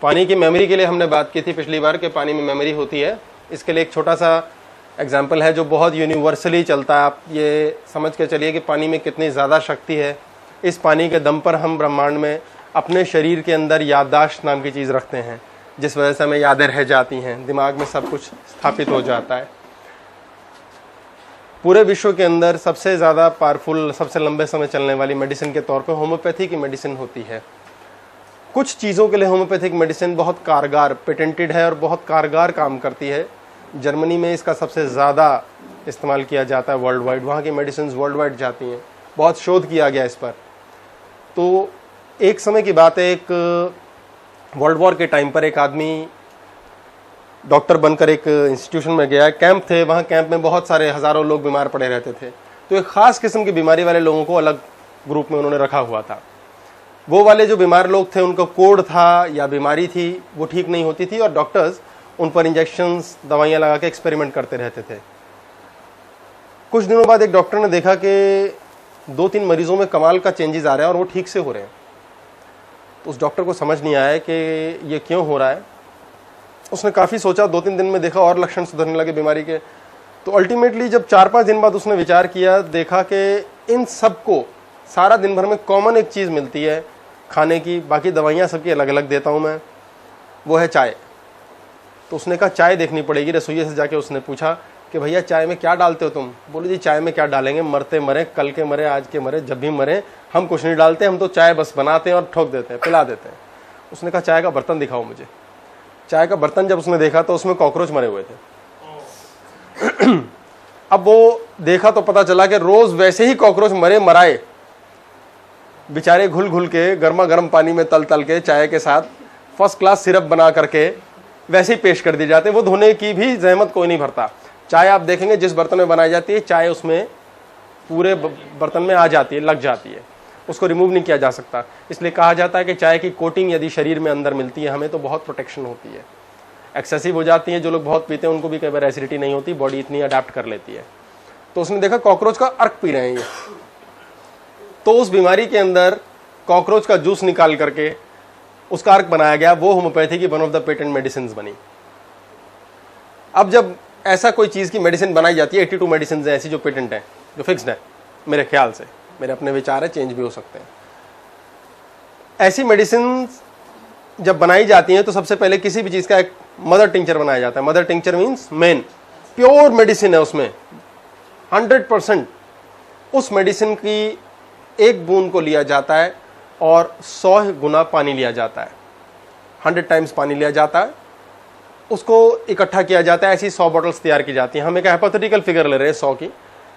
पानी की मेमोरी के लिए हमने बात की थी पिछली बार कि पानी में मेमोरी होती है। इसके लिए एक छोटा सा एग्जाम्पल है जो बहुत यूनिवर्सली चलता है। आप ये समझ के चलिए कि पानी में कितनी ज़्यादा शक्ति है। इस पानी के दम पर हम ब्रह्मांड में अपने शरीर के अंदर याददाश्त नाम की चीज़ रखते हैं, जिस वजह से हमें यादें रह जाती हैं, दिमाग में सब कुछ स्थापित हो जाता है। पूरे विश्व के अंदर सबसे ज़्यादा पावरफुल, सबसे लंबे समय चलने वाली मेडिसिन के तौर पर होम्योपैथी की मेडिसिन होती है। कुछ चीज़ों के लिए होम्योपैथिक मेडिसिन बहुत कारगर, पेटेंटेड है और बहुत कारगर काम करती है। जर्मनी में इसका सबसे ज़्यादा इस्तेमाल किया जाता है वर्ल्ड वाइड। वहाँ की मेडिसिन वर्ल्ड वाइड जाती हैं, बहुत शोध किया गया इस पर। तो एक समय की बात है, एक वर्ल्ड वॉर के टाइम पर एक आदमी डॉक्टर बनकर एक इंस्टीट्यूशन में गया। कैंप थे, वहाँ कैंप में बहुत सारे हज़ारों लोग बीमार पड़े रहते थे। तो एक ख़ास किस्म की बीमारी वाले लोगों को अलग ग्रुप में उन्होंने रखा हुआ था। वो वाले जो बीमार लोग थे, उनका कोड था या बीमारी थी, वो ठीक नहीं होती थी और डॉक्टर्स उन पर इंजेक्शंस, दवाइयाँ लगा के एक्सपेरिमेंट करते रहते थे। कुछ दिनों बाद एक डॉक्टर ने देखा कि 2-3 मरीजों में कमाल का चेंजेस आ रहे हैं और वो ठीक से हो रहे हैं। तो उस डॉक्टर को समझ नहीं आया कि ये क्यों हो रहा है। उसने काफ़ी सोचा, 2-3 दिन में देखा और लक्षण सुधरने लगे बीमारी के। तो अल्टीमेटली जब 4-5 दिन बाद उसने विचार किया, देखा कि इन सबको सारा दिन भर में कॉमन एक चीज़ मिलती है खाने की, बाकी दवाइयाँ सबकी अलग अलग देता हूँ मैं, वो है चाय। तो उसने कहा चाय देखनी पड़ेगी। रसोइये से जाके उसने पूछा कि भैया चाय में क्या डालते हो तुम? बोले जी चाय में क्या डालेंगे, मरते मरे, कल के मरे, आज के मरे, जब भी मरे, हम कुछ नहीं डालते, हम तो चाय बस बनाते हैं और ठोक देते हैं, पिला देते हैं। उसने कहा चाय का बर्तन दिखाओ मुझे। चाय का बर्तन जब उसने देखा तो उसमें कॉकरोच मरे हुए थे। अब वो देखा तो पता चला कि रोज वैसे ही कॉकरोच मरे मराए बेचारे घुल घुल के गर्मा गर्म पानी में तल तल के चाय के साथ फर्स्ट क्लास सिरप बना करके वैसे ही पेश कर दिए जाते। वो धोने की भी जहमत कोई नहीं भरता। चाय आप देखेंगे जिस बर्तन में बनाई जाती है, चाय उसमें पूरे बर्तन में आ जाती है, लग जाती है, उसको रिमूव नहीं किया जा सकता। इसलिए कहा जाता है कि चाय की कोटिंग यदि शरीर में अंदर मिलती है हमें, तो बहुत प्रोटेक्शन होती है। एक्सेसिव हो जाती है, जो लोग बहुत पीते हैं उनको भी कई बार एसिडिटी नहीं होती, बॉडी इतनी अडेप्ट कर लेती है। तो उसने देखा कॉकरोच का अर्क पी रहे हैं ये। तो उस बीमारी के अंदर कॉकरोच का जूस निकाल करके उसका अर्क बनाया गया। वो होम्योपैथी की one of the patent medicine बनी। अब जब ऐसा कोई चीज़ की मेडिसिन बनाई जाती है, 82 मेडिसिन है ऐसी जो पेटेंट है, जो फिक्स्ड है, मेरे ख्याल से, मेरे अपने विचार है, चेंज भी हो सकते हैं। ऐसी मेडिसिन जब बनाई जाती हैं तो सबसे पहले किसी भी चीज़ का एक मदर टिंचर बनाया जाता है। Mother tincture means main pure medicine है, उसमें 100% उस मेडिसिन की एक बूंद को लिया जाता है और 100 गुना पानी लिया जाता है, 100 टाइम्स पानी लिया जाता है, उसको इकट्ठा किया जाता है। ऐसी 100 बॉटल्स तैयार की जाती हैं। हम एक हाइपोथेटिकल फिगर ले रहे हैं 100 की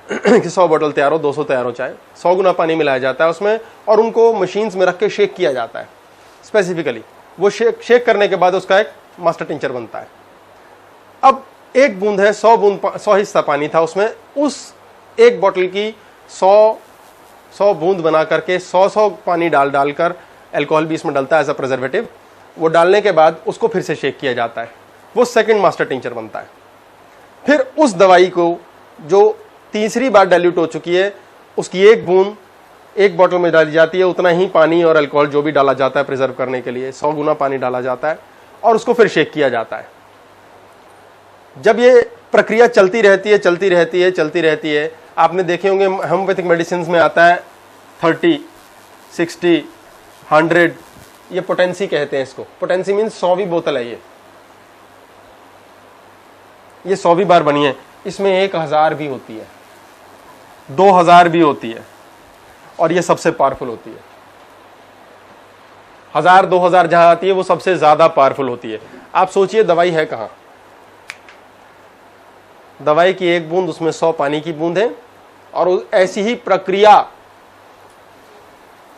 कि 100 बॉटल तैयार हो, 200 तैयार हो, चाहे 100 गुना पानी मिलाया जाता है उसमें और उनको मशीन्स में रख के शेक किया जाता है स्पेसिफिकली। वो शेक करने के बाद उसका एक मास्टर टिंचर बनता है। अब एक बूंद है, 100 हिस्सा पानी था उसमें, उस एक बॉटल की 100 बूंद बना करके 100 पानी डालकर, अल्कोहल भी इसमें डलता है एज अ प्रिजर्वेटिव, वो डालने के बाद उसको फिर से शेक किया जाता है, वो सेकंड मास्टर टिंचर बनता है। फिर उस दवाई को जो तीसरी बार डाइल्यूट हो चुकी है, उसकी एक बूंद एक बोतल में डाली जाती है, उतना ही पानी और अल्कोहल जो भी डाला जाता है प्रिजर्व करने के लिए, 100 गुना पानी डाला जाता है और उसको फिर शेक किया जाता है। जब ये प्रक्रिया चलती रहती है, आपने देखे होंगे होम्योपैथिक मेडिसिन में आता है 30, 60, 100, ये पोटेंसी कहते हैं इसको। पोटेंसी मीन्स 100वीं बोतल है ये 100वीं बार बनी है। इसमें 1000 भी होती है, 2000 भी होती है और ये सबसे पावरफुल होती है। 1000, 2000 जहां आती है वो सबसे ज्यादा पावरफुल होती है। आप सोचिए दवाई है कहां? दवाई की एक बूंद, उसमें 100 पानी की बूंद है और ऐसी ही प्रक्रिया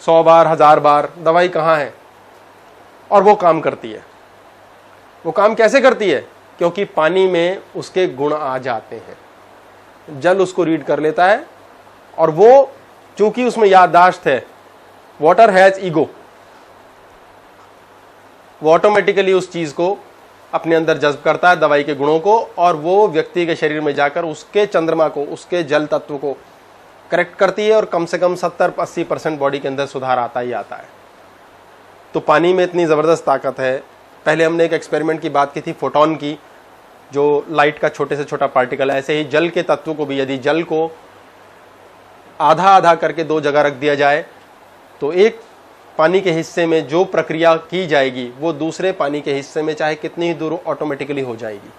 100 बार, 1000 बार। दवाई कहां है? और वो काम करती है। वो काम कैसे करती है? क्योंकि पानी में उसके गुण आ जाते हैं, जल उसको रीड कर लेता है और वो चूंकि उसमें याददाश्त है, वाटर हैज ईगो, वो ऑटोमेटिकली उस चीज को अपने अंदर जज्ब करता है, दवाई के गुणों को, और वो व्यक्ति के शरीर में जाकर उसके चंद्रमा को, उसके जल तत्व को करेक्ट करती है और कम से कम 70-80% बॉडी के अंदर सुधार आता ही आता है। तो पानी में इतनी जबरदस्त ताकत है, पहले हमने एक एक्सपेरिमेंट की बात की थी फोटॉन की, जो लाइट का छोटे से छोटा पार्टिकल है। ऐसे ही जल के तत्व को भी, यदि जल को आधा आधा करके दो जगह रख दिया जाए तो एक पानी के हिस्से में जो प्रक्रिया की जाएगी वो दूसरे पानी के हिस्से में चाहे कितनी ही दूर ऑटोमेटिकली हो जाएगी।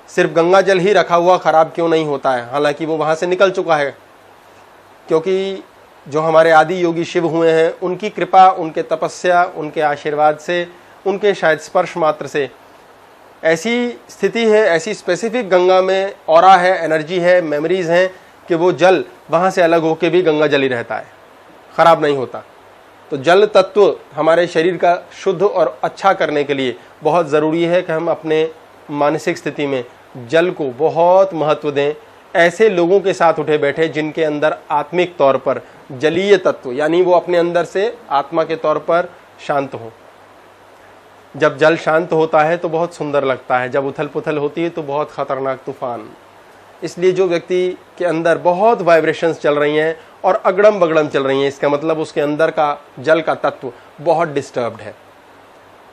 सिर्फ गंगा जल ही रखा हुआ खराब क्यों नहीं होता है, हालांकि वो वहां से निकल चुका है, क्योंकि जो हमारे आदि योगी शिव हुए हैं उनकी कृपा, उनके तपस्या, उनके आशीर्वाद से, उनके शायद स्पर्श मात्र से ऐसी स्थिति है, ऐसी स्पेसिफिक गंगा में ऑरा है, एनर्जी है, मेमोरीज हैं कि वो जल वहां से अलग होके भी गंगा जल ही रहता है, खराब नहीं होता। तो जल तत्व हमारे शरीर का शुद्ध और अच्छा करने के लिए बहुत ज़रूरी है कि हम अपने मानसिक स्थिति में जल को बहुत महत्व दें। ऐसे लोगों के साथ उठे बैठे जिनके अंदर आत्मिक तौर पर जलीय तत्व, यानी वो अपने अंदर से आत्मा के तौर पर शांत हो। जब जल शांत होता है तो बहुत सुंदर लगता है, जब उथल पुथल होती है तो बहुत खतरनाक तूफान। इसलिए जो व्यक्ति के अंदर बहुत वाइब्रेशंस चल रही हैं और अगड़म बगड़म चल रही हैं, इसका मतलब उसके अंदर का जल का तत्व बहुत डिस्टर्ब्ड है,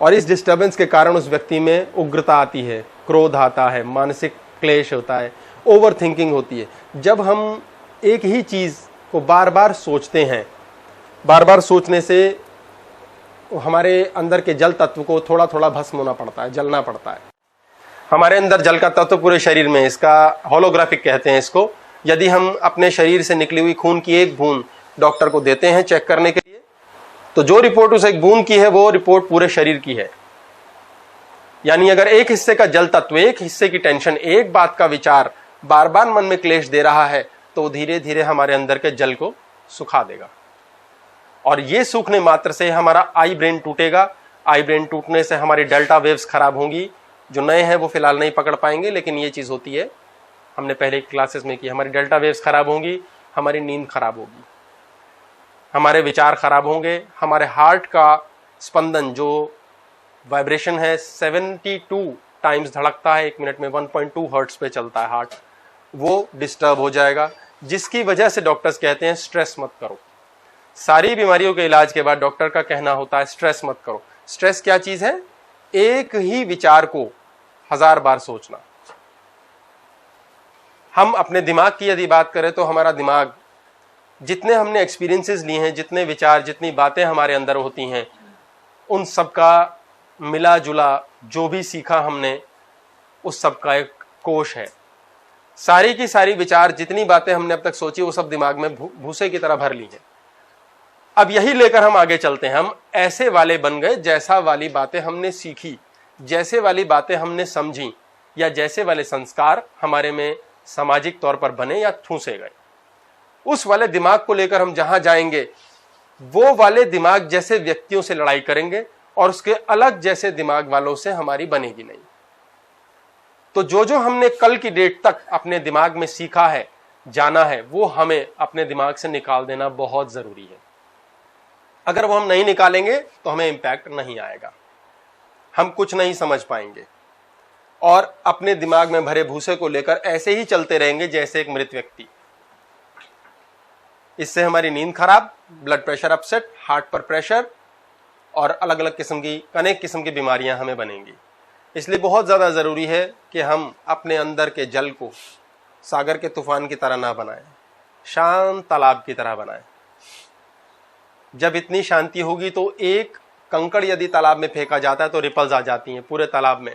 और इस डिस्टर्बेंस के कारण उस व्यक्ति में उग्रता आती है, क्रोध आता है, मानसिक क्लेश होता है, ओवर थिंकिंग होती है। जब हम एक ही चीज़ को बार बार सोचते हैं, बार बार सोचने से हमारे अंदर के जल तत्व को थोड़ा थोड़ा भस्म होना पड़ता है, जलना पड़ता है। हमारे अंदर जल का तत्व पूरे शरीर में, इसका होलोग्राफिक कहते हैं इसको। यदि हम अपने शरीर से निकली हुई खून की एक बूंद डॉक्टर को देते हैं चेक करने के लिए, तो जो रिपोर्ट उस एक बूंद की है वो रिपोर्ट पूरे शरीर की है। यानी अगर एक हिस्से का जल तत्व, एक हिस्से की टेंशन, एक बात का विचार बार बार मन में क्लेश दे रहा है तो धीरे धीरे हमारे अंदर के जल को सुखा देगा, और ये सूखने मात्र से हमारा आई ब्रेन टूटेगा। आई ब्रेन टूटने से हमारी डेल्टा वेव्स खराब होंगी। जो नए हैं वो फिलहाल नहीं पकड़ पाएंगे, लेकिन ये चीज होती है, हमने पहले क्लासेस में की। हमारी डेल्टा वेव्स खराब होंगी, हमारी नींद खराब होगी, हमारे विचार खराब होंगे, हमारे हार्ट का स्पंदन जो वाइब्रेशन है 72 टाइम्स धड़कता है एक मिनट में, 1.2 हर्ट्ज पे चलता है हार्ट, वो डिस्टर्ब हो जाएगा, जिसकी वजह से डॉक्टर्स कहते हैं स्ट्रेस मत करो। सारी बीमारियों के इलाज के बाद डॉक्टर का कहना होता है स्ट्रेस मत करो। स्ट्रेस क्या चीज है? एक ही विचार को 1000 बार सोचना। हम अपने दिमाग की यदि बात करें तो हमारा दिमाग, जितने हमने एक्सपीरियंसेस लिए हैं, जितने विचार, जितनी बातें हमारे अंदर होती हैं, उन सब का मिला जुला जो भी सीखा हमने, उस सब का एक कोश है। सारी की सारी विचार, जितनी बातें हमने अब तक सोची, वो सब दिमाग में भूसे की तरह भर ली हैं। अब यही लेकर हम आगे चलते हैं। हम ऐसे वाले बन गए जैसा वाली बातें हमने सीखी, जैसे वाली बातें हमने समझी, या जैसे वाले संस्कार हमारे में सामाजिक तौर पर बने या ठूंसे गए, उस वाले दिमाग को लेकर हम जहां जाएंगे वो वाले दिमाग जैसे व्यक्तियों से लड़ाई करेंगे, और उसके अलग जैसे दिमाग वालों से हमारी बनेगी नहीं। तो जो जो हमने कल की डेट तक अपने दिमाग में सीखा है, जाना है, वो हमें अपने दिमाग से निकाल देना बहुत जरूरी है। अगर वो हम नहीं निकालेंगे तो हमें इंपैक्ट नहीं आएगा, हम कुछ नहीं समझ पाएंगे, और अपने दिमाग में भरे भूसे को लेकर ऐसे ही चलते रहेंगे जैसे एक मृत व्यक्ति। इससे हमारी नींद खराब, ब्लड प्रेशर अपसेट, हार्ट पर प्रेशर, और अलग अलग किस्म की, अनेक किस्म की बीमारियां हमें बनेंगी। इसलिए बहुत ज्यादा जरूरी है कि हम अपने अंदर के जल को सागर के तूफान की तरह ना बनाएं, शांत तालाब की तरह बनाएं। जब इतनी शांति होगी तो एक कंकड़ यदि तालाब में फेंका जाता है तो रिपल्स आ जाती हैं पूरे तालाब में।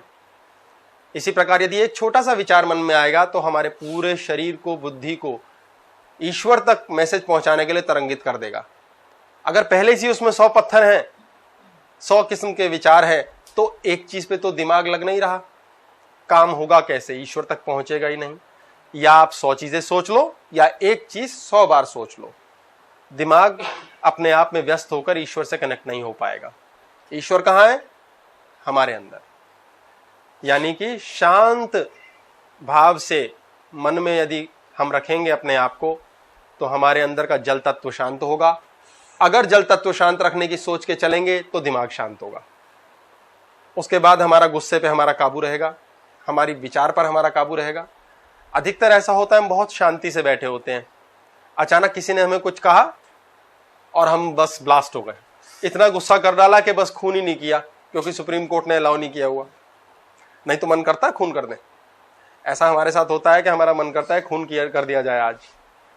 इसी प्रकार यदि एक छोटा सा विचार मन में आएगा तो हमारे पूरे शरीर को, बुद्धि को ईश्वर तक मैसेज पहुंचाने के लिए तरंगित कर देगा। अगर पहले से उसमें 100 पत्थर हैं, 100 किस्म के विचार हैं, तो एक चीज पे तो दिमाग लग नहीं रहा, काम होगा कैसे? ईश्वर तक पहुंचेगा ही नहीं। या आप 100 चीजें सोच लो, या एक चीज 100 बार सोच लो, दिमाग अपने आप में व्यस्त होकर ईश्वर से कनेक्ट नहीं हो पाएगा। ईश्वर कहां है? हमारे अंदर। यानी कि शांत भाव से मन में यदि हम रखेंगे अपने आप को, तो हमारे अंदर का जल तत्व शांत होगा। अगर जल तत्व शांत रखने की सोच के चलेंगे तो दिमाग शांत होगा। उसके बाद हमारा गुस्से पे हमारा काबू रहेगा, हमारी विचार पर हमारा काबू रहेगा। अधिकतर ऐसा होता है, हम बहुत शांति से बैठे होते हैं, अचानक किसी ने हमें कुछ कहा और हम बस ब्लास्ट हो गए, इतना गुस्सा कर डाला कि बस खून ही नहीं किया, क्योंकि सुप्रीम कोर्ट ने अलाउ नहीं किया हुआ। नहीं तो मन करता है खून कर दें। ऐसा हमारे साथ होता है कि हमारा मन करता है खून किया कर दिया जाए आज,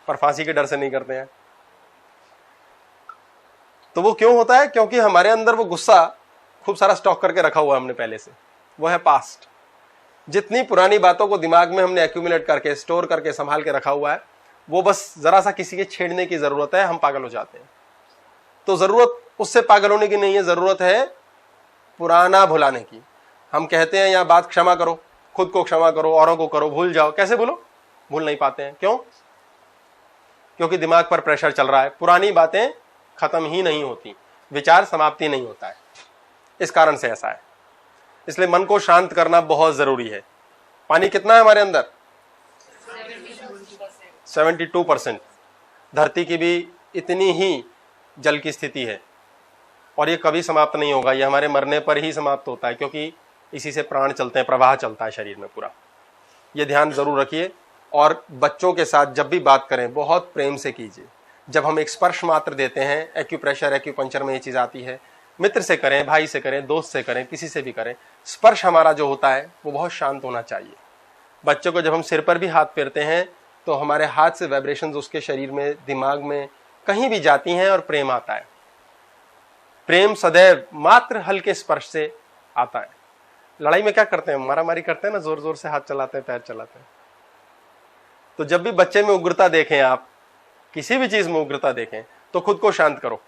पर फांसी के डर से नहीं करते हैं। तो वो क्यों होता है? क्योंकि हमारे अंदर वो गुस्सा खूब सारा स्टॉक करके रखा हुआ है हमने पहले से, वो है पास्ट। जितनी पुरानी बातों को दिमाग में हमने एक्यूमुलेट करके, स्टोर करके, संभाल के रखा हुआ है, वो बस जरा सा किसी के छेड़ने की जरूरत है, हम पागल हो जाते हैं। तो जरूरत उससे पागल होने की नहीं है, जरूरत है पुराना भुलाने की। हम कहते हैं या बात क्षमा करो, खुद को क्षमा करो, औरों को करो, भूल जाओ। कैसे भूलो? भूल नहीं पाते हैं। क्यों? क्योंकि दिमाग पर प्रेशर चल रहा है। पुरानी बातें खत्म ही नहीं होती, विचार समाप्ति नहीं होता है। इस कारण से ऐसा है। इसलिए मन को शांत करना बहुत जरूरी है। पानी कितना है हमारे अंदर? 72%। धरती की भी इतनी ही जल की स्थिति है और ये कभी समाप्त नहीं होगा। ये हमारे मरने पर ही समाप्त होता है, क्योंकि इसी से प्राण चलते हैं, प्रवाह चलता है शरीर में पूरा। ये ध्यान जरूर रखिए। और बच्चों के साथ जब भी बात करें बहुत प्रेम से कीजिए। जब हम एक स्पर्श मात्र देते हैं, एक्यूप्रेशर, एक्यूपंक्चर में ये चीज आती है, मित्र से करें, भाई से करें, दोस्त से करें, किसी से भी करें, स्पर्श हमारा जो होता है वो बहुत शांत होना चाहिए। बच्चों को जब हम सिर पर भी हाथ फेरते हैं तो हमारे हाथ से वाइब्रेशंस उसके शरीर में, दिमाग में कहीं भी जाती हैं और प्रेम आता है। प्रेम सदैव मात्र हल्के स्पर्श से आता है। लड़ाई में क्या करते हैं? मारामारी करते हैं ना, जोर जोर से हाथ चलाते हैं, पैर चलाते हैं। तो जब भी बच्चे में उग्रता देखें, आप किसी भी चीज में उग्रता देखें, तो खुद को शांत करो।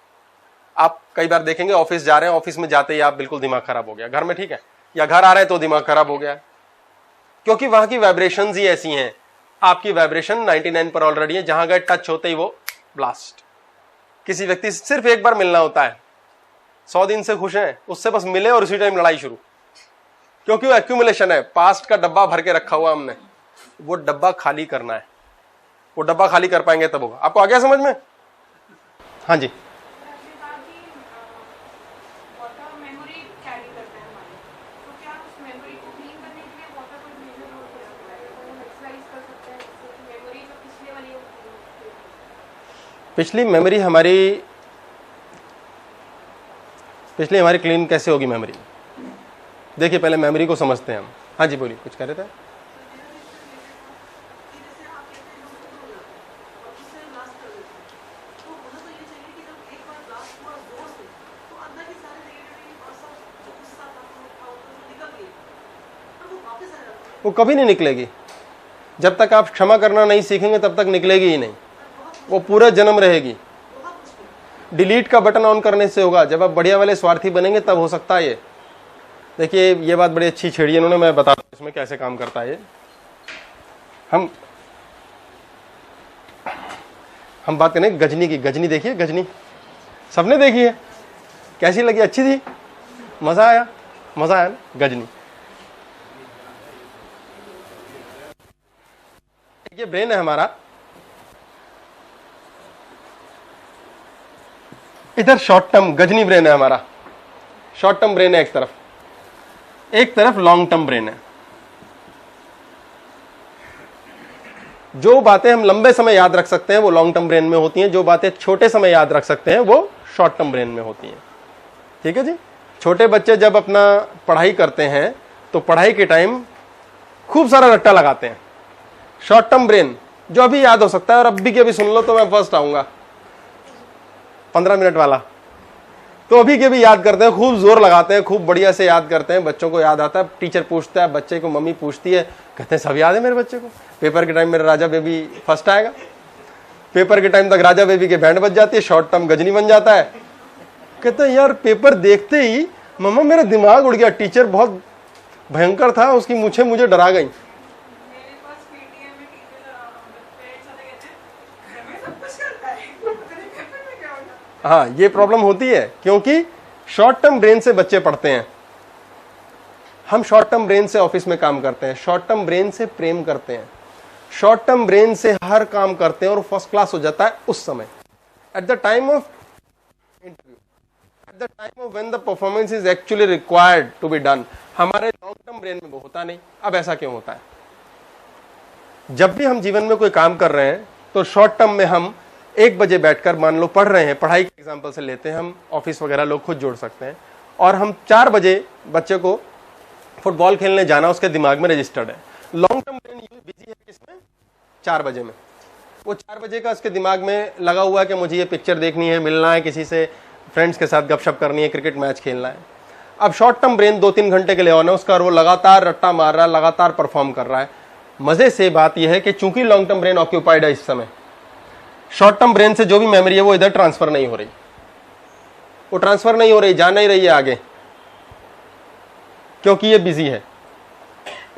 आप कई बार देखेंगे ऑफिस जा रहे हैं, ऑफिस में जाते ही आप बिल्कुल दिमाग खराब हो गया, घर में ठीक है, या घर आ रहे हैं तो दिमाग खराब हो गया, क्योंकि वहां की वाइब्रेशंस ही ऐसी हैं। आपकी वाइब्रेशन 99 पर ऑलरेडी है, जहां गए टच होते ही वो ब्लास्ट। किसी व्यक्ति से सिर्फ एक बार मिलना होता है, 100 दिन से खुश हैं, उससे बस मिले और उसी टाइम लड़ाई शुरू, क्योंकि वो एक्यूमुलेशन है। पास्ट का डब्बा भर के रखा हुआ हमने, वो डब्बा खाली करना है। वो डब्बा खाली कर पाएंगे तब होगा। आपको आ गया समझ में? हाँ जी। पिछली हमारी क्लीन कैसे होगी मेमोरी? देखिए पहले मेमोरी को समझते हैं हम। हाँ जी बोलिए, कुछ कह रहे थे? वो कभी नहीं निकलेगी। जब तक आप क्षमा करना नहीं सीखेंगे तब तक निकलेगी ही नहीं, वो पूरा जन्म रहेगी। डिलीट का बटन ऑन करने से होगा। जब आप बढ़िया वाले स्वार्थी बनेंगे तब हो सकता है ये। देखिए ये बात बड़ी अच्छी छेड़ी इन्होंने, मैं बताता हूं इसमें कैसे काम करता है ये। हम बात करें गजनी की। गजनी देखिए, गजनी सबने देखी है, कैसी लगी? अच्छी थी, मजा आया ना? गजनी, ये ब्रेन है हमारा। इधर शॉर्ट टर्म गजनी ब्रेन है हमारा, शॉर्ट टर्म ब्रेन है एक तरफ लॉन्ग टर्म ब्रेन है। जो बातें हम लंबे समय याद रख सकते हैं वो लॉन्ग टर्म ब्रेन में होती हैं, जो बातें छोटे समय याद रख सकते हैं वो शॉर्ट टर्म ब्रेन में होती हैं। ठीक है जी। छोटे बच्चे जब अपना पढ़ाई करते हैं तो पढ़ाई के टाइम खूब सारा रट्टा लगाते हैं। शॉर्ट टर्म ब्रेन जो अभी याद हो सकता है, और अभी के अभी सुन लो तो मैं फर्स्ट आऊंगा 15 मिनट वाला, तो अभी के भी याद करते हैं, खूब जोर लगाते हैं, खूब बढ़िया से याद करते हैं। बच्चों को याद आता है, टीचर पूछता है, बच्चे को मम्मी पूछती है, कहते हैं सब याद है मेरे बच्चे को। पेपर के टाइम मेरा राजा बेबी फर्स्ट आएगा। पेपर के टाइम तक राजा बेबी के बैंड बज जाती है, शॉर्ट टर्म गजनी बन जाता है। कहते हैं यार पेपर देखते ही मम्मा मेरा दिमाग उड़ गया, टीचर बहुत भयंकर था, उसकी मूछें मुझे डरा गई। हाँ ये प्रॉब्लम होती है, क्योंकि शॉर्ट टर्म ब्रेन से बच्चे पढ़ते हैं। हम शॉर्ट टर्म ब्रेन से ऑफिस में काम करते हैं, शॉर्ट टर्म ब्रेन से प्रेम करते हैं, शॉर्ट टर्म ब्रेन से हर काम करते हैं और फर्स्ट क्लास हो जाता है उस समय, at the time of interview, at the time of when the performance is actually required to be done. हमारे लॉन्ग टर्म ब्रेन में वो होता नहीं। अब ऐसा क्यों होता है? जब भी हम जीवन में कोई काम कर रहे हैं तो शॉर्ट टर्म में हम 1 बजे बैठकर मान लो पढ़ रहे हैं, पढ़ाई के एग्जाम्पल से लेते हैं हम, ऑफिस वगैरह लोग खुद जोड़ सकते हैं। और हम 4 बजे बच्चे को फुटबॉल खेलने जाना उसके दिमाग में रजिस्टर्ड है। लॉन्ग टर्म ब्रेन बिजी है किसमें? 4 बजे में। वो 4 बजे का उसके दिमाग में लगा हुआ है कि मुझे ये पिक्चर देखनी है, मिलना है किसी से, फ्रेंड्स के साथ गपशप करनी है, क्रिकेट मैच खेलना है। अब शॉर्ट टर्म ब्रेन 2-3 घंटे के लिए ऑन है उसका, और वो लगातार रट्टा मार रहा है, लगातार परफॉर्म कर रहा है। मजे से बात यह है कि चूंकि लॉन्ग टर्म ब्रेन ऑक्यूपाइड है इस समय, शॉर्ट टर्म ब्रेन से जो भी मेमोरी है वो इधर ट्रांसफर नहीं हो रही, वो ट्रांसफर नहीं हो रही, जा नहीं रही है आगे, क्योंकि ये बिजी है।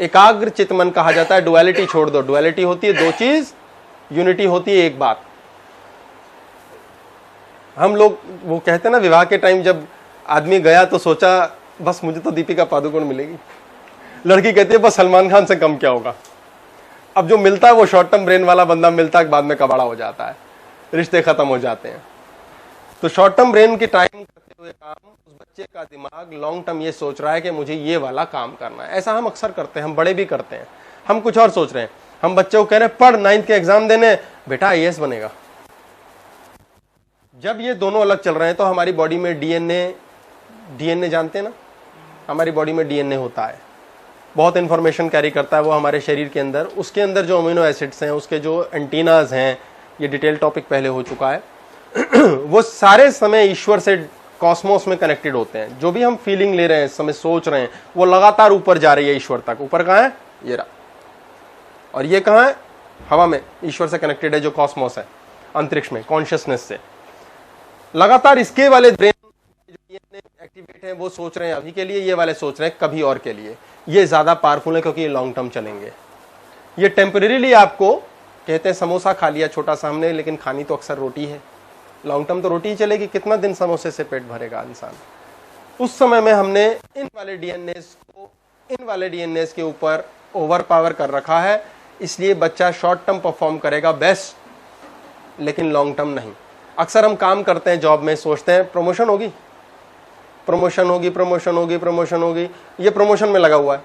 एकाग्र चित्त मन कहा जाता है। डुअलिटी छोड़ दो, डुअलिटी होती है 2 चीज, यूनिटी होती है 1 बात। हम लोग वो कहते हैं ना, विवाह के टाइम जब आदमी गया तो सोचा बस मुझे तो दीपिका पादुकोण मिलेगी, लड़की कहती है बस सलमान खान से कम क्या होगा। अब जो मिलता है वो शॉर्ट टर्म ब्रेन वाला बंदा मिलता है, बाद में कबाड़ा हो जाता है, रिश्ते खत्म हो जाते हैं। तो शॉर्ट टर्म ब्रेन की टाइम करते हुए काम, उस बच्चे का दिमाग लॉन्ग टर्म ये सोच रहा है कि मुझे ये वाला काम करना है। ऐसा हम अक्सर करते हैं, हम बड़े भी करते हैं। हम कुछ और सोच रहे हैं, हम बच्चे को कह रहे हैं पढ़ 9th के एग्जाम देने, बेटा IAS बनेगा। जब ये दोनों अलग चल रहे हैं तो हमारी बॉडी में डीएनए जानते हैं ना, हमारी बॉडी में डीएनए होता है, बहुत इंफॉर्मेशन कैरी करता है वो हमारे शरीर के अंदर। उसके अंदर जो अमीनो एसिड्स हैं, उसके जो एंटीनाज हैं, ये डिटेल टॉपिक पहले हो चुका है वो सारे समय ईश्वर से, कॉस्मोस में कनेक्टेड होते हैं। जो भी हम फीलिंग ले रहे हैं, समय सोच रहे हैं, वो लगातार ऊपर जा रही है ईश्वर तक। ऊपर कहाँ है? ये रहा। और ये कहाँ है? हवा में, ईश्वर से कनेक्टेड है जो कॉस्मोस है, अंतरिक्ष में, कॉन्शियसनेस से। लगातार इसके वाले ब्रेन एक्टिवेट है, वो सोच रहे हैं अभी के लिए, ये वाले सोच रहे हैं कभी और के लिए। ये ज्यादा पावरफुल है क्योंकि ये लॉन्ग टर्म चलेंगे। ये टेम्परेरीली आपको कहते हैं समोसा खा लिया छोटा सा हमने, लेकिन खानी तो अक्सर रोटी है। लॉन्ग टर्म तो रोटी ही चलेगी, कितना दिन समोसे से पेट भरेगा इंसान। उस समय में हमने इन वाले डीएनएस के ऊपर ओवर पावर कर रखा है, इसलिए बच्चा शॉर्ट टर्म परफॉर्म करेगा बेस्ट, लेकिन लॉन्ग टर्म नहीं। अक्सर हम काम करते हैं जॉब में, सोचते हैं प्रमोशन होगी, प्रमोशन होगी, प्रमोशन होगी, प्रमोशन होगी। ये प्रमोशन में लगा हुआ है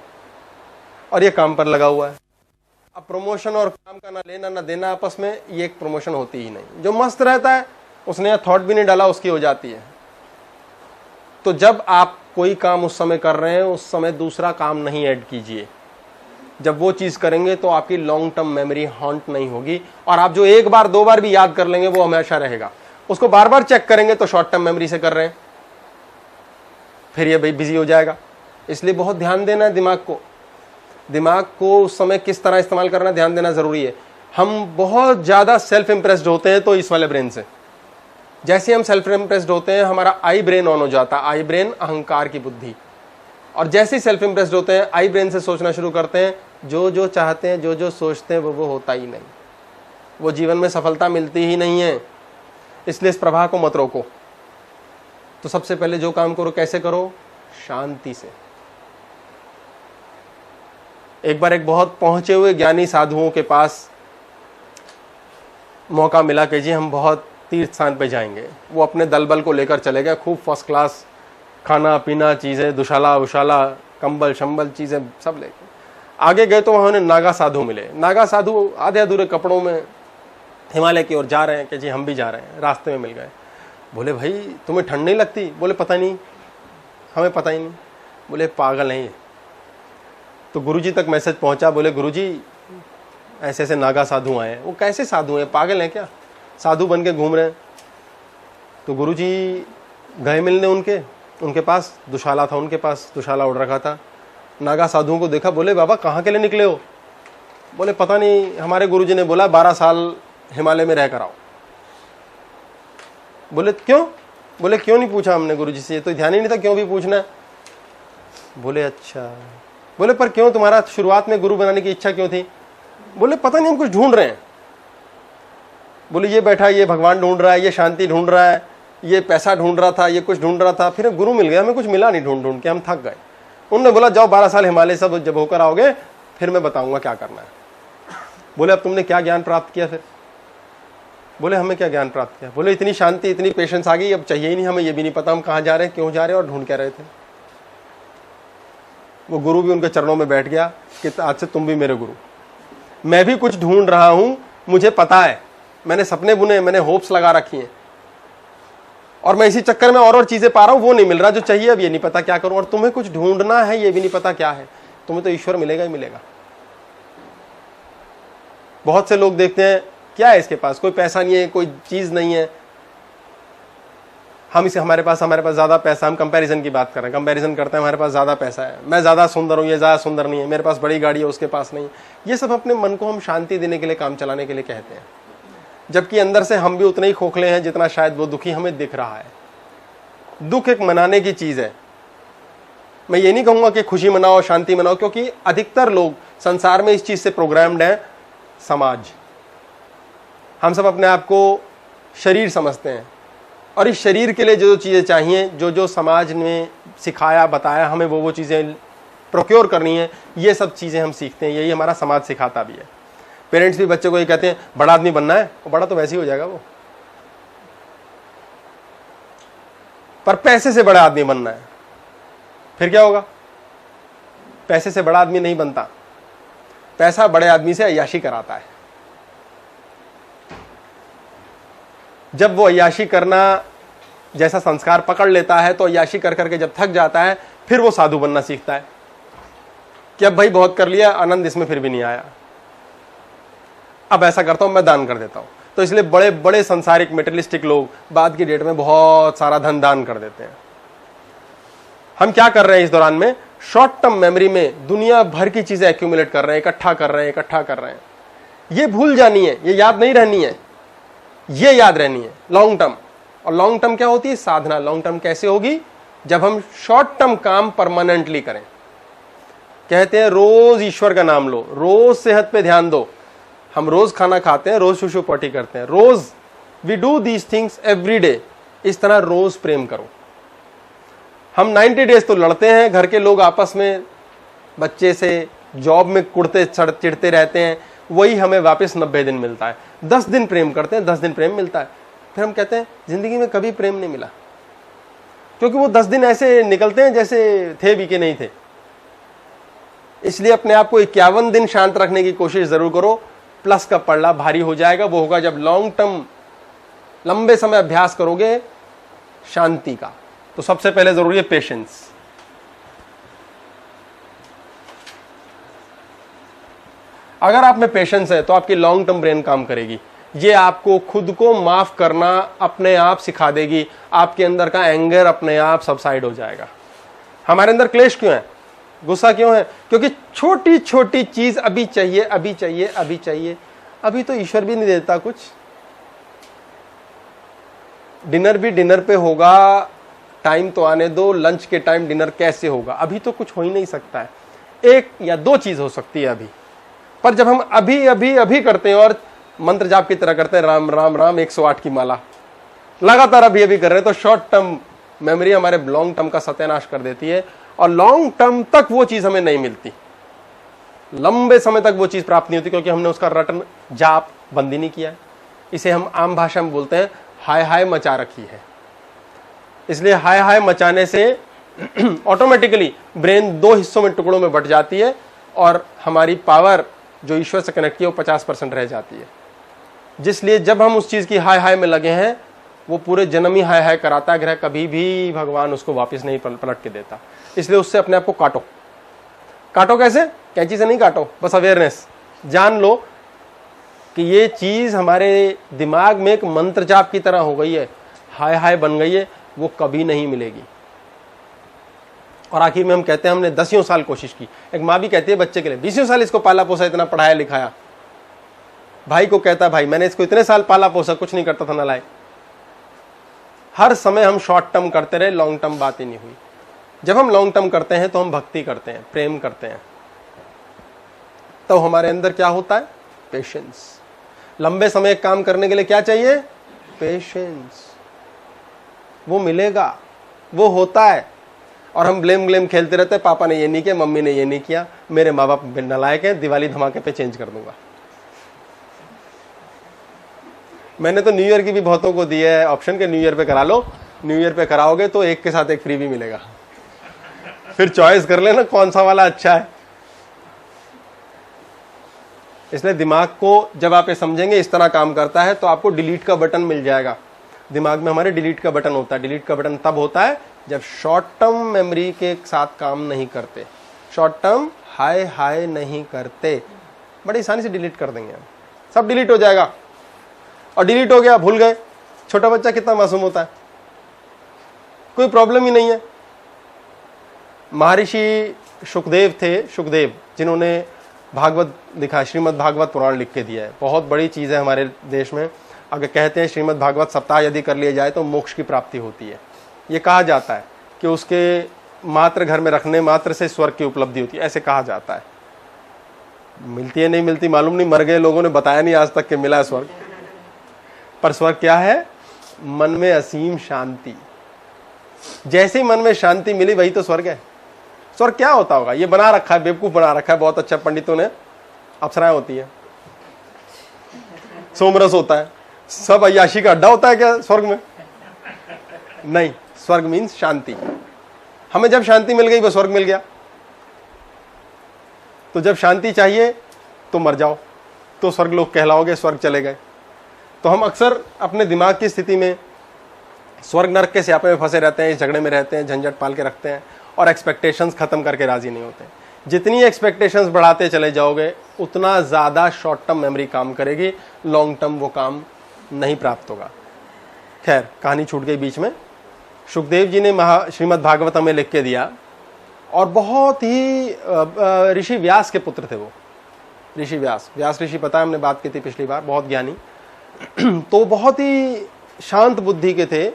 और ये काम पर लगा हुआ है। अब प्रमोशन और काम का ना लेना ना देना आपस में, ये एक प्रमोशन होती ही नहीं। जो मस्त रहता है उसने थॉट भी नहीं डाला, उसकी हो जाती है। तो जब आप कोई काम उस समय कर रहे हैं, उस समय दूसरा काम नहीं ऐड कीजिए। जब वो चीज करेंगे तो आपकी लॉन्ग टर्म मेमोरी हॉन्ट नहीं होगी, और आप जो 1 बार 2 बार भी याद कर लेंगे वो हमेशा रहेगा। उसको बार बार चेक करेंगे तो शॉर्ट टर्म मेमोरी से कर रहे हैं, फिर ये भाई बिजी हो जाएगा। इसलिए बहुत ध्यान देना है दिमाग को उस समय किस तरह इस्तेमाल करना, ध्यान देना जरूरी है। हम बहुत ज्यादा सेल्फ इंप्रेस्ड होते हैं तो इस वाले ब्रेन से, जैसे हम सेल्फ इंप्रेस्ड होते हैं हमारा आई ब्रेन ऑन हो जाता है। आई ब्रेन अहंकार की बुद्धि। और जैसे ही सेल्फ इंप्रेस्ड होते हैं आई ब्रेन से सोचना शुरू करते हैं, जो जो चाहते हैं, जो जो सोचते हैं वो होता ही नहीं, वो जीवन में सफलता मिलती ही नहीं है। इसलिए इस प्रवाह को मत रोको। तो सबसे पहले जो काम करो कैसे करो? शांति से। एक बार एक बहुत पहुंचे हुए ज्ञानी साधुओं के पास मौका मिला कि जी हम बहुत तीर्थ स्थान पे जाएंगे। वो अपने दल बल को लेकर चले गए, खूब फर्स्ट क्लास खाना पीना चीजें, दुशाला उशाला, कंबल शंबल चीजें सब लेके आगे गए। तो वहां उन्हें नागा साधु मिले। नागा साधु आधे अधूरे कपड़ों में हिमालय की ओर जा रहे हैं कि जी हम भी जा रहे हैं। रास्ते में मिल गए। बोले भाई तुम्हें ठंड नहीं लगती? बोले पता नहीं, हमें पता ही नहीं। बोले पागल हैं ये। तो गुरुजी तक मैसेज पहुंचा। बोले गुरुजी ऐसे ऐसे नागा साधु आए हैं। वो कैसे साधु हैं, पागल हैं क्या, साधु बन के घूम रहे हैं? तो गुरुजी गए मिलने उनके पास। दुशाला था उनके पास, दुशाला उड़ रखा था। नागा साधुओं को देखा। बोले बाबा कहाँ के लिए निकले हो? बोले पता नहीं, हमारे गुरुजी ने बोला 12 साल हिमालय में रह कर आओ। बोले क्यों? बोले क्यों नहीं पूछा हमने गुरुजी से, ये तो ध्यान ही नहीं था क्यों भी पूछना है। बोले अच्छा। बोले पर क्यों, तुम्हारा शुरुआत में गुरु बनाने की इच्छा क्यों थी? बोले पता नहीं, हम कुछ ढूंढ रहे हैं। बोले ये बैठा, ये भगवान ढूंढ रहा है, ये शांति ढूंढ रहा है, ये पैसा ढूंढ रहा था, ये कुछ ढूंढ रहा था। फिर गुरु मिल गया, हमें कुछ मिला नहीं, ढूंढ ढूंढ के हम थक गए। उन्होंने बोला जाओ 12 साल हिमालय सब जब होकर आओगे फिर मैं बताऊंगा क्या करना है। बोले अब तुमने क्या ज्ञान प्राप्त किया? फिर बोले हमें क्या ज्ञान प्राप्त किया? बोले इतनी शांति, इतनी पेशेंस आ गई, अब चाहिए ही नहीं, हमें ये भी नहीं पता हम कहाँ जा रहे हैं, क्यों जा रहे हैं और ढूंढ क्या रहे थे। वो गुरु भी उनके चरणों में बैठ गया कि आज से तुम भी मेरे गुरु। मैं भी कुछ ढूंढ रहा हूं, मुझे पता है, मैंने सपने बुने, मैंने होप्स लगा रखी हैं, और मैं इसी चक्कर में और चीजें पा रहा हूं, वो नहीं मिल रहा जो चाहिए, अब ये नहीं पता क्या करूं, और तुम्हें कुछ ढूंढना है ये भी नहीं पता क्या है, तुम्हें तो ईश्वर मिलेगा ही मिलेगा। बहुत से लोग देखते हैं क्या है इसके पास, कोई पैसा नहीं है, कोई चीज नहीं है, हम इसे हमारे पास ज्यादा पैसा, हम कंपैरिजन की बात कर रहे हैं, कंपैरिजन करते हैं हमारे पास ज्यादा पैसा है, मैं ज्यादा सुंदर हूं, ये ज्यादा सुंदर नहीं है, मेरे पास बड़ी गाड़ी है उसके पास नहीं। ये सब अपने मन को हम शांति देने के लिए, काम चलाने के लिए कहते हैं, जबकि अंदर से हम भी उतने ही खोखले हैं जितना शायद वो दुखी हमें दिख रहा है। दुख एक मनाने की चीज है। मैं ये नहीं कहूंगा कि खुशी मनाओ, शांति मनाओ, क्योंकि अधिकतर लोग संसार में इस चीज से प्रोग्राम्ड हैं। समाज, हम सब अपने आप को शरीर समझते हैं, और इस शरीर के लिए जो जो चीजें चाहिए, जो जो समाज ने सिखाया बताया हमें, वो चीजें प्रोक्योर करनी है, ये सब चीजें हम सीखते हैं, यही हमारा समाज सिखाता भी है। पेरेंट्स भी बच्चों को ये कहते हैं बड़ा आदमी बनना है, वो बड़ा तो वैसे ही हो जाएगा वो, पर पैसे से बड़ा आदमी बनना है, फिर क्या होगा? पैसे से बड़ा आदमी नहीं बनता, पैसा बड़े आदमी से अय्याशी कराता है। जब वो अय्याशी करना जैसा संस्कार पकड़ लेता है, तो अय्याशी कर करके जब थक जाता है, फिर वो साधु बनना सीखता है कि अब भाई बहुत कर लिया, आनंद इसमें फिर भी नहीं आया, अब ऐसा करता हूं मैं दान कर देता हूं। तो इसलिए बड़े बड़े संसारिक मेटेरियलिस्टिक लोग बाद की डेट में बहुत सारा धन दान कर देते हैं। हम क्या कर रहे हैं इस दौरान में? शॉर्ट टर्म मेमोरी में दुनिया भर की चीजें एक्यूमुलेट कर रहे हैं, इकट्ठा कर रहे हैं। ये भूल जानी है, ये याद नहीं रहनी है, ये याद रहनी है लॉन्ग टर्म। और लॉन्ग टर्म क्या होती है? साधना। लॉन्ग टर्म कैसे होगी? जब हम शॉर्ट टर्म काम परमानेंटली करें। कहते हैं रोज ईश्वर का नाम लो, रोज सेहत पे ध्यान दो। हम रोज खाना खाते हैं, रोज शुशु पॉटी करते हैं, रोज we do these things every day. इस तरह रोज प्रेम करो। हम 90 डेज तो लड़ते हैं, घर के लोग आपस में, बच्चे से, जॉब में कुड़ते चिढ़ते रहते हैं, वही हमें वापस 90 दिन मिलता है। 10 दिन प्रेम करते हैं, 10 दिन प्रेम मिलता है, फिर हम कहते हैं जिंदगी में कभी प्रेम नहीं मिला, क्योंकि वो 10 दिन ऐसे निकलते हैं जैसे थे भी कि नहीं थे। इसलिए अपने आप को 51 दिन शांत रखने की कोशिश जरूर करो। प्लस का पड़ला भारी हो जाएगा, वो होगा जब लॉन्ग टर्म, लंबे समय अभ्यास करोगे शांति का। तो सबसे पहले जरूरी है पेशेंस। अगर आप में पेशेंस है तो आपकी लॉन्ग टर्म ब्रेन काम करेगी। ये आपको खुद को माफ करना अपने आप सिखा देगी। आपके अंदर का एंगर अपने आप सबसाइड हो जाएगा। हमारे अंदर क्लेश क्यों है, गुस्सा क्यों है? क्योंकि छोटी छोटी चीज अभी चाहिए, अभी चाहिए, अभी चाहिए। अभी तो ईश्वर भी नहीं देता कुछ। डिनर भी डिनर पे होगा, टाइम तो आने दो, लंच के टाइम डिनर कैसे होगा? अभी तो कुछ हो ही नहीं सकता है। एक या दो चीज हो सकती है अभी। पर जब हम अभी अभी अभी करते हैं और मंत्र जाप की तरह करते हैं, राम राम राम 108 की माला, लगातार अभी अभी कर रहे हैं, तो शॉर्ट टर्म मेमोरी हमारे लॉन्ग टर्म का सत्यानाश कर देती है, और लॉन्ग टर्म तक वो चीज हमें नहीं मिलती। लंबे समय तक वो चीज प्राप्त नहीं होती, क्योंकि हमने उसका रटन जाप बंद ही नहीं किया है। इसे हम आम भाषा में बोलते हैं हाय हाय मचा रखी है। इसलिए हाय हाय मचाने से ऑटोमेटिकली ब्रेन 2 हिस्सों में, टुकड़ों में बट जाती है, और हमारी पावर जो ईश्वर से कनेक्ट की है वो 50% रह जाती है। जिसलिए जब हम उस चीज की हाय हाय में लगे हैं, वो पूरे जन्म ही हाय हाय कराता है ग्रह, कभी भी भगवान उसको वापस नहीं पलट के देता। इसलिए उससे अपने आप को काटो। काटो कैसे? कैंची से नहीं काटो, बस अवेयरनेस जान लो कि ये चीज हमारे दिमाग में एक मंत्र जाप की तरह हो गई है, हाय हाय बन गई है, वो कभी नहीं मिलेगी। और आखिर में हम कहते हैं हमने 10 साल कोशिश की। एक माँ भी कहती है बच्चे के लिए 20 साल इसको पाला पोसा, इतना पढ़ाया लिखाया। भाई को कहता है भाई मैंने इसको इतने साल पाला पोसा, कुछ नहीं करता था नालायक। हर समय हम शॉर्ट टर्म करते रहे, लॉन्ग टर्म बात ही नहीं हुई। जब हम लॉन्ग टर्म करते हैं तो हम भक्ति करते हैं, प्रेम करते हैं, तो हमारे अंदर क्या होता है? पेशेंस। लंबे समय काम करने के लिए क्या चाहिए? पेशेंस। वो मिलेगा, वो होता है। और हम ब्लेम खेलते रहते हैं, पापा ने ये नहीं किया, मम्मी ने ये नहीं किया, मेरे माँ बाप नालायक हैं, दिवाली धमाके पे चेंज कर दूंगा। मैंने तो न्यू ईयर की भी बहुतों को दी है ऑप्शन के, न्यू ईयर पे करा लो। न्यू ईयर पे कराओगे तो एक के साथ एक फ्री भी मिलेगा, फिर चॉइस कर लेना कौन सा वाला अच्छा है। इसलिए दिमाग को जब आप ये समझेंगे इस तरह काम करता है, तो आपको डिलीट का बटन मिल जाएगा। दिमाग में हमारे डिलीट का बटन होता है। डिलीट का बटन तब होता है जब शॉर्ट टर्म मेमोरी के साथ काम नहीं करते, शॉर्ट टर्म हाय हाय नहीं करते, बड़ी आसानी से डिलीट कर देंगे हम, सब डिलीट हो जाएगा। और डिलीट हो गया, भूल गए। छोटा बच्चा कितना मासूम होता है, कोई प्रॉब्लम ही नहीं है। महर्षि शुकदेव थे, शुकदेव जिन्होंने भागवत लिखा, श्रीमद् भागवत पुराण लिख के दिया है। बहुत बड़ी चीज़ है हमारे देश में। अगर कहते हैं श्रीमद् भागवत सप्ताह यदि कर लिया जाए तो मोक्ष की प्राप्ति होती है। ये कहा जाता है कि उसके मात्र घर में रखने मात्र से स्वर्ग की उपलब्धि होती है, ऐसे कहा जाता है। मिलती है नहीं मिलती मालूम नहीं, मर गए लोगों ने बताया नहीं आज तक कि मिला है स्वर्ग। पर स्वर्ग क्या है? मन में असीम शांति। जैसे ही मन में शांति मिली वही तो स्वर्ग है। स्वर्ग क्या होता होगा? ये बना रखा है, बेवकूफ बना रखा है बहुत अच्छा पंडितों ने। अप्सराएं होती है, सोमरस होता है, सब अय्याशी का अड्डा होता है क्या स्वर्ग में? नहीं, स्वर्ग मीन्स शांति। हमें जब शांति मिल गई वो स्वर्ग मिल गया। तो जब शांति चाहिए तो मर जाओ तो स्वर्ग लोग कहलाओगे, स्वर्ग चले गए। तो हम अक्सर अपने दिमाग की स्थिति में स्वर्ग नरक के स्यापे में फंसे रहते हैं, इस झगड़े में रहते हैं, झंझट पाल के रखते हैं और एक्सपेक्टेशंस खत्म करके राजी नहीं होते। जितनी एक्सपेक्टेशंस बढ़ाते चले जाओगे उतना ज़्यादा शॉर्ट टर्म मेमोरी काम करेगी, लॉन्ग टर्म वो काम नहीं प्राप्त होगा। खैर, कहानी छूट गई बीच में। शुकदेव जी ने श्रीमद् भागवतम में लिख के दिया और बहुत ही ऋषि व्यास के पुत्र थे वो। ऋषि व्यास ऋषि पता है, हमने बात की थी पिछली बार, बहुत ज्ञानी। तो बहुत ही शांत बुद्धि के थे।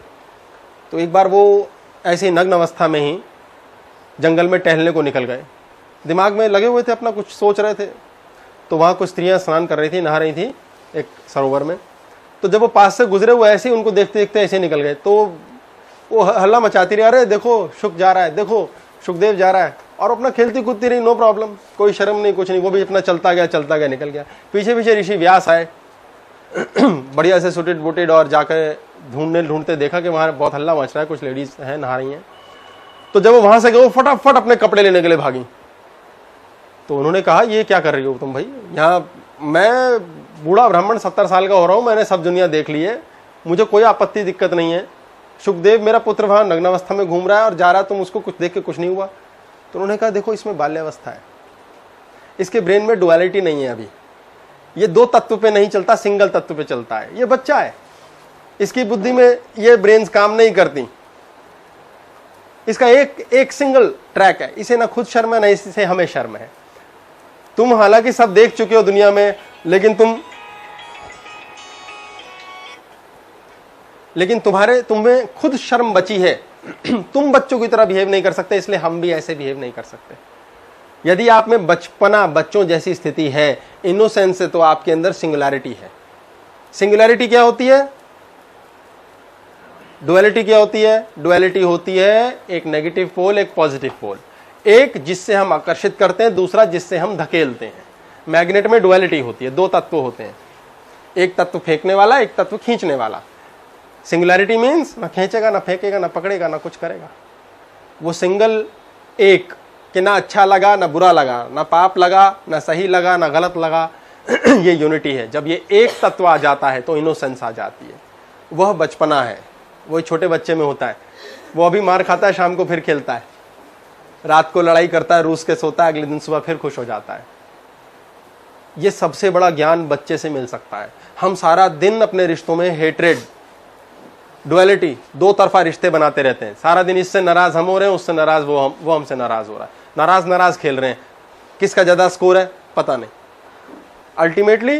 तो एक बार वो ऐसे नग्न अवस्था में ही जंगल में टहलने को निकल गए। दिमाग में लगे हुए थे, अपना कुछ सोच रहे थे। तो वहाँ कुछ स्त्रियाँ स्नान कर रही थी, नहा रही थी एक सरोवर में। तो जब वो पास से गुजरे हुए ऐसे ही उनको देखते देखते ऐसे निकल गए। तो वो हल्ला मचाती रही, अरे देखो शुक जा रहा है, देखो शुकदेव जा रहा है। और अपना खेलती कूदती रही, नो प्रॉब्लम, कोई शर्म नहीं, कुछ नहीं। वो भी अपना चलता गया निकल गया। पीछे पीछे ऋषि व्यास आए बढ़िया से सुटेड बुटेड, और जाकर ढूंढते देखा कि वहाँ बहुत हल्ला मच रहा है, कुछ लेडीज हैं नहा रही हैं। तो जब वो वहां से गए वो फटाफट अपने कपड़े लेने के लिए भागी। तो उन्होंने कहा, ये क्या कर रही हो तुम भाई? यहाँ मैं बूढ़ा ब्राह्मण 70 साल का हो रहा हूँ, मैंने सब दुनिया देख ली है, मुझे कोई आपत्ति दिक्कत नहीं है। शुकदेव मेरा पुत्र वहाँ नग्नावस्था में घूम रहा है और जा रहा है, तुम उसको कुछ देख के कुछ नहीं हुआ? तो उन्होंने कहा, देखो इसमें बाल्यावस्था है, इसके ब्रेन में डुअलिटी नहीं है अभी, ये दो तत्व पे नहीं चलता, सिंगल तत्व पे चलता है। ये बच्चा है, इसकी बुद्धि में ये ब्रेन्स काम नहीं करती, इसका एक सिंगल ट्रैक है, इसे ना खुद शर्म है ना इससे हमें शर्म है। तुम हालांकि सब देख चुके हो दुनिया में, लेकिन तुम्हें खुद शर्म बची है। तुम बच्चों की तरह बिहेव नहीं कर सकते, इसलिए हम भी ऐसे बिहेव नहीं कर सकते। यदि आप में बचपना बच्चों जैसी स्थिति है, इनोसेंस है, तो आपके अंदर सिंगुलैरिटी है। सिंगुलैरिटी क्या होती है? डुअलिटी क्या होती है? डुअलिटी होती है एक नेगेटिव पोल, एक पॉजिटिव पोल, एक जिससे हम आकर्षित करते हैं, दूसरा जिससे हम धकेलते हैं। मैग्नेट में डुअलिटी होती है, दो तत्व होते हैं, एक तत्व फेंकने वाला, एक तत्व खींचने वाला। सिंगुलैरिटी मीन्स ना खींचेगा, ना फेंकेगा, ना पकड़ेगा, ना कुछ करेगा। वो सिंगल एक कि ना अच्छा लगा ना बुरा लगा, ना पाप लगा ना सही लगा, ना गलत लगा ये यूनिटी है। जब ये एक तत्व आ जाता है तो इनोसेंस आ जाती है। वह बचपना है, वही छोटे बच्चे में होता है। वो अभी मार खाता है, शाम को फिर खेलता है, रात को लड़ाई करता है, रूस के सोता है, अगले दिन सुबह फिर खुश हो जाता है। ये सबसे बड़ा ज्ञान बच्चे से मिल सकता है। हम सारा दिन अपने रिश्तों में हेट्रेड, डुअलिटी, दो तरफा रिश्ते बनाते रहते हैं। सारा दिन इससे नाराज हम हो रहे हैं, उससे नाराज वो हमसे नाराज हो रहा है, नाराज खेल रहे हैं। किसका ज्यादा स्कोर है पता नहीं। अल्टीमेटली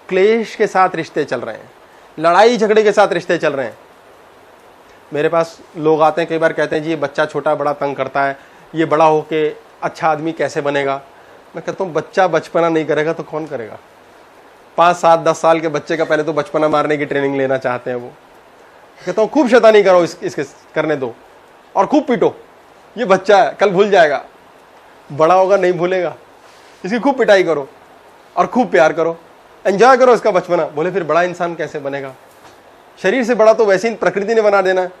क्लेश के साथ रिश्ते चल रहे हैं, लड़ाई झगड़े के साथ रिश्ते चल रहे हैं। मेरे पास लोग आते हैं, कई बार कहते हैं जी ये बच्चा छोटा बड़ा तंग करता है, ये बड़ा होके अच्छा आदमी कैसे बनेगा? मैं कहता हूँ बच्चा बचपना नहीं करेगा तो कौन करेगा? 5, 7, 10 साल के बच्चे का पहले तो बचपना मारने की ट्रेनिंग लेना चाहते हैं वो। कहता हूँ खूब शैतानी करो, इसके करने दो और खूब पीटो, ये बच्चा है कल भूल जाएगा, बड़ा होगा नहीं भूलेगा। इसकी खूब पिटाई करो और खूब प्यार करो, एंजॉय करो इसका बचपना। बोले फिर बड़ा इंसान कैसे बनेगा? शरीर से बड़ा तो वैसे ही प्रकृति ने बना देना है,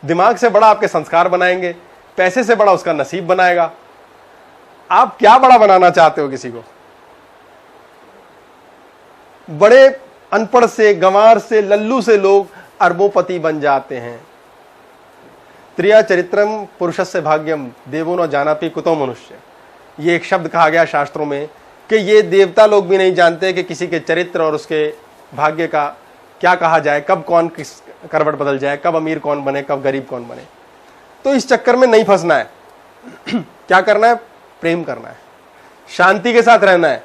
दिमाग से बड़ा आपके संस्कार बनाएंगे, पैसे से बड़ा उसका नसीब बनाएगा। आप क्या बड़ा बनाना चाहते हो किसी को? बड़े अनपढ़ से, गंवार से, लल्लू से लोग अरबोपति बन जाते हैं। त्रिया चरित्रम पुरुषस्य भाग्यम देवो न जानापि कुतो मनुष्य। ये एक शब्द कहा गया शास्त्रों में कि ये देवता लोग भी नहीं जानते कि किसी के चरित्र और उसके भाग्य का क्या कहा जाए, कब कौन किस करवट बदल जाए, कब अमीर कौन बने, कब गरीब कौन बने। तो इस चक्कर में नहीं फंसना है। क्या करना है? प्रेम करना है, शांति के साथ रहना है।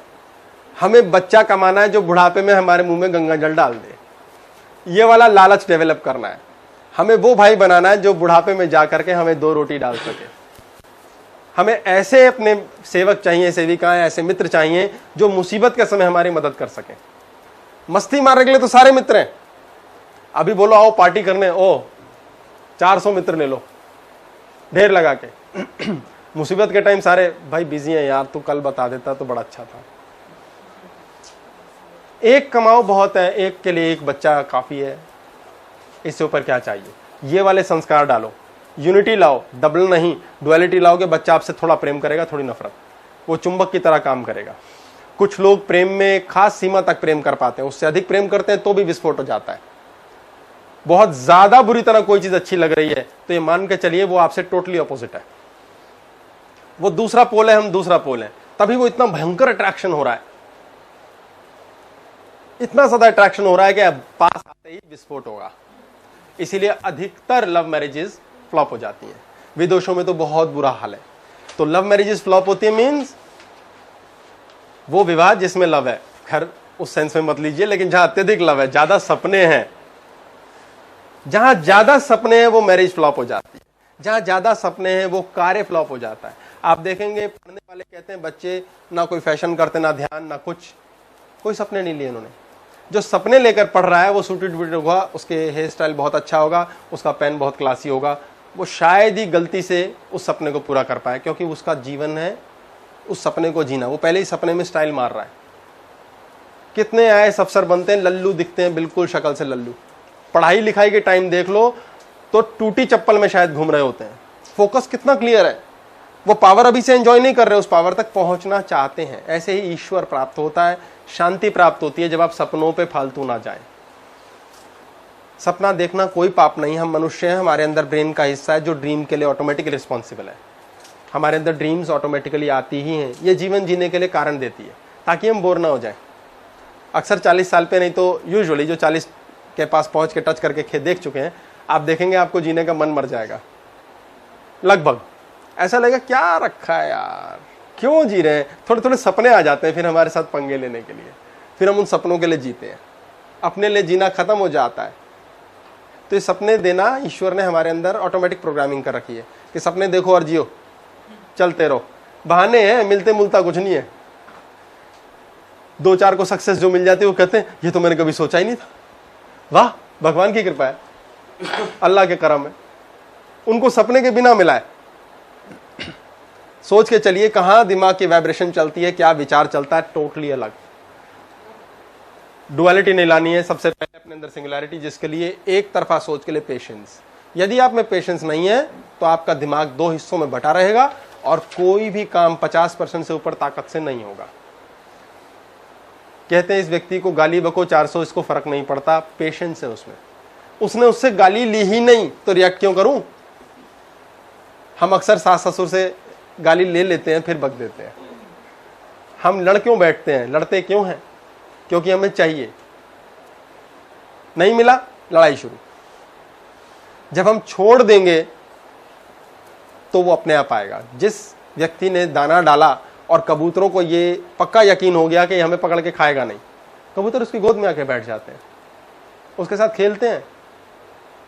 हमें बच्चा कमाना है जो बुढ़ापे में हमारे मुंह में गंगा जल डाल दे, ये वाला लालच डेवलप करना है। हमें वो भाई बनाना है जो बुढ़ापे में जा करके हमें 2 रोटी डाल सके। हमें ऐसे अपने सेवक चाहिए, सेविकाएं, ऐसे मित्र चाहिए जो मुसीबत के समय हमारी मदद कर सके। मस्ती मारने के लिए तो सारे मित्र हैं। अभी बोलो आओ पार्टी करने, ओ 400 मित्र ले लो ढेर लगा के। मुसीबत के टाइम सारे भाई बिजी हैं यार, तू कल बता देता तो बड़ा अच्छा था। एक कमाओ बहुत है, एक के लिए एक बच्चा काफी है, इससे ऊपर क्या चाहिए। ये वाले संस्कार डालो, यूनिटी लाओ, डबल नहीं डुअलिटी लाओ कि बच्चा आपसे थोड़ा प्रेम करेगा, थोड़ी नफरत, वो चुंबक की तरह काम करेगा। कुछ लोग प्रेम में एक खास सीमा तक प्रेम कर पाते हैं, उससे अधिक प्रेम करते हैं तो भी विस्फोट हो जाता है। बहुत ज्यादा बुरी तरह कोई चीज अच्छी लग रही है तो ये मान के चलिए वो आपसे टोटली ऑपोजिट है। वो दूसरा पोल है, हम दूसरा पोल है, तभी वो इतना भयंकर अट्रैक्शन हो रहा है, इतना ज्यादा अट्रैक्शन हो रहा है कि अब पास आते ही विस्फोट होगा। इसीलिए अधिकतर लव मैरिजेस फ्लॉप हो जाती हैं। विदेशों में तो बहुत बुरा हाल है। तो लव मैरिजेस फ्लॉप होती है मींस वो विवाह जिसमें लव है, खैर उस सेंस में मत लीजिए, लेकिन जहां अत्यधिक लव है, ज्यादा सपने हैं, जहां ज्यादा सपने हैं वो मैरिज फ्लॉप हो जाती है। जहां ज्यादा सपने हैं वो कार्य फ्लॉप हो जाता है। आप देखेंगे पढ़ने वाले कहते हैं बच्चे ना कोई फैशन करते, ना ध्यान, ना कुछ, कोई सपने नहीं लिए उन्होंने। जो सपने लेकर पढ़ रहा है वो सूटेड बूटेड होगा, उसके हेयर स्टाइल बहुत अच्छा होगा, उसका पेन बहुत क्लासी होगा, वो शायद ही गलती से उस सपने को पूरा कर पाए, क्योंकि उसका जीवन है उस सपने को जीना। वो पहले ही सपने में स्टाइल मार रहा है। कितने आईएएस अफसर बनते हैं, लल्लू दिखते हैं, बिल्कुल शक्ल से लल्लू। पढ़ाई लिखाई के टाइम देख लो तो टूटी चप्पल में शायद घूम रहे होते हैं। फोकस कितना क्लियर है, वो पावर अभी से एंजॉय नहीं कर रहे, उस पावर तक पहुंचना चाहते हैं। ऐसे ही ईश्वर प्राप्त होता है, शांति प्राप्त होती है जब आप सपनों पे फालतू ना जाएं। सपना देखना कोई पाप नहीं। हम मनुष्य हैं, हमारे अंदर ब्रेन का हिस्सा है जो ड्रीम के लिए ऑटोमेटिकली रिस्पॉन्सिबल है। हमारे अंदर ड्रीम्स ऑटोमेटिकली आती ही हैं। ये जीवन जीने के लिए कारण देती है ताकि हम बोर ना हो जाएं। अक्सर 40 साल पे नहीं तो यूजुअली जो 40 के पास पहुंच के टच करके देख चुके हैं, आप देखेंगे आपको जीने का मन मर जाएगा लगभग। ऐसा लगेगा क्या रखा है यार, क्यों जी रहे हैं। थोड़े थोड़े सपने आ जाते हैं फिर हमारे साथ पंगे लेने के लिए, फिर हम उन सपनों के लिए जीते हैं। अपने लिए जीना खत्म हो जाता है। तो ये सपने देना ईश्वर ने हमारे अंदर ऑटोमेटिक प्रोग्रामिंग कर रखी है कि सपने देखो और जियो, चलते रहो। बहाने हैं, मिलते मुलता कुछ नहीं है। 2-4 को सक्सेस जो मिल जाती है वो कहते हैं ये तो मैंने कभी सोचा ही नहीं था। वाह, भगवान की कृपा है, अल्लाह के करम है, उनको सपने के बिना मिला है। सोच के चलिए कहां दिमाग की वाइब्रेशन चलती है, क्या विचार चलता है, टोटली अलग। डुअलिटी नहीं लानी है। सबसे पहले अपने अंदर सिंगुलैरिटी, जिसके लिए एक तरफा सोच के लिए पेशेंस। यदि आप में पेशेंस नहीं है तो आपका दिमाग 2 हिस्सों में बटा रहेगा और कोई भी काम 50% से ऊपर ताकत से नहीं होगा। कहते हैं इस व्यक्ति को गाली बको 400, इसको फर्क नहीं पड़ता, पेशेंस है उसमें। उसने उससे गाली ली ही नहीं तो रिएक्ट क्यों करूं। हम अक्सर सास ससुर से गाली ले लेते हैं फिर बक देते हैं। हम लड़ क्यों बैठते हैं, लड़ते क्यों हैं? क्योंकि हमें चाहिए, नहीं मिला लड़ाई शुरू। जब हम छोड़ देंगे तो वो अपने आप आएगा। जिस व्यक्ति ने दाना डाला और कबूतरों को ये पक्का यकीन हो गया कि हमें पकड़ के खाएगा नहीं, कबूतर उसकी गोद में आके बैठ जाते हैं, उसके साथ खेलते हैं।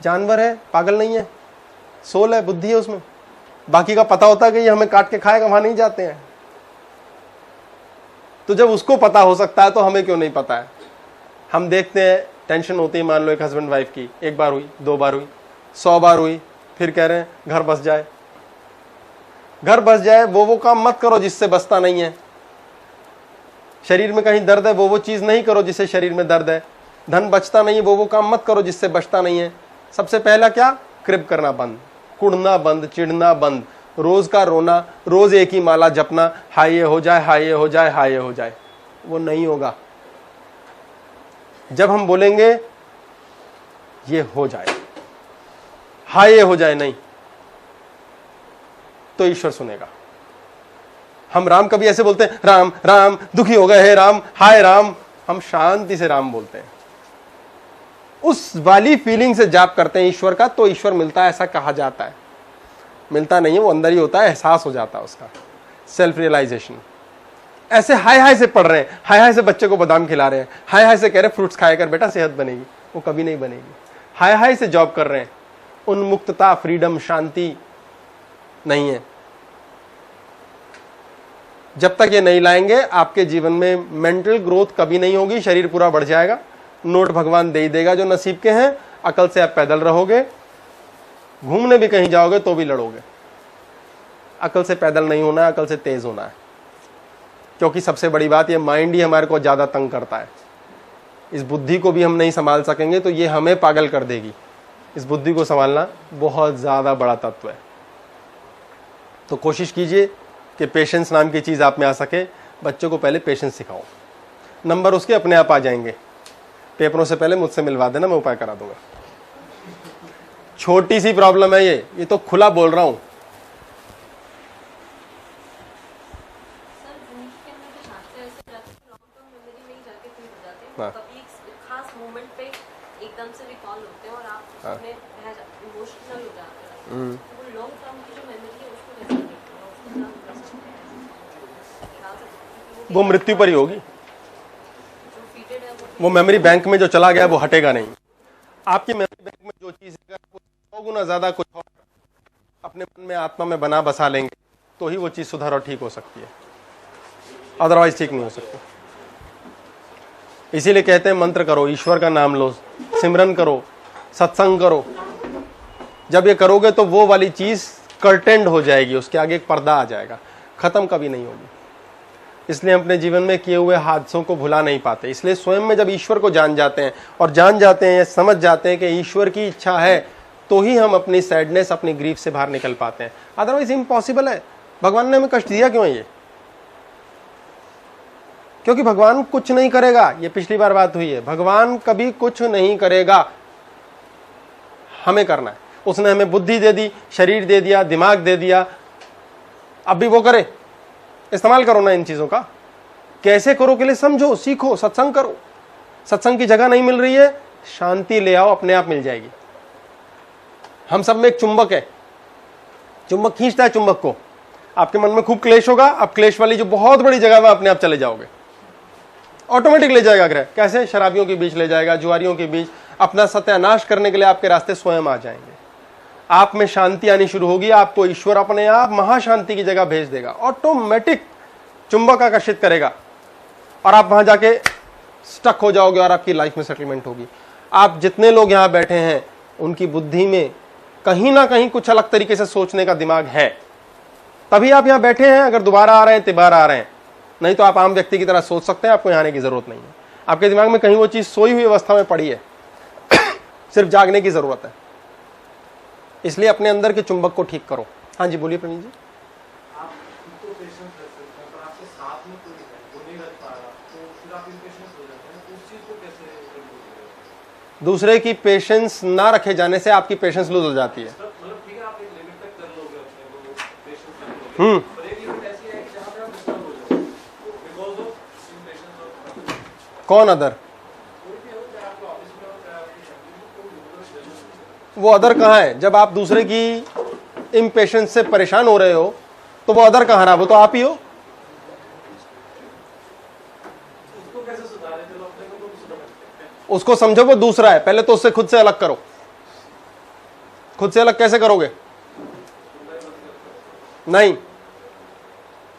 जानवर है, पागल नहीं है, सोल है, बुद्धि है उसमें। बाकी का पता होता है कि ये हमें काट के खाएगा, वहां नहीं जाते हैं। तो जब उसको पता हो सकता है तो हमें क्यों नहीं पता है। हम देखते हैं टेंशन होती है, मान लो एक हस्बैंड वाइफ की, 1 बार हुई, 2 बार हुई, 100 बार हुई, फिर कह रहे हैं घर बस जाए। घर बस जाए वो काम मत करो जिससे बसता नहीं है। शरीर में कहीं दर्द है वो चीज नहीं करो जिससे शरीर में दर्द है। धन बचता नहीं है वो काम मत करो जिससे बचता नहीं है। सबसे पहला क्या, क्रिब करना बंद, कुड़ना बंद, चिढ़ना बंद, रोज का रोना, रोज एक ही माला जपना, हाय ये हो जाए, हाय ये हो जाए, हाय ये हो जाए, वो नहीं होगा। जब हम बोलेंगे ये हो जाए, हाँ ये हो जाए नहीं, तो ईश्वर सुनेगा। हम राम कभी ऐसे बोलते हैं, राम राम दुखी हो गए हे राम, हाय राम, हम शांति से राम बोलते हैं। उस वाली फीलिंग से जाप करते हैं ईश्वर का, तो ईश्वर मिलता है ऐसा कहा जाता है। मिलता नहीं है, वो अंदर ही होता है, एहसास हो जाता है उसका, सेल्फ रियलाइजेशन। ऐसे हाय हाय से पढ़ रहे हैं, हाय हाय से बच्चे को बादाम खिला रहे हैं, हाय हाय से कह रहे हैं फ्रूट्स खाया कर बेटा सेहत बनेगी, वो कभी नहीं बनेगी। हाय हाय से जॉब कर रहे हैं, उन्मुक्तता, फ्रीडम, शांति नहीं है। जब तक ये नहीं लाएंगे आपके जीवन में मेंटल ग्रोथ कभी नहीं होगी, शरीर पूरा बढ़ जाएगा, नोट भगवान दे ही देगा जो नसीब के हैं, अकल से आप पैदल रहोगे, घूमने भी कहीं जाओगे तो भी लड़ोगे। अकल से पैदल नहीं होना है, अकल से तेज होना है, क्योंकि सबसे बड़ी बात ये माइंड ही हमारे को ज्यादा तंग करता है। इस बुद्धि को भी हम नहीं संभाल सकेंगे तो ये हमें पागल कर देगी। इस बुद्धि को संभालना बहुत ज्यादा बड़ा तत्व है। तो कोशिश कीजिए कि पेशेंस नाम की चीज आप में आ सके। बच्चों को पहले पेशेंस सिखाओ, नंबर उसके अपने आप आ जाएंगे। पेपरों से पहले मुझसे मिलवा देना, मैं उपाय करा दूंगा। छोटी सी प्रॉब्लम है ये तो खुला बोल रहा हूं। हाँ। कभी एक खास मोमेंट पे एकदम से रिकॉल होते हैं और आप उसमें इमोशनल हो जाते हैं। तो वो लॉन्ग टर्म की जो मेमोरी है उसको कैसे देखते हैं, उसको क्या कर सकते हैं? वो मृत्यु पर ही होगी। जो फीटेड है वो मेमोरी बैंक में जो चला गया वो हटेगा नहीं। आपकी मेमोरी बैंक में जो चीज है वो 100 गुना ज्यादा कुछ और अपने मन में, आत्मा में बना बसा लेंगे तो ही वो चीज सुधार और ठीक हो सकती है, अदरवाइज ठीक नहीं हो सकती। इसीलिए कहते हैं मंत्र करो, ईश्वर का नाम लो, सिमरन करो, सत्संग करो। जब ये करोगे तो वो वाली चीज कर्टेंड हो जाएगी, उसके आगे एक पर्दा आ जाएगा, खत्म कभी नहीं होगी। इसलिए हम अपने जीवन में किए हुए हादसों को भुला नहीं पाते। इसलिए स्वयं में जब ईश्वर को जान जाते हैं और जान जाते हैं, समझ जाते हैं कि ईश्वर की इच्छा है, तो ही हम अपनी सैडनेस, अपनी ग्रीफ से बाहर निकल पाते हैं। अदरवाइज इम्पॉसिबल है। भगवान ने हमें कष्ट दिया क्यों है ये? क्योंकि भगवान कुछ नहीं करेगा। ये पिछली बार बात हुई है, भगवान कभी कुछ नहीं करेगा, हमें करना है। उसने हमें बुद्धि दे दी, शरीर दे दिया, दिमाग दे दिया, अब भी वो करे। इस्तेमाल करो ना इन चीजों का। कैसे करो के लिए समझो, सीखो, सत्संग करो। सत्संग की जगह नहीं मिल रही है, शांति ले आओ, अपने आप मिल जाएगी। हम सब में एक चुंबक है, चुंबक खींचता है चुंबक को। आपके मन में खूब क्लेश होगा, आप क्लेश वाली जो बहुत बड़ी जगह में अपने आप चले जाओगे, ऑटोमेटिक ले जाएगा ग्रह। कैसे? शराबियों के बीच ले जाएगा, जुआरियों के बीच। अपना सत्यानाश करने के लिए आपके रास्ते स्वयं आ जाएंगे। आप में शांति आनी शुरू होगी, आपको ईश्वर अपने आप महाशांति की जगह भेज देगा। ऑटोमेटिक चुंबक आकर्षित करेगा और आप वहां जाके स्टक हो जाओगे और आपकी लाइफ में सेटलमेंट होगी। आप जितने लोग यहां बैठे हैं, उनकी बुद्धि में कहीं ना कहीं कुछ अलग तरीके से सोचने का दिमाग है, तभी आप यहां बैठे हैं। अगर दोबारा आ रहे हैं, तिबारा आ रहे हैं, नहीं तो आप आम व्यक्ति की तरह सोच सकते हैं। आपको यहां आने की जरूरत नहीं है। आपके दिमाग में कहीं वो चीज सोई हुई अवस्था में पड़ी है, सिर्फ जागने की जरूरत है। इसलिए अपने अंदर के चुंबक को ठीक करो। हाँ जी, बोलिए प्रवीण जी। आप खुद को पेशेंस रख सकते हैं, पर आपके साथ में कोई है वो नहीं रख पा रहा, तो फिर आप इम्पेशेंस हो जाते हैं। तो उस चीज को कैसे कंट्रोल करें? दूसरे की पेशेंस ना रखे जाने से आपकी पेशेंस लूज हो जाती है। मतलब ठीक है, आप एक लिमिट तक कर लोगे अपने को पेशेंस रख लोगे, पर एक लिमिट ऐसी है कि जहां पे आप डिस्टर्ब हो जाओगे बिकॉज़ ऑफ इम्पेशेंस ऑफ कौन अदर? कोई भी हो, चाहे आपको ऑफिस में हो, चाहे आपकी फैमिली में, कोई भी। वो अदर कहाँ है? जब आप दूसरे की इम्पेशेंस से परेशान हो रहे हो तो वो अदर कहाँ रहा? वो तो आप ही हो। उसको कैसे सुधारें? चलो अपने को तो सुधार सकते हैं। उसको समझो वो दूसरा है, पहले तो उससे खुद से अलग करो। खुद से अलग कैसे करोगे? नहीं,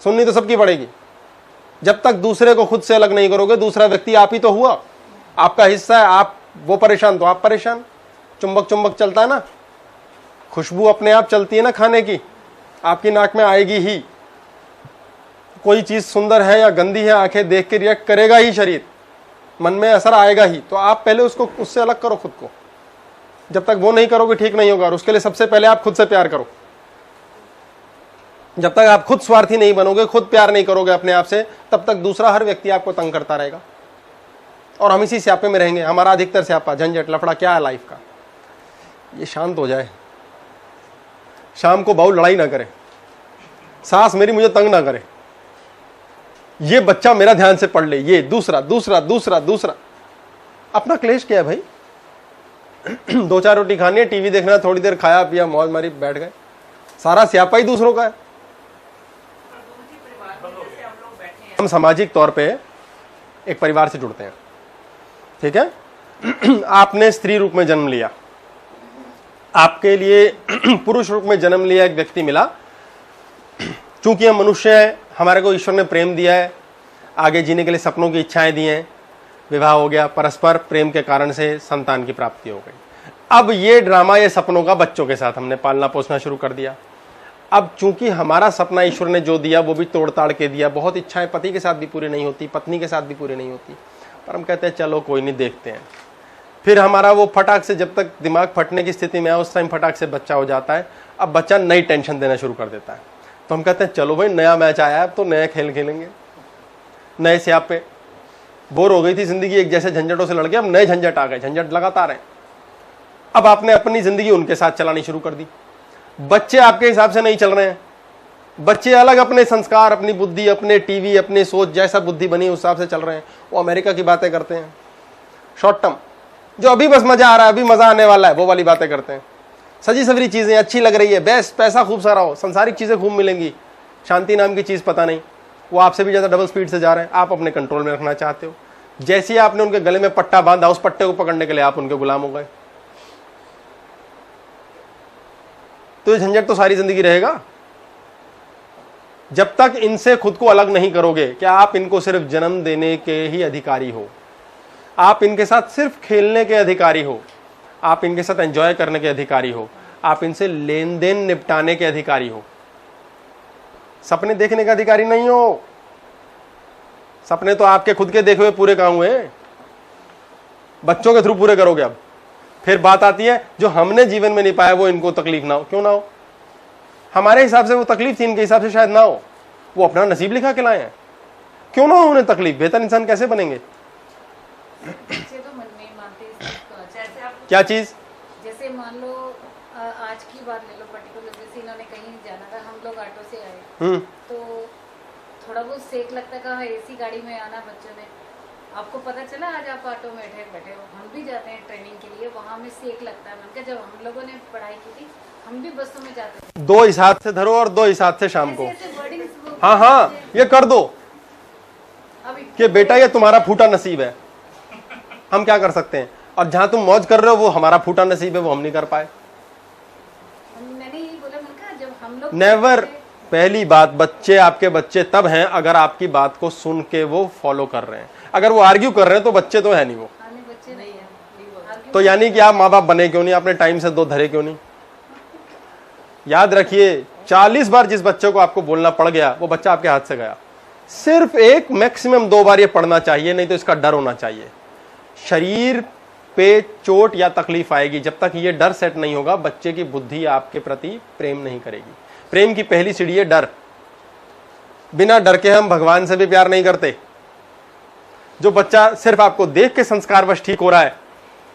सुननी तो सबकी पड़ेगी। जब तक दूसरे को खुद से अलग नहीं करोगे, दूसरा व्यक्ति आप ही तो हुआ, आपका हिस्सा है। आप वो परेशान तो आप परेशान। चुंबक चुंबक चलता है ना, खुशबू अपने आप चलती है ना खाने की, आपकी नाक में आएगी ही। कोई चीज सुंदर है या गंदी है, आंखें देख के रिएक्ट करेगा ही शरीर, मन में असर आएगा ही। तो आप पहले उसको उससे अलग करो खुद को। जब तक वो नहीं करोगे ठीक नहीं होगा। और उसके लिए सबसे पहले आप खुद से प्यार करो। जब तक आप खुद स्वार्थी नहीं बनोगे, खुद प्यार नहीं करोगे अपने आप से, तब तक दूसरा हर व्यक्ति आपको तंग करता रहेगा और हम इसी स्यापे में रहेंगे। हमारा अधिकतर स्यापा, झंझट, लफड़ा क्या है लाइफ का? ये शांत हो जाए, शाम को बहू लड़ाई ना करे, सास मेरी मुझे तंग ना करे, ये बच्चा मेरा ध्यान से पढ़ ले, ये दूसरा दूसरा दूसरा दूसरा। अपना क्लेश क्या है भाई? 2-4 रोटी खानी है, टीवी देखना, थोड़ी देर खाया पिया, मौज मारी, बैठ गए। सारा स्यापा ही दूसरों का है। हम सामाजिक तौर पे एक परिवार से जुड़ते हैं, ठीक है। आपने स्त्री रूप में जन्म लिया, आपके लिए पुरुष रूप में जन्म लिया एक व्यक्ति मिला। चूंकि हम मनुष्य हैं, हमारे को ईश्वर ने प्रेम दिया है, आगे जीने के लिए सपनों की इच्छाएं दी हैं, विवाह हो गया, परस्पर प्रेम के कारण से संतान की प्राप्ति हो गई। अब ये ड्रामा, ये सपनों का बच्चों के साथ हमने पालना पोसना शुरू कर दिया। अब चूंकि हमारा सपना ईश्वर ने जो दिया वो भी तोड़ ताड़ के दिया, बहुत इच्छाएं पति के साथ भी पूरी नहीं होती, पत्नी के साथ भी पूरी नहीं होती, पर हम कहते हैं चलो कोई नहीं, देखते हैं। फिर हमारा वो फटाक से, जब तक दिमाग फटने की स्थिति में है उस टाइम फटाक से बच्चा हो जाता है। अब बच्चा नई टेंशन देना शुरू कर देता है, तो हम कहते हैं चलो भाई नया मैच आया है, अब तो नया खेल खेलेंगे, नए से आप पे। बोर हो गई थी जिंदगी एक जैसे झंझटों से लड़के, अब नए झंझट आ गए, झंझट लगातार है। अब आपने अपनी जिंदगी उनके साथ चलानी शुरू कर दी। बच्चे आपके हिसाब से नहीं चल रहे हैं, बच्चे अलग अपने संस्कार, अपनी बुद्धि, अपने टीवी, अपनी सोच, जैसा बुद्धि बनी उस हिसाब से चल रहे हैं। वो अमेरिका की बातें करते हैं, शॉर्ट टर्म, जो अभी बस मजा आ रहा है, अभी मजा आने वाला है, वो वाली बातें करते हैं। सजी सवरी चीजें अच्छी लग रही है, बेस्ट, पैसा खूब सारा हो, संसारिक चीजें खूब मिलेंगी, शांति नाम की चीज पता नहीं, वो आपसे भी ज्यादा डबल स्पीड से जा रहे हैं, आप अपने कंट्रोल में रखना चाहते हो। जैसे ही आपने उनके गले में पट्टा बांधा, उस पट्टे को पकड़ने के लिए आप उनके गुलाम हो गए, तो ये झंझट तो सारी जिंदगी रहेगा। जब तक इनसे खुद को अलग नहीं करोगे, क्या आप इनको सिर्फ जन्म देने के ही अधिकारी हो, आप इनके साथ सिर्फ खेलने के अधिकारी हो, आप इनके साथ एंजॉय करने के अधिकारी हो, आप इनसे लेन देन निपटाने के अधिकारी हो, सपने देखने का अधिकारी नहीं हो। सपने तो आपके खुद के देखे हुए पूरे कहां हुए, बच्चों के थ्रू पूरे करोगे। अब फिर बात आती है जो हमने जीवन में नहीं पाया वो इनको तकलीफ ना हो। क्यों ना हो? हमारे हिसाब से वो तकलीफ थी, इनके हिसाब से शायद ना हो, वो अपना नसीब लिखा के लाए हैं। क्यों ना हो उन्हें तकलीफ? बेहतर इंसान कैसे बनेंगे? तो मन में मानते हैं। जैसे आप क्या चीज? जैसे मान लो आज की बात ले लो पर्टिकुलर, जैसे इन्होंने कहीं जाना था, हम लोग ऑटो से आए, तो थोड़ा बहुत सेक लगता था, एसी गाड़ी में आना बच्चों ने, आपको पता चला आज आप ऑटो में बैठे हो, हम भी जाते हैं ट्रेनिंग के लिए, वहाँ में सेक लगता है। मैंने कहा जब हम लोगों ने पढ़ाई की थी हम भी बसों में जाते थे। 2 इस हाथ से धरो और 2 इस हाथ से शाम को। ऐसे वर्डिंग्स वो- हाँ हाँ, ये कर दो अब कि बेटा ये तुम्हारा फूटा नसीब है, हम क्या कर सकते हैं, और जहां तुम मौज कर रहे हो वो हमारा फूटा नसीब है, वो हम नहीं कर पाए। मैंने यही बोला, मैंने कहा जब हम लोग नेवर। पहली बात, बच्चे आपके बच्चे तब हैं अगर आपकी बात को सुन के वो फॉलो कर रहे हैं। अगर वो आर्ग्यू कर रहे हैं तो बच्चे तो है नहीं वो, आने बच्चे नहीं है, तो यानी कि आप माँ बाप बने क्यों नहीं, आपने टाइम से 2 धरे क्यों नहीं? याद रखिए 40 बार जिस बच्चे को आपको बोलना पड़ गया वो बच्चा आपके हाथ से गया। सिर्फ 1 मैक्सिमम 2 बार ये पढ़ना चाहिए, नहीं तो इसका डर होना चाहिए। शरीर पे चोट या तकलीफ आएगी, जब तक ये डर सेट नहीं होगा बच्चे की बुद्धि आपके प्रति प्रेम नहीं करेगी। प्रेम की पहली सीढ़ी है डर। बिना डर के हम भगवान से भी प्यार नहीं करते। जो बच्चा सिर्फ आपको देख के संस्कारवश ठीक हो रहा है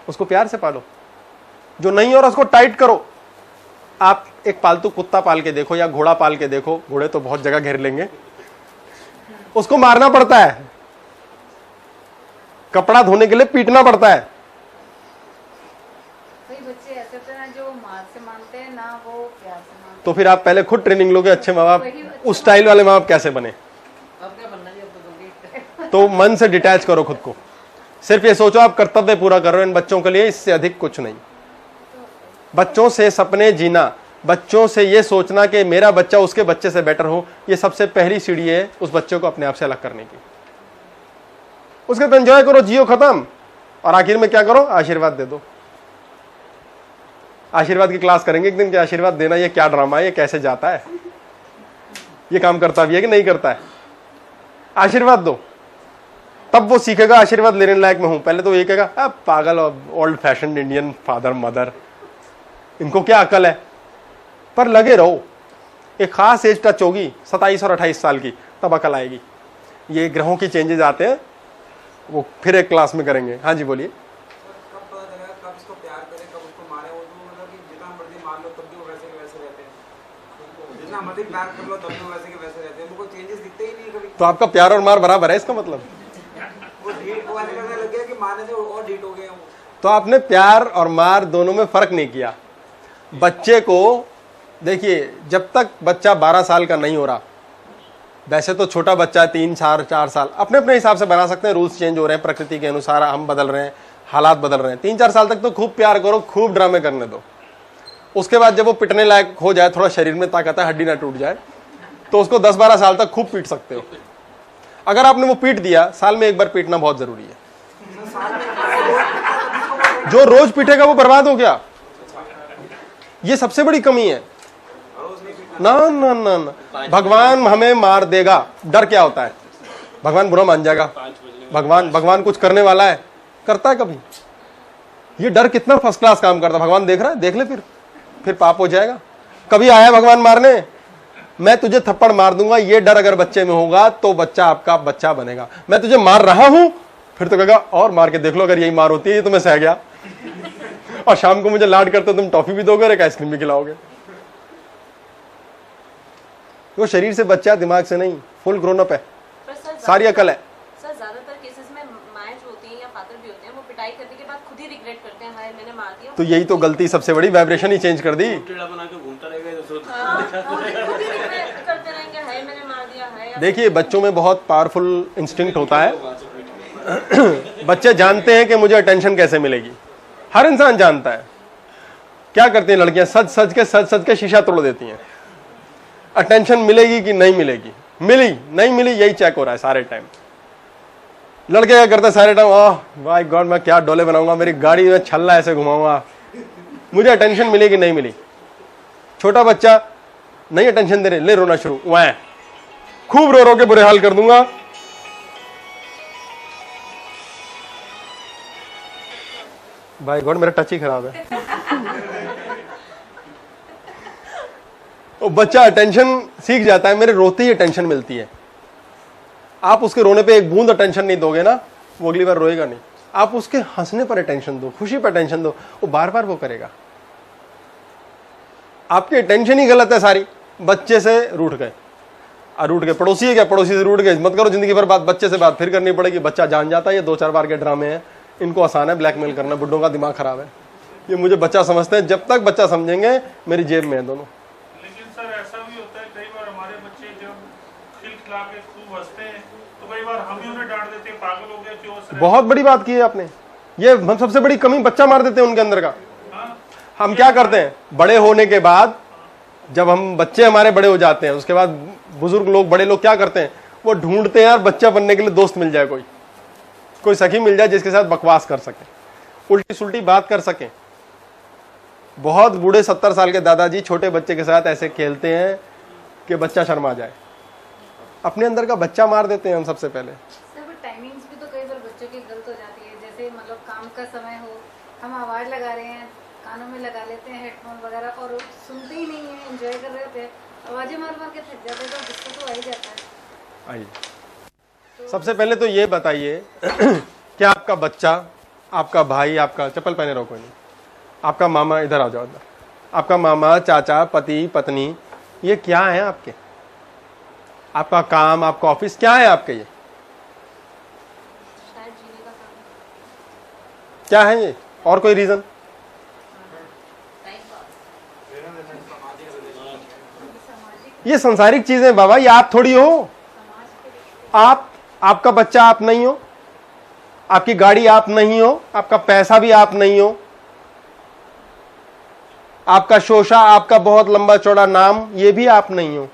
उसको प्यार से पालो, जो नहीं हो रहा उसको टाइट करो। आप एक पालतू कुत्ता पाल के देखो या घोड़ा पाल के देखो, घोड़े तो बहुत जगह घेर लेंगे, उसको मारना पड़ता है, कपड़ा धोने के लिए पीटना पड़ता है। कई बच्चे ऐसे होते हैं जो माँ से मानते हैं ना वो प्यार से मानते तो फिर आप पहले खुद ट्रेनिंग लोगे, अच्छे माँ बाप, उस स्टाइल वाले माँ बाप कैसे बने? अब क्या बनना चाहिए, अब तो तो मन से डिटैच करो खुद को, सिर्फ ये सोचो आप कर्तव्य पूरा कर रहे हो इन बच्चों के लिए, इससे अधिक कुछ नहीं। बच्चों से सपने जीना, बच्चों से ये सोचना कि मेरा बच्चा उसके बच्चे से बेटर हो, ये सबसे पहली सीढ़ी है उस बच्चे को अपने आप से अलग करने की। उसके तो एंजॉय करो, जियो, खत्म, और आखिर में क्या करो, आशीर्वाद दे दो। आशीर्वाद की क्लास करेंगे एक दिन कि आशीर्वाद देना ये क्या ड्रामा है, ये कैसे जाता है, ये काम करता भी है कि नहीं करता है। आशीर्वाद दो, तब वो सीखेगा आशीर्वाद लेने लायक मैं हूं। पहले तो ये कहेगा अब पागल old fashion Indian father mother, इनको क्या अकल है। पर लगे रहो, एक खास एज टच होगी 27 और 28 साल की, तब अकल आएगी। ये ग्रहों की चेंजेस आते हैं, वो फिर एक क्लास में करेंगे। हाँ जी बोलिए। कब पता चलेगा कब इसको प्यार करे कब उसको मारे, वो तो मतलब कि जितना मर्जी प्यार कर लो दोनों वैसे के वैसे रहते हैं, उनको चेंजेस दिखते ही नहीं कभी। तो आपका प्यार और मार बराबर है इसका मतलब? वो ढीठ वो ऐसे करने लग गया कि मारने से और ढीठ हो गए वो। तो आपने प्यार और मार दोनों में फर्क नहीं किया। बच्चे को देखिए, जब तक बच्चा 12 साल का नहीं हो रहा, वैसे तो छोटा बच्चा 3 4 साल अपने अपने हिसाब से बना सकते हैं, रूल्स चेंज हो रहे हैं प्रकृति के अनुसार, हम बदल रहे हैं, हालात बदल रहे हैं। 3 4 साल तक तो खूब प्यार करो, खूब ड्रामे करने दो। उसके बाद जब वो पिटने लायक हो जाए, थोड़ा शरीर में ताकत है, हड्डी ना टूट जाए, तो उसको 10 12 साल तक खूब पीट सकते हो। अगर आपने वो पीट दिया, साल में एक बार पीटना बहुत जरूरी है। जो रोज पीटेगा वो बर्बाद हो गया। ये सबसे बड़ी कमी है। ना ना ना ना, भगवान हमें मार देगा, डर क्या होता है? भगवान बुरा मान जाएगा, भगवान कुछ करने वाला है, करता है कभी? ये डर कितना फर्स्ट क्लास काम करता है। भगवान देख रहा है, देख ले, फिर पाप हो जाएगा। कभी आया भगवान मारने? मैं तुझे थप्पड़ मार दूंगा, ये डर अगर बच्चे में होगा तो बच्चा आपका बच्चा बनेगा। मैं तुझे मार रहा हूं, फिर तो कहेगा और मार के देख लो, अगर यही मार होती है ये तो मैं सह गया। और शाम को मुझे लाड करते तुम टॉफी भी दोगे और एक आइसक्रीम भी खिलाओगे। वो शरीर से बच्चा, दिमाग से नहीं, फुल ग्रोन अप है, पर सर सारी अकल है। सर ज्यादातर केसेस में माएँ जो होती हैं या फादर भी होते हैं, वो पिटाई करने के बाद खुद ही रिग्रेट करते हैं, हाय मैंने मार दिया। तो यही तो गलती सबसे बड़ी, वाइब्रेशन ही चेंज कर दी। टेढ़ा बना के घूमता रहेगा तो हाँ, खुद ही regret करते रहेंगे, हाय मैंने मार दिया, हाय। देखिए, बच्चों में बहुत पावरफुल इंस्टिंक्ट होता है। बच्चे जानते हैं कि मुझे अटेंशन कैसे मिलेगी। हर इंसान जानता है। क्या करती हैं लड़कियां? सच सच के शीशा तोड़ देती हैं। अटेंशन मिलेगी कि नहीं मिलेगी, मिली नहीं मिली यही चेक हो रहा है सारे टाइम। लड़के क्या करते हैं सारे टाइम? ओह माय गॉड, मैं क्या डोले बनाऊंगा, मेरी गाड़ी में छल्ला ऐसे घुमाऊंगा, मुझे अटेंशन मिली कि नहीं मिली। छोटा बच्चा नहीं अटेंशन दे रहे, ले रोना शुरू, वह खूब रो के बुरे हाल कर दूंगा। भाई गॉड, मेरा टच ही खराब है। वो बच्चा अटेंशन सीख जाता है, मेरे रोते ही अटेंशन मिलती है। आप उसके रोने पे एक बूंद अटेंशन नहीं दोगे ना, वो अगली बार रोएगा नहीं। आप उसके हंसने पर अटेंशन दो, खुशी पर अटेंशन दो, वो बार बार वो करेगा। आपकी अटेंशन ही गलत है सारी। बच्चे से रूठ गए, रूठ गए, पड़ोसी है क्या, पड़ोसी से रूठ गए, मत करो जिंदगी भर बात, बच्चे से बात फिर करनी पड़ेगी। बच्चा जान जाता है ये 2 4 बार के ड्रामे हैं, इनको आसान है ब्लैकमेल करना, बुड्ढों का दिमाग खराब है। ये मुझे बच्चा समझते हैं, जब तक बच्चा समझेंगे मेरी जेब में है दोनों। लेकिन सर ऐसा भी होता है, कई बार हमारे बच्चे जब खिलखिला के खूब हंसते हैं तो कई बार हम ही उन्हें डांट देते हैं, पागल हो गया क्यों हंस रहे? बहुत बड़ी बात की है आपने। ये हम सबसे बड़ी कमी, बच्चा मार देते हैं उनके अंदर का। हम क्या करते हैं, बड़े होने के बाद, जब हम बच्चे हमारे बड़े हो जाते हैं, उसके बाद बुजुर्ग लोग, बड़े लोग क्या करते हैं, वो ढूंढते हैं यार बच्चा बनने के लिए दोस्त मिल जाए, कोई सखी मिल जाए जिसके साथ बकवास कर सके, उल्टी सुल्टी बात कर सके। बहुत बूढ़े 70 साल के दादाजी छोटे बच्चे के साथ ऐसे खेलते हैं कि बच्चा शर्मा जाए। अपने अंदर का बच्चा मार देते हैं हम सबसे पहले। सर वो टाइमिंग्स भी तो कई बार बच्चों की गलत हो जाती है। जैसे मतलब काम का समय हो, हम आवाज़ लगा रहे हैं, कानों में लगा लेते हैं हेडफोन वगैरह और सुनते ही नहीं है, एंजॉय कर रहे होते हैं, आवाज़ें मार मार के थक जाते हैं, तो गुस्सा तो आ ही जाता है। आइए, सबसे पहले तो ये बताइए कि आपका बच्चा, आपका भाई, आपका, चप्पल पहने रहो कोई नहीं, आपका मामा, इधर आ जाओ इधर, आपका मामा, चाचा, पति, पत्नी, ये क्या है आपके? आपका काम, आपका ऑफिस क्या है आपके? ये शायद जीने का काम, क्या है ये? और कोई रीजन? Time pass. ये संसारिक चीजें बाबा, ये आप थोड़ी हो। आपका बच्चा आप नहीं हो, आपकी गाड़ी आप नहीं हो, आपका पैसा भी आप नहीं हो, आपका शोशा, आपका बहुत लंबा चौड़ा नाम, ये भी आप नहीं हो।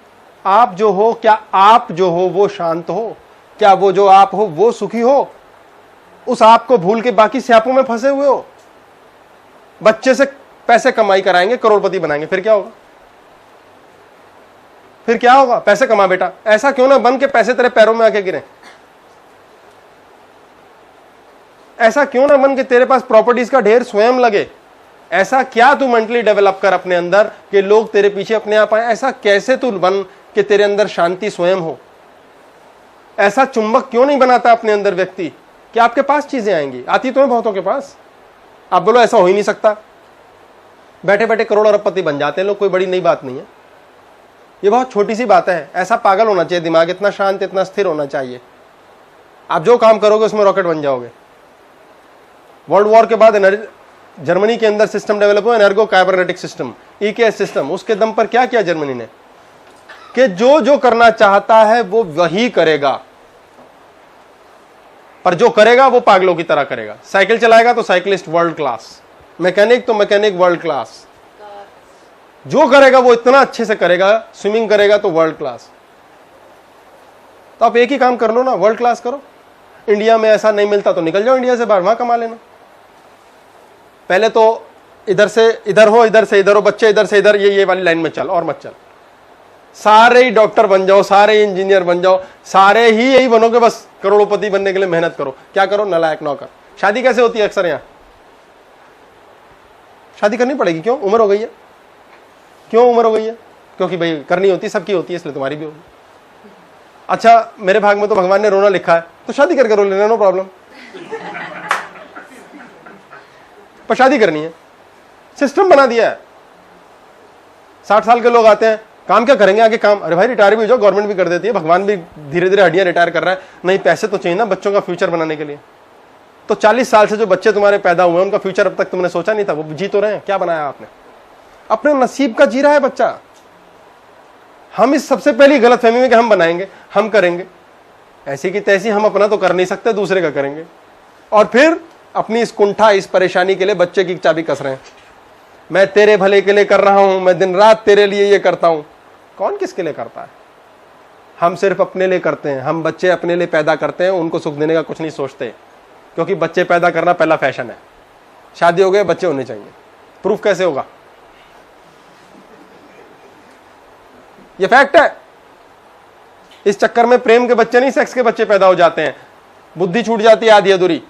आप जो हो, क्या आप जो हो वो शांत हो? क्या वो जो आप हो वो सुखी हो? उस आप को भूल के बाकी स्यापों में फंसे हुए हो। बच्चे से पैसे कमाई कराएंगे, करोड़पति बनाएंगे, फिर क्या होगा? फिर क्या होगा? पैसे कमा बेटा, ऐसा क्यों ना बन के पैसे तेरे पैरों में आके गिरे। ऐसा क्यों ना बन के तेरे पास प्रॉपर्टीज का ढेर स्वयं लगे। ऐसा क्या तू मेंटली डेवलप कर अपने अंदर कि लोग तेरे पीछे अपने आप आए। ऐसा कैसे तू बन कि तेरे अंदर शांति स्वयं हो। ऐसा चुंबक क्यों नहीं बनाता अपने अंदर व्यक्ति कि आपके पास चीजें आएंगी। आती तो है बहुतों के पास, आप बोलो ऐसा हो ही नहीं सकता। बैठे बैठे करोड़ अरबपति बन जाते हैं लोग, कोई बड़ी नई बात नहीं है। ये बहुत छोटी सी बात है। ऐसा पागल होना चाहिए दिमाग, इतना शांत, इतना स्थिर होना चाहिए। आप जो काम करोगे उसमें रॉकेट बन जाओगे। वर्ल्ड वॉर के बाद जर्मनी के अंदर सिस्टम डेवलप हुआ, एनर्गो काइबरनेटिक सिस्टम, EKS सिस्टम। उसके दम पर क्या किया जर्मनी ने कि जो जो करना चाहता है वो वही करेगा, पर जो करेगा वो पागलों की तरह करेगा। साइकिल चलाएगा तो साइकिलिस्ट वर्ल्ड क्लास, मैकेनिक तो मैकेनिक वर्ल्ड क्लास, जो करेगा वो इतना अच्छे से करेगा। स्विमिंग करेगा तो वर्ल्ड क्लास। तो आप एक ही काम कर लो ना, वर्ल्ड क्लास करो। इंडिया में ऐसा नहीं मिलता तो निकल जाओ इंडिया से बाहर, वहां कमा लेना। पहले तो इधर से इधर हो, इधर से इधर हो, बच्चे इधर से इधर, ये वाली लाइन में चल और मत चल। सारे ही डॉक्टर बन जाओ, सारे ही इंजीनियर बन जाओ, सारे ही यही बनोगे, बस करोड़पति बनने के लिए मेहनत करो। क्या करो? नालायक नौकर। शादी कैसे होती है अक्सर? यहां शादी करनी पड़ेगी। क्यों? उम्र हो गई है। क्यों उम्र हो गई है? क्योंकि भाई करनी होती है, सबकी होती है, इसलिए तुम्हारी भी होगी। अच्छा, मेरे भाग में तो भगवान ने रोना लिखा है, तो शादी करके रो लेना, नो प्रॉब्लम। पर शादी करनी है, सिस्टम बना दिया है। 60 साल के लोग आते हैं, काम क्या करेंगे आगे? काम, अरे भाई रिटायर भी हो जाओ, गवर्नमेंट भी कर देती है, भगवान भी धीरे धीरे हड्डियां रिटायर कर रहा है। नहीं, पैसे तो चाहिए ना बच्चों का फ्यूचर बनाने के लिए। तो 40 साल से जो बच्चे तुम्हारे पैदा हुए उनका फ्यूचर अब तक तुमने सोचा नहीं था, वो जी तो रहे हैं। क्या बनाया आपने? अपने नसीब का जी रहा है बच्चा। हम इस सबसे पहली गलतफहमी में कि हम बनाएंगे, हम करेंगे, ऐसी की तैसी हम अपना तो कर नहीं सकते, दूसरे का करेंगे। और फिर अपनी इस कुंठा, इस परेशानी के लिए बच्चे की चाबी कस रहे हैं। मैं तेरे भले के लिए कर रहा हूं, मैं दिन रात तेरे लिए ये करता हूं। कौन किसके लिए करता है? हम सिर्फ अपने लिए करते हैं। हम बच्चे अपने लिए पैदा करते हैं, उनको सुख देने का कुछ नहीं सोचते, क्योंकि बच्चे पैदा करना पहला फैशन है। शादी हो गए, बच्चे होने चाहिए। प्रूफ कैसे होगा? ये फैक्ट है। इस चक्कर में प्रेम के बच्चे नहीं, सेक्स के बच्चे पैदा हो जाते हैं। बुद्धि छूट जाती है आधी अधूरी।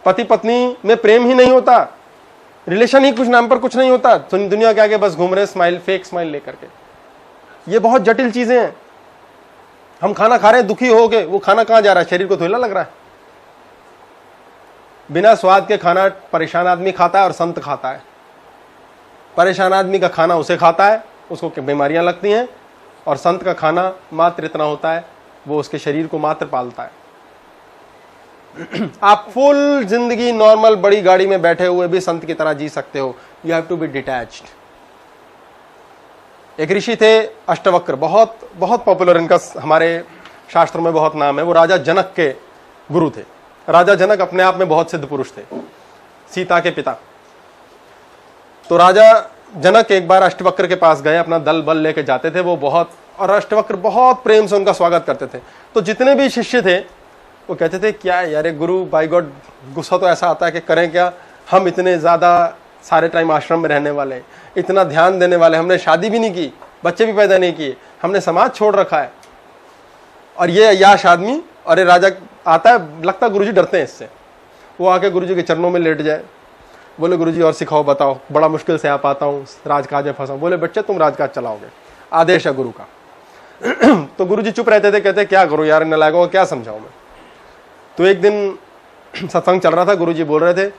पति पत्नी में प्रेम ही नहीं होता, रिलेशन ही कुछ नाम पर कुछ नहीं होता। दुनिया के आगे बस घूम रहे स्माइल, फेक स्माइल लेकर के। ये बहुत जटिल चीजें हैं। हम खाना खा रहे हैं दुखी हो गए, वो खाना कहां जा रहा है? शरीर को थोड़ा लग रहा है। बिना स्वाद के खाना परेशान आदमी खाता है और संत खाता है। परेशान आदमी का खाना उसे खाता है, उसको बीमारियां लगती हैं, और संत का खाना मात्र इतना होता है, वो उसके शरीर को मात्र पालता है। आप फुल जिंदगी नॉर्मल बड़ी गाड़ी में बैठे हुए भी संत की तरह जी सकते हो। You have to be detached. एक ऋषि थे अष्टवक्र, बहुत बहुत पॉपुलर, इनका हमारे शास्त्रों में बहुत नाम है। वो राजा जनक के गुरु थे। राजा जनक अपने आप में बहुत सिद्ध पुरुष थे, सीता के पिता। तो राजा जनक एक बार अष्टवक्र के पास गए, अपना दल बल लेके जाते थे वो बहुत, और अष्टवक्र बहुत प्रेम से उनका स्वागत करते थे। तो जितने भी शिष्य थे वो कहते थे, क्या यार गुरु, बाय गॉड, गुस्सा तो ऐसा आता है कि करें क्या, हम इतने ज्यादा सारे टाइम आश्रम में रहने वाले, इतना ध्यान देने वाले, हमने शादी भी नहीं की, बच्चे भी पैदा नहीं किए, हमने समाज छोड़ रखा है, और ये अय्याश आदमी। अरे राजा आता है, लगता गुरुजी डरते हैं इससे। वो आके गुरुजी के चरणों में लेट जाए, बोले गुरुजी और सिखाओ, बताओ, बड़ा मुश्किल से आ पाता हूँ, राजकाज में फंसा हूं। बोले बच्चे तुम राजकाज चलाओगे, आदेश है गुरु का। तो गुरुजी चुप रहते थे, कहते क्या करूं यार, नालायकों को क्या समझाऊं मैं। तो एक दिन सत्संग चल रहा था, गुरुजी बोल रहे थे,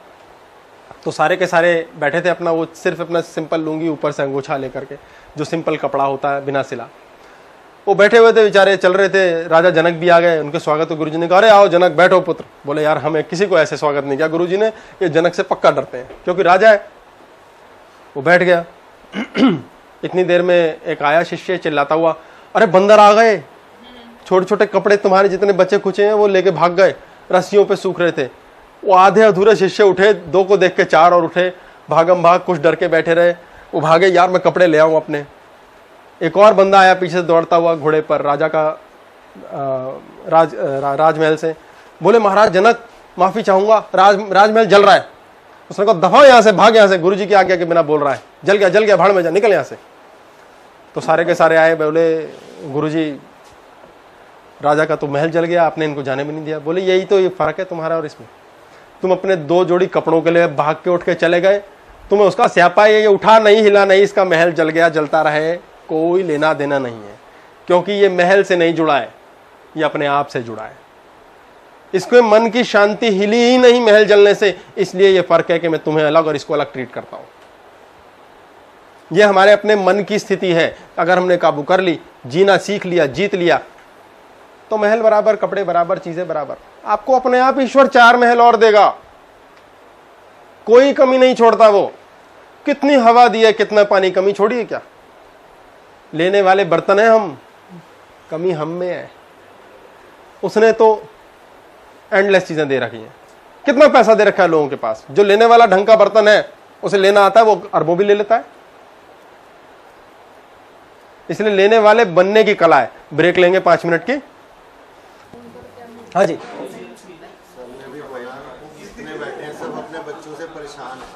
तो सारे के सारे बैठे थे अपना, वो सिर्फ अपना सिंपल लुंगी ऊपर से अंगूछा लेकर के, जो सिंपल कपड़ा होता है बिना सिला, वो बैठे हुए थे बेचारे, चल रहे थे। राजा जनक भी आ गए, उनके स्वागत को गुरुजी ने कहा, अरे आओ जनक बैठो पुत्र। बोले यार हमें किसी को ऐसे स्वागत नहीं किया गुरुजी ने, ये जनक से पक्का डरते हैं क्योंकि राजा है। वो बैठ गया। इतनी देर में एक आया शिष्य चिल्लाता हुआ, अरे बंदर आ गए, छोटे छोटे कपड़े तुम्हारे जितने बच्चे खुचे हैं वो लेके भाग गए, रस्सियों पे सूख रहे थे। वो आधे अधूरे शिष्य उठे, दो को देख के चार और उठे, भागम भाग, कुछ डर के बैठे रहे। वो भागे, यार मैं कपड़े ले आऊं अपने। एक और बंदा आया पीछे से दौड़ता हुआ घोड़े पर, राजा का राजमहल से। बोले महाराज जनक माफी चाहूंगा, राजमहल जल रहा है। उसने कहा दफा यहाँ से, भाग यहाँ से, गुरुजी की आज्ञा के बिना बोल रहा है, जल गया भाड़ में जा, निकल यहाँ से। तो सारे के सारे आए, बोले गुरुजी राजा का तो महल जल गया, आपने इनको जाने भी नहीं दिया। बोले यही तो ये फर्क है तुम्हारा और इसमें, तुम अपने 2 जोड़ी कपड़ों के लिए भाग के उठ के चले गए, तुम्हें उसका स्यापा ये उठा नहीं, हिला नहीं, इसका महल जल गया, जलता रहे, कोई लेना देना नहीं है, क्योंकि ये महल से नहीं जुड़ा है, ये अपने आप से जुड़ा है। इसको मन की शांति हिली ही नहीं महल जलने से, इसलिए ये फर्क है कि मैं तुम्हें अलग और इसको अलग ट्रीट करता हूं। ये हमारे अपने मन की स्थिति है। अगर हमने काबू कर ली, जीना सीख लिया, जीत लिया, तो महल बराबर, कपड़े बराबर, चीजें बराबर। आपको अपने आप ईश्वर 4 महल और देगा, कोई कमी नहीं छोड़ता वो। कितनी हवा दी है, कितना पानी, कमी छोड़ी है क्या? लेने वाले बर्तन है हम, कमी हम में है। उसने तो एंडलेस चीजें दे रखी हैं। कितना पैसा दे रखा है लोगों के पास। जो लेने वाला ढंग का बर्तन है, उसे लेना आता है, वो अरबों भी ले लेता है। इसलिए लेने वाले बनने की कला है। ब्रेक लेंगे 5 मिनट की। हाँ जी, जितने बैठे हैं सब अपने बच्चों से परेशान है।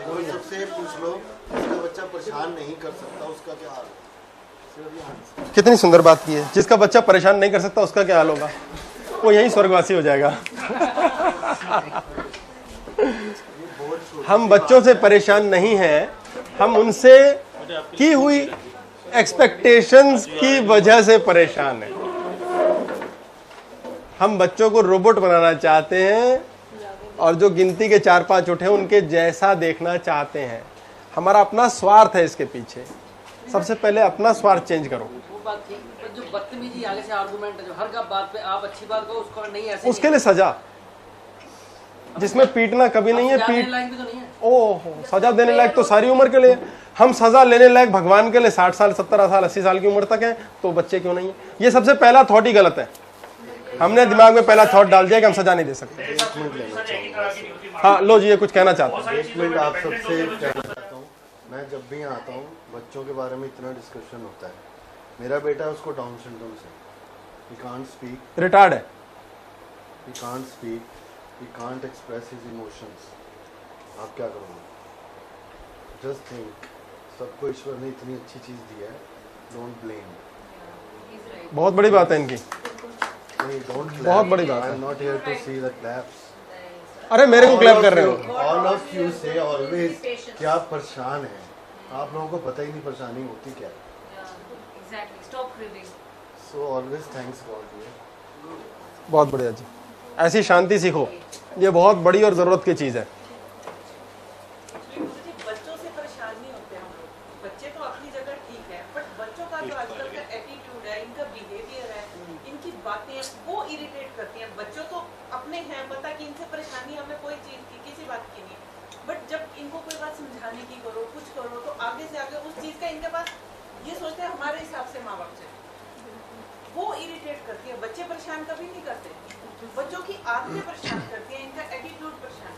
कोई सबसे पूछ लो, उसका बच्चा परेशान नहीं कर सकता, उसका क्या हाल है? कितनी सुंदर बात की है। जिसका बच्चा परेशान नहीं कर सकता, उसका क्या हाल होगा? वो यही स्वर्गवासी हो जाएगा। हम बच्चों से परेशान नहीं हैं, हम उनसे की हुई एक्सपेक्टेशंस की वजह से परेशान हैं। हम बच्चों को रोबोट बनाना चाहते हैं और जो गिनती के 4-5 उठे उनके जैसा देखना चाहते हैं। हमारा अपना स्वार्थ है इसके पीछे। सबसे पहले अपना स्वार्थ चेंज करो। वो बात ठीक, पर जो बदतमीजी आगे से आर्गुमेंट है, जो हर बात पे आप अच्छी बात कहो उसको नहीं, ऐसे उसके लिए सजा, जिसमें पीटना कभी नहीं है। पीट लायक भी तो नहीं है। ओहो, सजा देने लायक तो सारी उम्र के लिए। हम सजा लेने लायक भगवान के लिए 60 साल, 70 साल, 80 साल की उम्र तक है, तो बच्चे क्यों नहीं है? ये सबसे पहला थॉट ही गलत है। हमने दिमाग में पहला थॉट डाल दिया कि हम सजा नहीं दे सकते। हाँ लो जी, ये कुछ कहना चाहते हैं। 1 मिनट आप सबसे कहना चाहता हूँ। मैं जब भी आता हूँ बच्चों के बारे में इतना डिस्कशन होता है। मेरा बेटा है, उसको डाउन सिंड्रोम से, he can't speak, रिटार्ड है। he can't speak, he can't express his emotions। आप क्या करोगे? जस्ट थिंक, सबको ईश्वर ने इतनी अच्छी चीज दी है, डोंट ब्लेम। बहुत बड़ी बात है इनकी, नहीं, डोंट क्लैप। बहुत बड़ी बात है। I am not here to see the claps. अरे मेरे को क्लैप कर रहे हो। ऑल ऑफ यू से ऑलवेज क्या परेशान है। आप लोगों को पता ही नहीं परेशानी होती क्या है। Exactly. Stop cribbing. So always thanks God. बहुत बढ़िया जी, ऐसी शांति सीखो, ये बहुत बड़ी और जरूरत की चीज है। बच्चों से परेशान नहीं होते हम लोग। बच्चे तो अपनी जगह ठीक है, बट बच्चों का जो आजकल का एटीट्यूड है, इनका बिहेवियर है, इनकी बातें वो इरिटेट करती हैं। बच्चों तो अपने हैं, पता कि इनसे परेशानी हमें कोई चीज की, किसी बात की नहीं, बट जब इनको कोई बात समझाने की करो, कुछ करो, तो आगे से आगे उस चीज का इनके पास ये सोचते हैं हमारे हिसाब से माँ बाप से, वो इरिटेट करती है। बच्चे परेशान कभी नहीं करते, बच्चों की आदतें परेशान करती हैं, इनका एटीट्यूड परेशान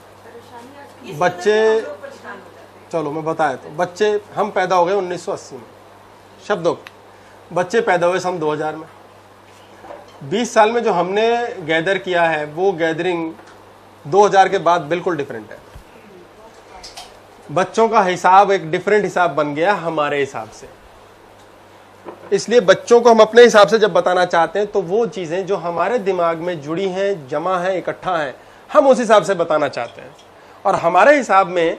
करती है। बच्चे परेशान हो जाते हैं। चलो मैं बताया तो, बच्चे हम पैदा हो गए 1980 में, शब्दों बच्चे पैदा हुए सन 2000 में। 20 साल में जो हमने गैदर किया है वो गैदरिंग 2000 के बाद बिल्कुल डिफरेंट है। बच्चों का हिसाब एक डिफरेंट हिसाब बन गया हमारे हिसाब से। इसलिए बच्चों को हम अपने हिसाब से जब बताना चाहते हैं तो वो चीजें जो हमारे दिमाग में जुड़ी हैं, जमा हैं, इकट्ठा हैं, हम उस हिसाब से बताना चाहते हैं। और हमारे हिसाब में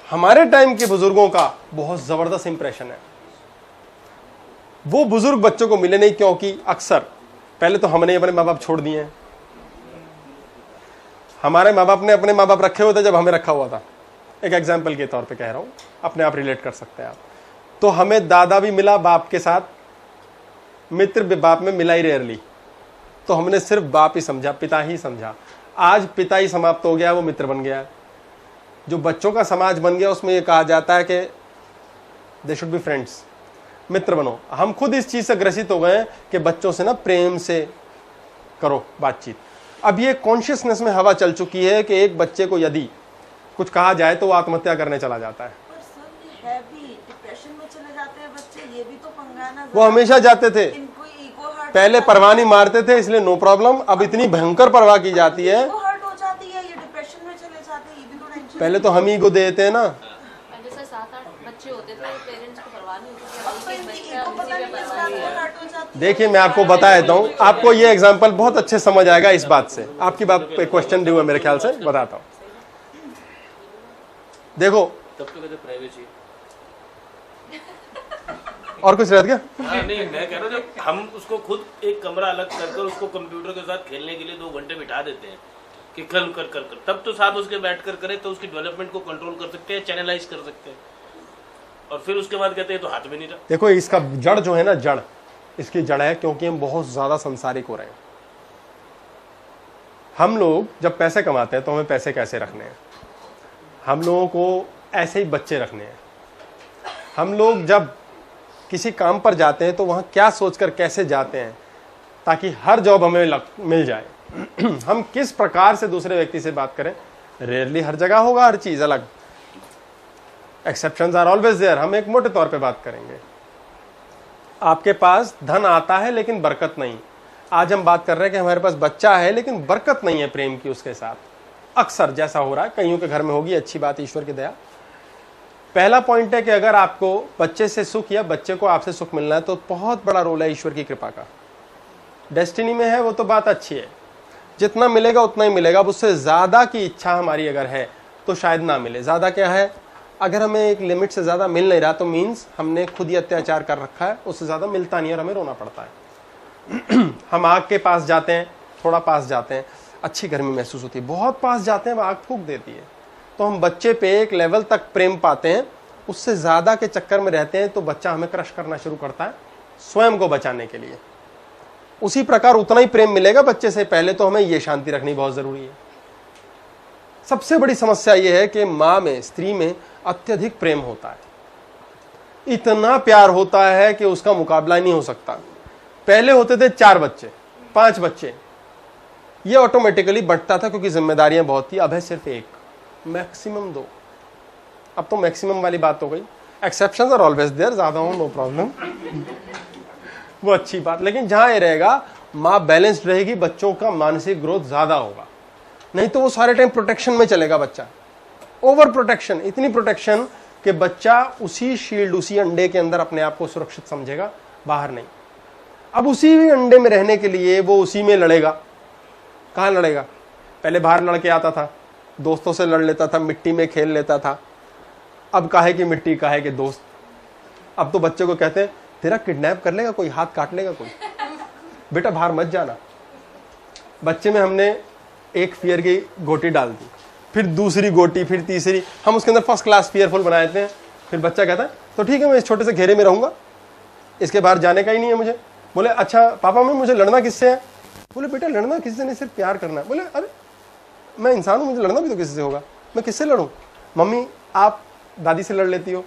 हमारे टाइम के बुजुर्गों का बहुत जबरदस्त इंप्रेशन है। वो बुजुर्ग बच्चों को मिले नहीं, क्योंकि अक्सर पहले तो हमने अपने माँ बाप छोड़ दिए हैं। हमारे माँ बाप ने अपने माँ बाप रखे हुए थे जब हमें रखा हुआ था। एक एग्जाम्पल के तौर पे कह रहा हूं, अपने आप रिलेट कर सकते हैं आप। तो हमें दादा भी मिला बाप के साथ, मित्र भी बाप में मिला ही रेयरली, तो हमने सिर्फ बाप ही समझा, पिता ही समझा। आज पिता ही समाप्त हो गया, वो मित्र बन गया। जो बच्चों का समाज बन गया उसमें ये कहा जाता है कि दे शुड बी फ्रेंड्स, मित्र बनो। हम खुद इस चीज से ग्रसित हो गए हैं कि बच्चों से ना प्रेम से करो बातचीत। अब ये कॉन्शियसनेस में हवा चल चुकी है कि एक बच्चे को यदि कुछ कहा जाए तो वो आत्महत्या करने चला जाता है। पर सर ये है भी, डिप्रेशन में चले जाते हैं बच्चे, ये भी तो पंगा है ना। वो हमेशा जाते थे, इनको ईगो हर्ट, पहले परवाह नहीं मारते थे इसलिए नो प्रॉब्लम, अब इतनी भयंकर परवाह की जाती है। ईगो हर्ट हो जाती है, ये डिप्रेशन में चले जाते हैं, ये भी तो टेंशन। पहले तो हम ही को देते हैं ना। जैसे 7-8 बच्चे होते थे, पेरेंट्स को परवाह नहीं होती अब तो इनकी ईगो पता नहीं किस बात पे हर्ट हो जाती है। देखिए मैं आपको बता देता हूँ, आपको ये एग्जाम्पल बहुत अच्छे समझ आएगा इस बात से। आपकी बात पे क्वेश्चन ड्यू है मेरे ख्याल से, बताता हूँ। देखो तब तो कहते प्राइवेसी। और कुछ रह गया? हाँ, नहीं मैं कह रहा हूँ जब हम उसको खुद एक कमरा अलग कर कर उसको कंप्यूटर के साथ खेलने के लिए 2 घंटे बिठा देते हैं कि कल कर कर कर, तब तो साथ उसके बैठ कर करे तो उसकी डेवलपमेंट को कंट्रोल कर सकते हैं, चैनलाइज कर सकते हैं। और फिर उसके बाद कहते हैं तो हाथ में नहीं रहा। देखो इसका जड़ जो है ना, जड़ इसकी जड़ है क्योंकि हम बहुत ज्यादा संसारिक हो रहे हैं। हम लोग जब पैसे कमाते हैं तो हमें पैसे कैसे रखने हैं, हम लोगों को ऐसे ही बच्चे रखने हैं। हम लोग जब किसी काम पर जाते हैं तो वहां क्या सोचकर कैसे जाते हैं ताकि हर जॉब हमें मिल जाए। हम किस प्रकार से दूसरे व्यक्ति से बात करें, रेयरली हर जगह होगा हर चीज अलग, एक्सेप्शंस आर ऑलवेज देयर। हम एक मोटे तौर पे बात करेंगे। आपके पास धन आता है लेकिन बरकत नहीं। आज हम बात कर रहे हैं कि हमारे पास बच्चा है लेकिन बरकत नहीं है प्रेम की उसके साथ। अक्सर जैसा हो रहा है, कईयों के घर में होगी, अच्छी बात, ईश्वर की दया। पहला पॉइंट है कि अगर आपको बच्चे से सुख या बच्चे को आपसे सुख मिलना है तो बहुत बड़ा रोल है ईश्वर की कृपा का। डेस्टिनी में है वो तो बात अच्छी है, जितना मिलेगा उतना ही मिलेगा। अब उससे ज्यादा की इच्छा हमारी अगर है तो शायद ना मिले। ज्यादा क्या है, अगर हमें एक लिमिट से ज्यादा मिल नहीं रहा तो मीन्स हमने खुद ही अत्याचार कर रखा है, उससे ज्यादा मिलता नहीं और हमें रोना पड़ता है। हम आग के पास जाते हैं, थोड़ा पास जाते हैं, अच्छी गर्मी महसूस होती है, बहुत पास जाते हैं आग फूंक देती है। तो हम बच्चे पे एक लेवल तक प्रेम पाते हैं, उससे ज्यादा के चक्कर में रहते हैं तो बच्चा हमें क्रश करना शुरू करता है स्वयं को बचाने के लिए। उसी प्रकार उतना ही प्रेम मिलेगा बच्चे से, पहले तो हमें यह शांति रखनी बहुत जरूरी है। सबसे बड़ी समस्या यह है कि मां में, स्त्री में अत्यधिक प्रेम होता है, इतना प्यार होता है कि उसका मुकाबला नहीं हो सकता। पहले होते थे 4 बच्चे, 5 बच्चे, ये ऑटोमेटिकली बढ़ता था क्योंकि जिम्मेदारियां बहुत थी। अब है सिर्फ 1, मैक्सिमम 2। अब तो मैक्सिमम वाली बात हो गई। एक्सेप्शंस आर ऑलवेज देयर, ज्यादा हो नो प्रॉब्लम, वो अच्छी बात। लेकिन जहां ये रहेगा, मां बैलेंस्ड रहेगी, बच्चों का मानसिक ग्रोथ ज्यादा होगा। नहीं तो वो सारे टाइम प्रोटेक्शन में चलेगा बच्चा, ओवर प्रोटेक्शन, इतनी प्रोटेक्शन कि बच्चा उसी शील्ड, उसी अंडे के अंदर अपने आप को सुरक्षित समझेगा, बाहर नहीं। अब उसी अंडे में रहने के लिए वो उसी में लड़ेगा। कहां लड़ेगा? पहले बाहर लड़के आता था, दोस्तों से लड़ लेता था, मिट्टी में खेल लेता था। अब काहे की मिट्टी, काहे के दोस्त। अब तो बच्चे को कहते हैं तेरा किडनैप कर लेगा कोई, हाथ काट लेगा कोई, बेटा बाहर मत जाना। बच्चे में हमने एक फियर की गोटी डाल दी, फिर दूसरी गोटी, फिर तीसरी, हम उसके अंदर फर्स्ट क्लास फियरफुल बनाए थे। फिर बच्चा कहता है तो ठीक है मैं इस छोटे से घेरे में रहूंगा, इसके बाहर जाने का ही नहीं है मुझे। बोले अच्छा पापा मैं, मुझे लड़ना किससे है? बोले बेटा लड़ना किसी से नहीं, सिर्फ प्यार करना है। बोले अरे मैं इंसान हूं, मुझे लड़ना भी तो किसी से होगा, मैं किससे लड़ूं? मम्मी आप दादी से लड़ लेती हो,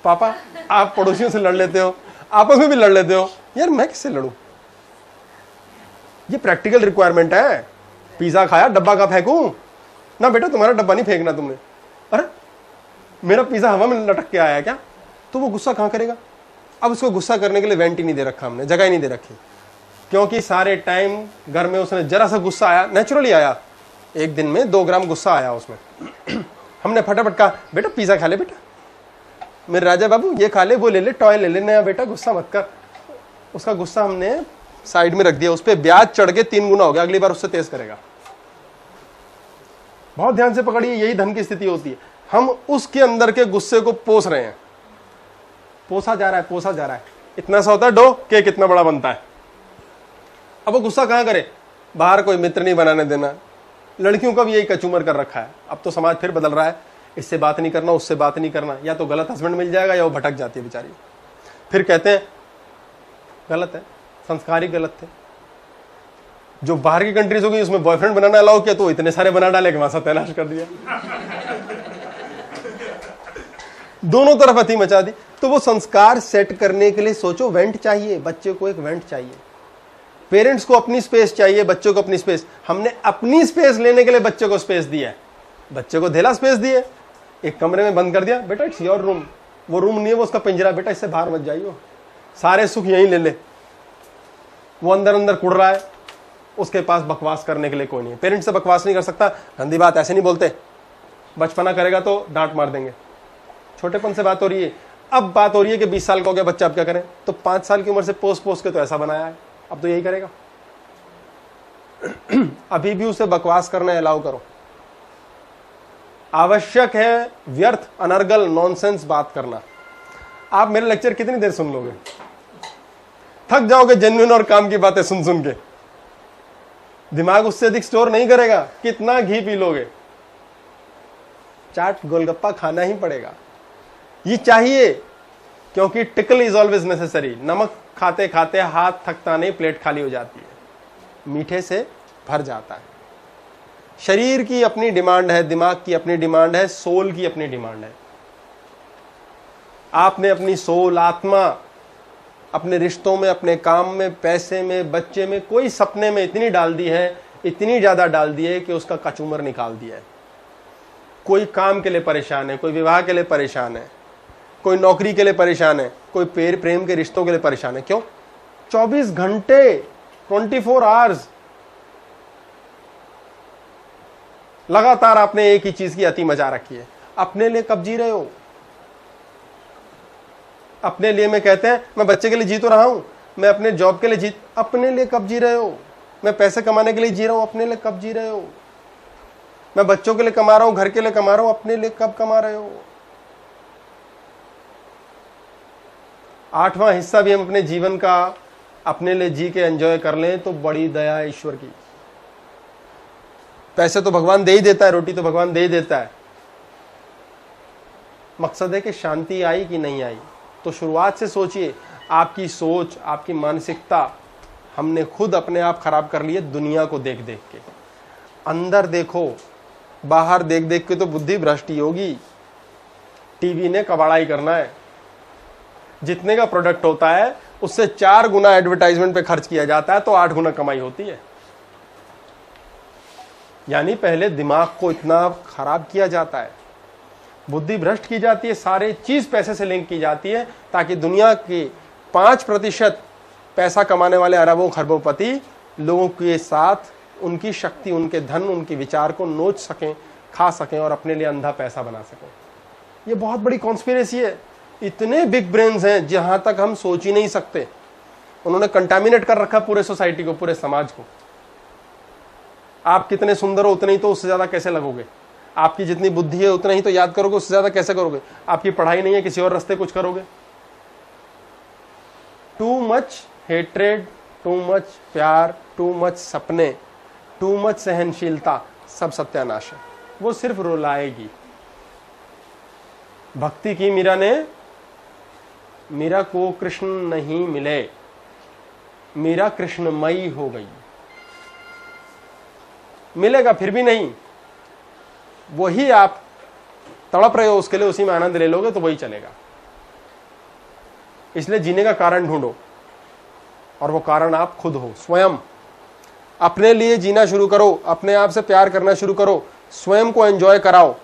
पापा आप पड़ोसियों से लड़ लेते हो, आपस में भी लड़ लेते हो, यार मैं किससे लड़ूं? ये प्रैक्टिकल रिक्वायरमेंट है। पिज्जा खाया, डब्बा का फेंकूं ना? बेटा तुम्हारा डब्बा नहीं फेंकना तुमने। अरे मेरा पिज्जा हवा में लटक के आया है क्या? तो वो गुस्सा कहां करेगा? अब उसको गुस्सा करने के लिए वेंट ही नहीं दे रखा हमने, जगह ही नहीं दे रखी, क्योंकि सारे टाइम घर में उसने जरा सा गुस्सा आया, नेचुरली आया, एक दिन में 2 ग्राम गुस्सा आया उसमें। हमने फटाफट कहा बेटा पिज्जा खा ले, बेटा मेरे राजा बाबू ये खा ले, वो ले ले, टॉय ले ले, नया बेटा गुस्सा मत कर। उसका गुस्सा हमने साइड में रख दिया, उस पर ब्याज चढ़ के 3 गुना हो गया, अगली बार उससे तेज करेगा। बहुत ध्यान से पकड़िए, यही धन की स्थिति होती है। हम उसके अंदर के गुस्से को पोस रहे हैं, पोसा जा रहा है, पोसा जा रहा है। इतना सा होता है डो, केक कितना बड़ा बनता है। अब वो गुस्सा कहां करे? बाहर कोई मित्र नहीं बनाने देना। लड़कियों का भी यही कचूमर कर रखा है। अब तो समाज फिर बदल रहा है, इससे बात नहीं करना, उससे बात नहीं करना, या तो गलत हस्बैंड मिल जाएगा या वो भटक जाती है बेचारी। फिर कहते हैं गलत है, संस्कार ही गलत थे। जो बाहर की कंट्रीज हो गई उसमें बॉयफ्रेंड बनाना अलाउ किया तो इतने सारे बना डाले कि वहां सत्यानाश कर दिया, दोनों तरफ अति मचा दी। तो वो संस्कार सेट करने के लिए सोचो, वेंट चाहिए बच्चे को, एक वेंट चाहिए। पेरेंट्स को अपनी स्पेस चाहिए, बच्चों को अपनी स्पेस। हमने अपनी स्पेस लेने के लिए बच्चे को स्पेस दिया है, बच्चे को धेला स्पेस दिए, एक कमरे में बंद कर दिया, बेटा इट्स योर रूम। वो रूम नहीं है, वो उसका पिंजरा, बेटा इससे बाहर मत जाइए, सारे सुख यहीं ले ले। वो अंदर अंदर कुड़ रहा है, उसके पास बकवास करने के लिए कोई नहीं है। पेरेंट्स से बकवास नहीं कर सकता, गंदी बात ऐसे नहीं बोलते, बचपना करेगा तो डांट मार देंगे। छोटेपन से बात हो रही है। अब बात हो रही है कि 20 साल का हो गया बच्चा, अब क्या करें? तो 5 साल की उम्र से पोस पोस के तो ऐसा बनाया है, अब तो यही करेगा। अभी भी उसे बकवास करना अलाउ करो। आवश्यक है व्यर्थ, अनर्गल, नॉनसेंस बात करना। आप मेरे लेक्चर कितनी देर सुन लोगे? थक जाओगे जेन्युइन और काम की बातें सुन सुन के। दिमाग उससे अधिक स्टोर नहीं करेगा। कितना घी पी लोगे? चाट गोलगप्पा खाना ही पड़ेगा। ये चाहिए क्योंकि टिकल इज ऑलवेज नेसेसरी। नमक खाते खाते हाथ थकता नहीं, प्लेट खाली हो जाती है, मीठे से भर जाता है। शरीर की अपनी डिमांड है, दिमाग की अपनी डिमांड है, सोल की अपनी डिमांड है। आपने अपनी सोल, आत्मा अपने रिश्तों में, अपने काम में, पैसे में, बच्चे में, कोई सपने में इतनी डाल दी है, इतनी ज्यादा डाल दी है कि उसका कचूमर निकाल दिया है। कोई काम के लिए परेशान है, कोई विवाह के लिए परेशान है, कोई नौकरी के लिए परेशान है, कोई प्रेम के रिश्तों के लिए परेशान है। क्यों? 24 घंटे 24 आवर्स लगातार आपने एक ही चीज की अति मजा रखी है। अपने लिए कब जी रहे हो? अपने लिए में कहते हैं मैं बच्चे के लिए जी तो रहा हूं, मैं अपने जॉब के लिए जी, अपने लिए कब जी रहे हो? मैं पैसे कमाने के लिए जी रहा हूं, अपने लिए कब जी रहे हो? मैं बच्चों के लिए कमा रहा हूं, घर के लिए कमा रहा हूं, अपने लिए कब कमा रहे हो? 8वां हिस्सा भी हम अपने जीवन का अपने लिए जी के एंजॉय कर लें तो बड़ी दया है ईश्वर की। पैसे तो भगवान दे ही देता है, रोटी तो भगवान दे ही देता है। मकसद है कि शांति आई कि नहीं आई। तो शुरुआत से सोचिए, आपकी सोच, आपकी मानसिकता हमने खुद अपने आप खराब कर ली है दुनिया को देख देख के। अंदर देखो, बाहर देख देख के तो बुद्धि भ्रष्ट ही होगी। टीवी ने कबाड़ाई करना है, जितने का प्रोडक्ट होता है उससे 4 गुना एडवर्टाइजमेंट पे खर्च किया जाता है तो 8 गुना कमाई होती है। यानी पहले दिमाग को इतना खराब किया जाता है, बुद्धि भ्रष्ट की जाती है, सारे चीज पैसे से लिंक की जाती है ताकि दुनिया के 5% पैसा कमाने वाले अरबों खरबोपति लोगों के साथ उनकी शक्ति, उनके धन, उनके विचार को नोच सकें, खा सकें और अपने लिए अंधा पैसा बना सकें। ये बहुत बड़ी कॉन्स्पिरेसी है। इतने बिग ब्रेन्स हैं जहां तक हम सोच ही नहीं सकते। उन्होंने कंटामिनेट कर रखा पूरे सोसाइटी को, पूरे समाज को। आप कितने सुंदर हो उतने ही तो उससे ज्यादा कैसे लगोगे? आपकी जितनी बुद्धि है उतना ही तो याद करोगे, उससे ज्यादा कैसे करोगे? आपकी पढ़ाई नहीं है, किसी और रास्ते कुछ करोगे? Too much hatred, too much प्यार, टू मच सपने, टू मच सहनशीलता, सब सत्यानाश है। वो सिर्फ रुलाएगी। भक्ति की मीरा ने, मीरा को कृष्ण नहीं मिले, मीरा कृष्णमयी हो गई। मिलेगा फिर भी नहीं, वही आप तड़प रहे हो उसके लिए, उसी में आनंद ले लोगे तो वही चलेगा। इसलिए जीने का कारण ढूंढो, और वो कारण आप खुद हो, स्वयं। अपने लिए जीना शुरू करो, अपने आप से प्यार करना शुरू करो, स्वयं को एंजॉय कराओ,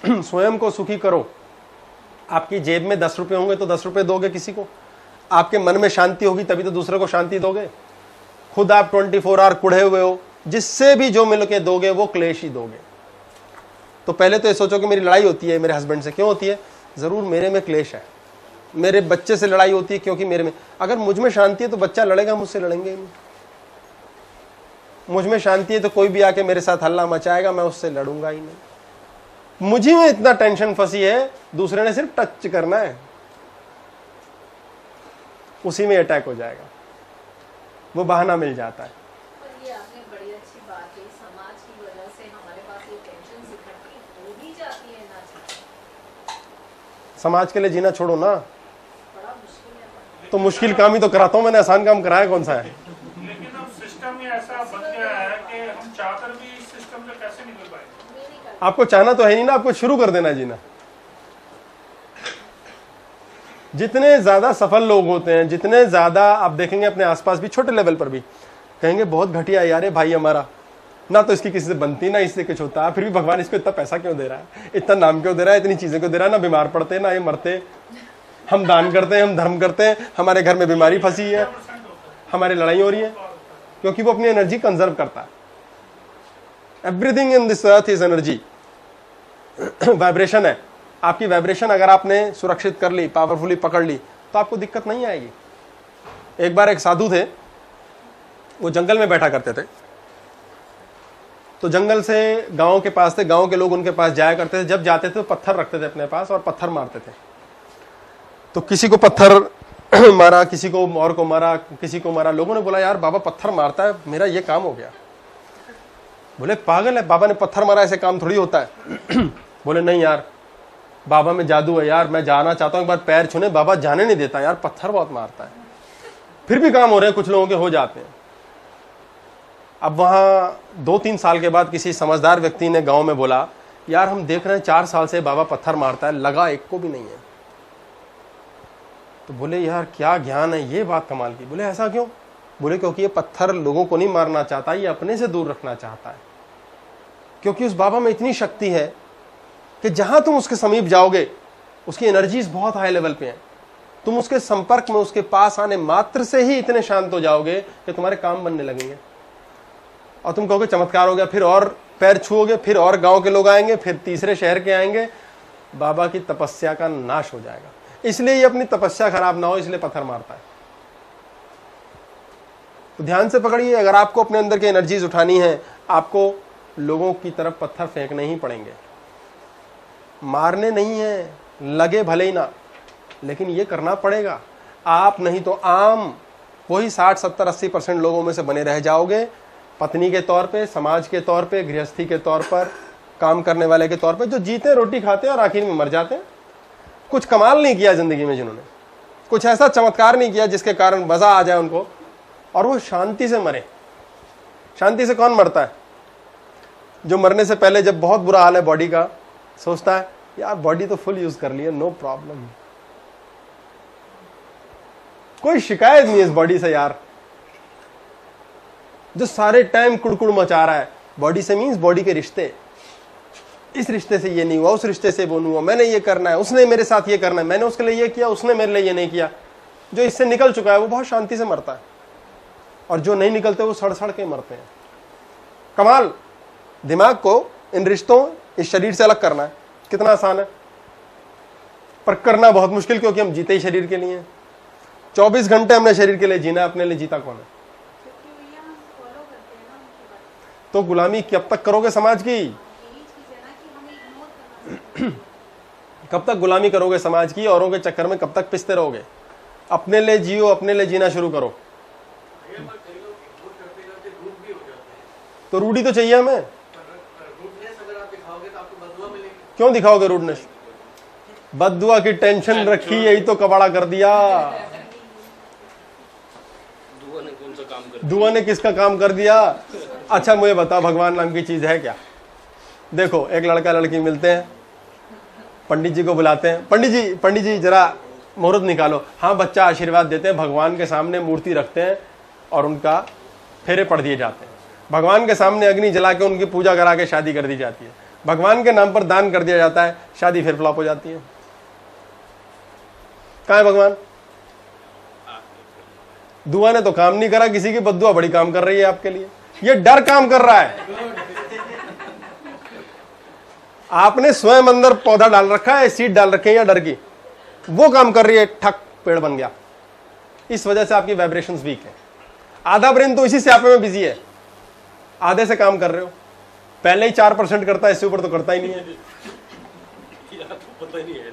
स्वयं को सुखी करो। आपकी जेब में 10 रुपए होंगे तो 10 रुपए दोगे किसी को। आपके मन में शांति होगी तभी तो दूसरे को शांति दोगे। खुद आप 24 आवर कुढ़े हुए हो, जिससे भी जो मिल के दोगे वो क्लेश ही दोगे। तो पहले तो ये सोचो कि मेरी लड़ाई होती है मेरे हस्बैंड से, क्यों होती है? जरूर मेरे में क्लेश है। मेरे बच्चे से लड़ाई होती है क्योंकि मेरे में, अगर मुझ में शांति है तो बच्चा लड़ेगा मुझसे, लड़ेंगे ही नहीं। मुझ में शांति है तो कोई भी आके मेरे साथ हल्ला मचाएगा, मैं उससे लड़ूंगा ही नहीं। मुझे में इतना टेंशन फंसी है, दूसरे ने सिर्फ टच करना है, उसी में अटैक हो जाएगा, वो बहाना मिल जाता है। पर ये आपने बड़ी अच्छी बात कही, समाज की वजह से हमारे पास ये टेंशन इकट्ठी हो ही जाती है ना चाहते। समाज के लिए जीना छोड़ो ना, बड़ा मुश्किल है। तो मुश्किल काम ही तो कराता हूं मैंने, आसान काम कराया कौन सा है? लेकिन अब सिस्टम ही ऐसा बन गया है कि हम चाहकर भी इस सिस्टम से कैसे निकल पाएंगे? आपको चाहना तो है नहीं ना, आपको शुरू कर देना जीना। जितने ज्यादा सफल लोग होते हैं, जितने ज्यादा आप देखेंगे अपने आसपास भी, छोटे लेवल पर भी, कहेंगे बहुत घटिया यार है भाई हमारा, ना तो इसकी किसी से बनती, ना इससे कुछ होता, फिर भी भगवान इसको इतना पैसा क्यों दे रहा है, इतना नाम क्यों दे रहा है, इतनी चीजें क्यों दे रहा है, ना बीमार पड़ते ना ये मरते। हम दान करते हैं, हम धर्म करते हैं, हमारे घर में बीमारी फंसी है, हमारी लड़ाई हो रही है, क्योंकि वो अपनी एनर्जी कंजर्व करता है। Everything in this earth is energy, vibration है। आपकी वाइब्रेशन अगर आपने सुरक्षित कर ली, पावरफुली पकड़ ली, तो आपको दिक्कत नहीं आएगी। एक बार एक साधु थे, वो जंगल में बैठा करते थे, तो जंगल से गांव के पास थे, गांव के लोग उनके पास जाया करते थे, जब जाते थे तो पत्थर रखते थे अपने पास और पत्थर मारते थे। तो किसी को पत्थर मारा, किसी को और को मारा, किसी को मारा। लोगों ने बोला यार बाबा पत्थर मारता है, मेरा ये काम हो गया। बोले पागल है, बाबा ने पत्थर मारा, ऐसे काम थोड़ी होता है। बोले नहीं यार, बाबा में जादू है यार, मैं जाना चाहता हूं एक बार पैर छूने, बाबा जाने नहीं देता यार, पत्थर बहुत मारता है। फिर भी काम हो रहे हैं, कुछ लोगों के हो जाते हैं। अब वहां 2-3 साल के बाद किसी समझदार व्यक्ति ने गांव में बोला, यार हम देख रहे हैं 4 साल से बाबा पत्थर मारता है, लगा एक को भी नहीं है। तो बोले यार क्या ज्ञान है, ये बात कमाल की। बोले ऐसा क्यों? बोले क्योंकि ये पत्थर लोगों को नहीं मारना चाहता, ये अपने से दूर रखना चाहता है। क्योंकि उस बाबा में इतनी शक्ति है कि जहां तुम उसके समीप जाओगे, उसकी एनर्जीज बहुत हाई लेवल पे हैं, तुम उसके संपर्क में, उसके पास आने मात्र से ही इतने शांत हो जाओगे कि तुम्हारे काम बनने लगेंगे और तुम कहोगे चमत्कार हो गया। फिर और पैर छुओगे, फिर और गांव के लोग आएंगे, फिर तीसरे शहर के आएंगे, बाबा की तपस्या का नाश हो जाएगा। इसलिए ये अपनी तपस्या खराब ना हो, इसलिए पत्थर मारता है। तो ध्यान से पकड़िए, अगर आपको अपने अंदर की एनर्जीज उठानी है, आपको लोगों की तरफ पत्थर फेंकने ही पड़ेंगे, मारने नहीं है, लगे भले ही ना, लेकिन ये करना पड़ेगा। आप नहीं तो आम वही 60-70-80% लोगों में से बने रह जाओगे, पत्नी के तौर पे, समाज के तौर पे, गृहस्थी के तौर पर, काम करने वाले के तौर पे, जो जीते रोटी खाते हैं और आखिर में मर जाते हैं। कुछ कमाल नहीं किया जिंदगी में, जिन्होंने कुछ ऐसा चमत्कार नहीं किया जिसके कारण मजा आ जाए उनको और वो शांति से मरे। शांति से कौन मरता है? जो मरने से पहले, जब बहुत बुरा हाल है बॉडी का, सोचता है यार बॉडी तो फुल यूज कर लिया, नो प्रॉब्लम, कोई शिकायत नहीं है इस बॉडी से यार। जो सारे टाइम कुड़कुड़ मचा रहा है बॉडी से, मीन्स बॉडी के रिश्ते, इस रिश्ते से ये नहीं हुआ, उस रिश्ते से वो नहीं हुआ, मैंने ये करना है, उसने मेरे साथ ये करना है, मैंने उसके लिए ये किया, उसने मेरे लिए ये नहीं किया। जो इससे निकल चुका है वो बहुत शांति से मरता है, और जो नहीं निकलते वो सड़ सड़ के मरते हैं। कमाल। दिमाग को इन रिश्तों, इस शरीर से अलग करना है, कितना आसान है, पर करना बहुत मुश्किल, क्योंकि हम जीते ही शरीर के लिए हैं। 24 घंटे हमने शरीर के लिए जीना है, अपने लिए जीता कौन है? तो गुलामी कब तक करोगे समाज की? कब तक गुलामी करोगे समाज की? औरों के चक्कर में कब तक पिसते रहोगे? अपने लिए जियो, अपने लिए जीना शुरू करो। तो रूढ़ी तो चाहिए हमें। क्यों दिखाओगे रूडनेस? बद्दुआ की टेंशन रखी, यही तो कबाड़ा कर दिया। दुआ ने किसका काम कर दिया? अच्छा मुझे बताओ, भगवान नाम की चीज है क्या? देखो, एक लड़का लड़की मिलते हैं, पंडित जी को बुलाते हैं, पंडित जी जरा मुहूर्त निकालो। हाँ, बच्चा आशीर्वाद देते हैं, भगवान के सामने मूर्ति रखते हैं और उनका फेरे पढ़ दिए जाते हैं। भगवान के सामने अग्नि जला के उनकी पूजा करा के शादी कर दी जाती है। भगवान के नाम पर दान कर दिया जाता है, शादी फिर फ्लॉप हो जाती है। कहाँ है भगवान? दुआ ने तो काम नहीं करा किसी की, बद्दुआ बड़ी काम कर रही है आपके लिए। ये डर काम कर रहा है। आपने स्वयं अंदर पौधा डाल रखा है, सीड डाल रखे हैं या डर की, वो काम कर रही है, ठक पेड़ बन गया। इस वजह से आपकी वाइब्रेशंस वीक है। आधा ब्रेन तो इसी स्यापे में बिजी है, आधे से काम कर रहे हो। पहले ही 4% करता है, इससे ऊपर तो करता ही नहीं है। तो पता ही नहीं है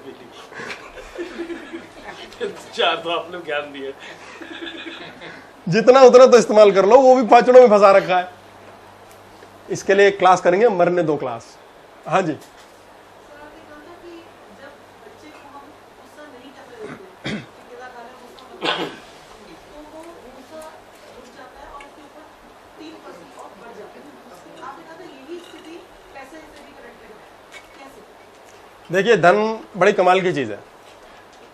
4 तो आपने ज्ञान दिया, जितना उतना तो इस्तेमाल कर लो, वो भी पाचड़ों में फंसा रखा है। इसके लिए एक क्लास करेंगे, मरने 2 क्लास। हाँ जी, देखिए धन बड़ी कमाल की चीज है।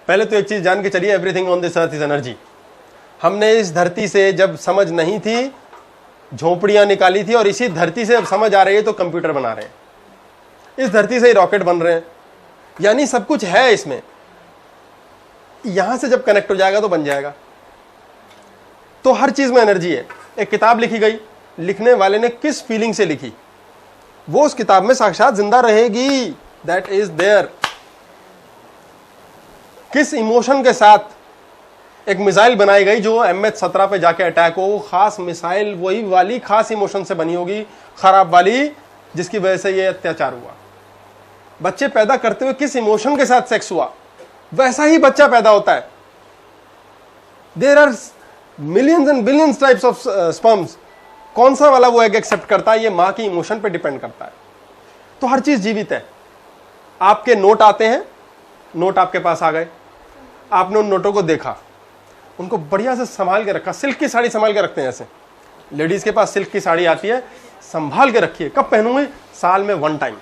पहले तो एक चीज जान के चलिए, everything on this earth is energy. हमने इस धरती से जब समझ नहीं थी, झोपड़ियां निकाली थी, और इसी धरती से अब समझ आ रही है तो कंप्यूटर बना रहे हैं। इस धरती से ही रॉकेट बन रहे हैं, यानी सब कुछ है इसमें। यहां से जब कनेक्ट हो जाएगा तो बन जाएगा। तो हर चीज में एनर्जी है। एक किताब लिखी गई, लिखने वाले ने किस फीलिंग से लिखी, वो उस किताब में साक्षात जिंदा रहेगी। That is there. किस इमोशन के साथ एक मिसाइल बनाई गई जो MH17 पे जाके अटैक हो, वो खास मिसाइल वही वाली खास इमोशन से बनी होगी, खराब वाली, जिसकी वजह से ये अत्याचार हुआ। बच्चे पैदा करते हुए किस इमोशन के साथ सेक्स हुआ, वैसा ही बच्चा पैदा होता है। There are millions and billions types of sperms. कौन सा वाला वो एग एक्सेप्ट करता है, ये माँ की इमोशन पे डिपेंड करता है। तो हर चीज जीवित है। आपके नोट आते हैं, नोट आपके पास आ गए, आपने उन नोटों को देखा, उनको बढ़िया से संभाल के रखा। सिल्क की साड़ी संभाल के रखते हैं ऐसे, लेडीज के पास सिल्क की साड़ी आती है, संभाल के रखिए। कब पहनूंगे? साल में 1 टाइम।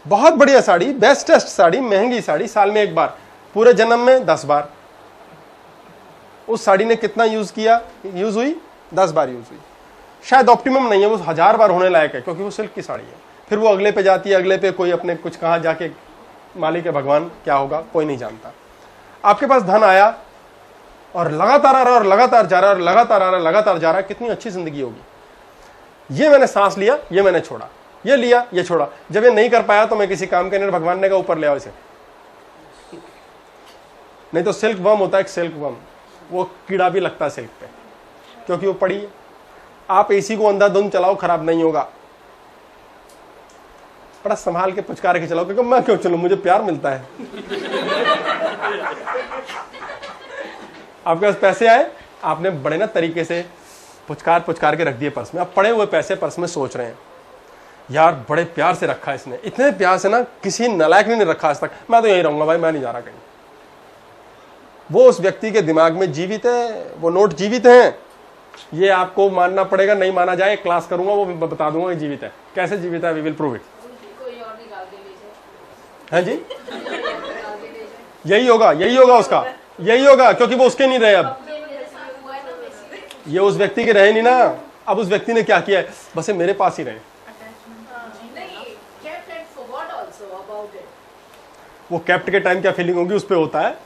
बहुत बढ़िया साड़ी, बेस्टेस्ट साड़ी, महंगी साड़ी, साल में 1 बार, पूरे जन्म में 10 बार। उस साड़ी ने कितना यूज किया? यूज हुई 10 बार यूज हुई। शायद ऑप्टिमम नहीं है, वो 1000 बार होने लायक है, क्योंकि वो सिल्क की साड़ी है। फिर वो अगले पे जाती है, अगले पे कोई अपने कुछ कहाँ जाके, मालिक है भगवान, क्या होगा कोई नहीं जानता। आपके पास धन आया और लगातार आ रहा और लगातार जा रहा और लगातार आ रहा लगातार जा रहा, कितनी अच्छी जिंदगी होगी। ये मैंने सांस लिया, ये मैंने छोड़ा, ये लिया, ये छोड़ा। जब ये नहीं कर पाया तो मैं किसी काम के नहीं, भगवान ने कहा ऊपर ले आओ इसे। नहीं तो सिल्क वर्म होता है, एक सिल्क वर्म, वो कीड़ा भी लगता है सिल्क पे, क्योंकि वो पड़ी है। आप एसी को अंधाधुंध चलाओ, खराब नहीं होगा, बड़ा संभाल के पुचकार के चलाओ, क्योंकि मैं क्यों चलूं, मुझे प्यार मिलता है। आपके पास पैसे आए, आपने बड़े ना तरीके से पुचकार पुचकार के रख दिए पर्स में। अब पड़े हुए पैसे पर्स में सोच रहे हैं, यार बड़े प्यार से रखा है इसने, इतने प्यार से ना किसी नालायक ने नहीं रखा आज तक, मैं तो यहीं रहूंगा भाई, मैं नहीं जा रहा कहीं। वो उस व्यक्ति के दिमाग में जीवित है, वो नोट जीवित हैं। ये आपको मानना पड़ेगा, नहीं माना जाए, क्लास करूंगा, वो बता दूंगा कि जीवित है। कैसे जीवित है? We will prove it. है जी, यही होगा, यही होगा उसका, यही होगा, क्योंकि वो उसके नहीं रहे अब, ये उस व्यक्ति के रहे नहीं ना। अब उस व्यक्ति ने क्या किया है? बस ये मेरे पास ही रहे। वो कैप्ट के टाइम क्या फीलिंग होगी उस पे होता है,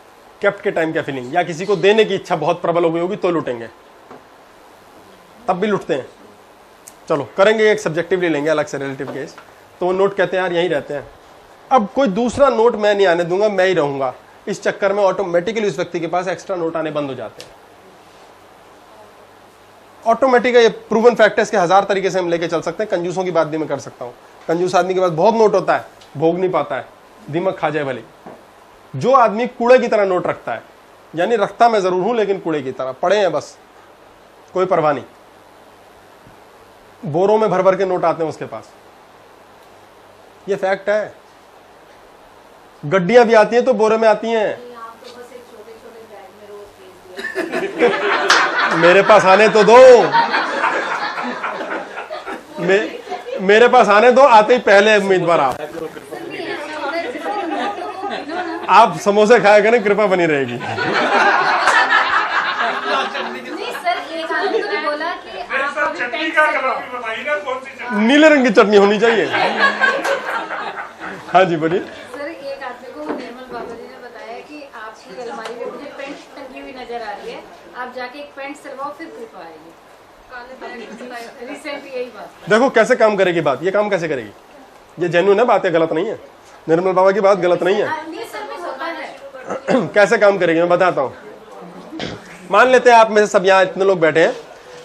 कैप्ट के टाइम क्या फीलिंग, या किसी को देने की इच्छा बहुत प्रबल हो गई होगी तो लूटेंगे, तब भी लूटते हैं। चलो करेंगे, एक सब्जेक्टिवली लेंगे अलग से रिलेटिव केस। तो वो नोट कहते हैं यार यहीं रहते हैं, अब कोई दूसरा नोट मैं नहीं आने दूंगा, मैं ही रहूंगा। इस चक्कर में ऑटोमेटिकली उस व्यक्ति के पास एक्स्ट्रा नोट आने बंद हो जाते हैं। ऑटोमेटिक, ये प्रूवन फैक्ट है, इसके 1000 तरीके से हम लेके चल सकते हैं। कंजूसों की बात भी मैं कर सकता हूं। कंजूस आदमी के पास बहुत नोट होता है, भोग नहीं पाता है, दिमाग खा जाए भले। जो आदमी कूड़े की तरह नोट रखता है, यानी रखता मैं जरूर हूं लेकिन कूड़े की तरह पड़े हैं बस, कोई परवाह नहीं, बोरों में भर भर के नोट आते हैं उसके पास, ये फैक्ट है। गड्डियां भी आती हैं तो बोरे में आती हैं। मेरे पास आने तो दो, मेरे पास आने दो, आते ही पहले उम्मीदवार आप समोसे खाया करें, कृपा बनी रहेगी। नीले रंग की चटनी होनी चाहिए। हाँ जी बोलिए। सर एक आदमी को निर्मल बाबा जी ने बताया कि आपकी अलमारी में मुझे पेंट टंगी हुई नजर आ रही है, आप जाके एक पेंट सिलवाओ फिर कृपा आएगी। रिसेंट यही बात। देखो कैसे काम करेगी बात, ये काम कैसे करेगी, ये जेन्युइन है, बात है, गलत नहीं है। निर्मल बाबा की बात गलत नहीं है। कैसे काम करेगी मैं बताता हूँ। मान लेते हैं आप में से सब यहाँ इतने लोग बैठे हैं,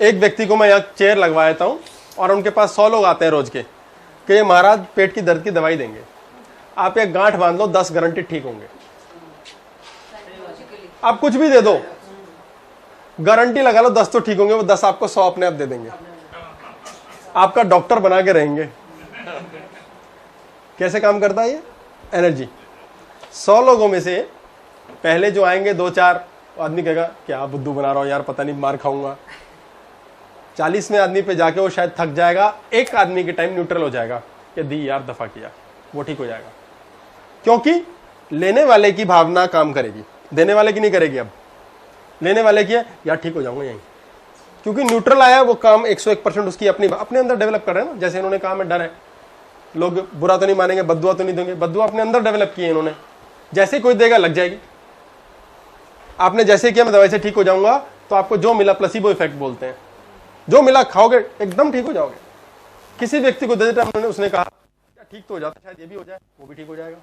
एक व्यक्ति को मैं यहाँ चेयर लगवा देता हूँ और उनके पास 100 लोग आते हैं रोज के, कि ये महाराज पेट की दर्द की दवाई देंगे, आप एक गांठ बांध लो, 10 गारंटी ठीक होंगे। आप कुछ भी दे दो, गारंटी लगा लो 10 तो ठीक होंगे, वो 10 आपको 100 अपने आप दे देंगे, आपका डॉक्टर बना के रहेंगे। कैसे काम करता है ये एनर्जी? 100 लोगों में से पहले जो आएंगे 2-4 आदमी कहेगा क्या बुद्धू बना रहा हो यार, पता नहीं मार खाऊंगा। 40वें आदमी पे जाके वो शायद थक जाएगा, एक आदमी के टाइम न्यूट्रल हो जाएगा कि दी यार दफा किया, वो ठीक हो जाएगा। क्योंकि लेने वाले की भावना काम करेगी, देने वाले की नहीं करेगी। अब लेने वाले की है यार ठीक हो जाऊंगा यहीं, क्योंकि न्यूट्रल आया, वो काम 101% उसकी अपने अंदर डेवलप कर रहे हैं ना। जैसे इन्होंने कहा मैं डर है, लोग बुरा तो नहीं मानेंगे, बद्दुआ तो नहीं देंगे, बद्दुआ अपने अंदर डेवलप की है इन्होंने। जैसे कोई देगा लग जाएगी। आपने जैसे किया मैं दवाई से ठीक हो जाऊंगा, तो आपको जो मिला प्लेसिबो इफेक्ट बोलते हैं, जो मिला खाओगे एकदम ठीक हो जाओगे। किसी व्यक्ति को दे देता उसने कहा ठीक तो हो जाता, शायद ये भी हो जाए, वो भी ठीक हो जाएगा।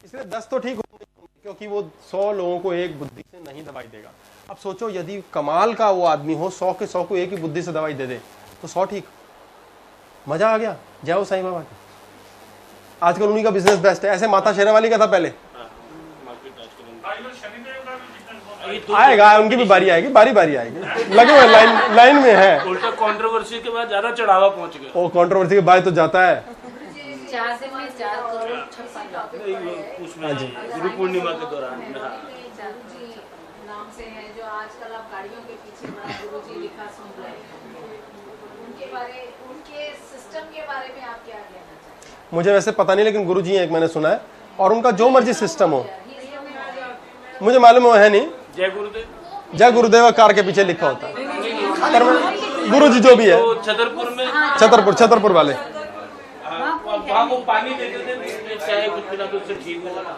इसलिए 10 तो ठीक होंगे, क्योंकि वो 100 लोगों को एक बुद्धि से नहीं दवाई देगा। अब सोचो यदि कमाल का वो आदमी हो, 100 के 100 को एक ही बुद्धि से दवाई दे दे, तो 100 ठीक। मजा आ गया। जय हो साईं बाबा की। आजकल उन्हीं का बिजनेस बेस्ट है। ऐसे माता शेरावाली का था पहले, आएगा, उनकी भी बारी आएगी, बारी बारी आएगी, लगे हुए लाइन में है। उल्टा कंट्रोवर्सी के बाद ज्यादा चढ़ावा पहुंच गया। वो कंट्रोवर्सी के बाद तो जाता है। 4 दिन में 4 करोड़ 56 लाख। उसमें गुरु पूर्णिमा के दौरान हाँ। गुरुजी नाम से है जो आजकल आप गाड़ियों के पीछे बड़ा गुरुजी लिखा सुन रहे हैं, उनके सिस्टम के बारे में आप क्या कहना चाहते हैं? मुझे वैसे पता नहीं, लेकिन गुरुजी एक मैंने सुना है, और उनका जो मर्जी सिस्टम हो, मुझे मालूम है नहीं। जय गुरुदेव, जय गुरुदेव कार के पीछे लिखा होता है, पर गुरुजी जो भी है। तो छतरपुर में छतरपुर वाले वहाँ को पानी देते थे, चाहे कुछ बिना कुछ से ठीक हो जाना।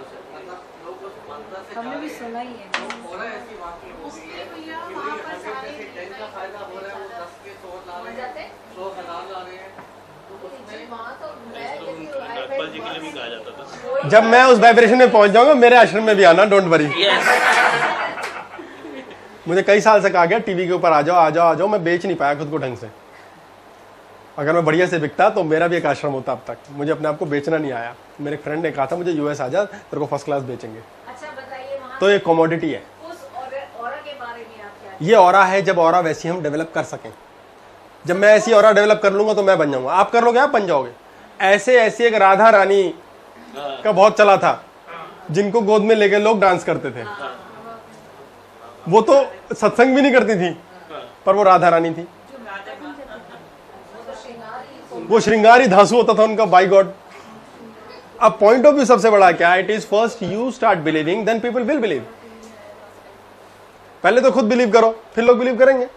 हमने भी सुना ही है। नागपाल जी के लिए भी कहा जाता था। जब मैं उस वाइब्रेशन में पहुंच जाऊंगा, मेरे आश्रम में भी आना, डोंट वरी। मुझे कई साल से कहा गया टीवी के ऊपर आ जाओ, मैं बेच नहीं पाया खुद को ढंग से। अगर मैं बढ़िया से बिकता तो मेरा भी एक आश्रम होता अब तक। मुझे अपने आप को बेचना नहीं आया। मेरे फ्रेंड ने कहा था मुझे यूएस आ जा, तेरे को फर्स्ट क्लास बेचेंगे। अच्छा बताइए, वहाँ तो ये कमोडिटी है। उस ऑरा के बारे में आप क्या? ये ऑरा है, जब ऑरा वैसी हम डेवलप कर सकें। जब मैं ऐसी ऑरा डेवलप कर लूंगा तो मैं बन जाऊंगा। आप कर लोगे, आप बन जाओगे। ऐसे एक राधा रानी का बहुत चला था, जिनको गोद में लेके लोग डांस करते थे। वो तो सत्संग भी नहीं करती थी, पर वो राधा रानी थी। वो श्रृंगारी धांसू होता था उनका, बाय गॉड। अब पॉइंट ऑफ व्यू सबसे बड़ा क्या है? It is first you start believing, then people will believe. पहले तो खुद बिलीव करो, फिर लोग बिलीव करेंगे।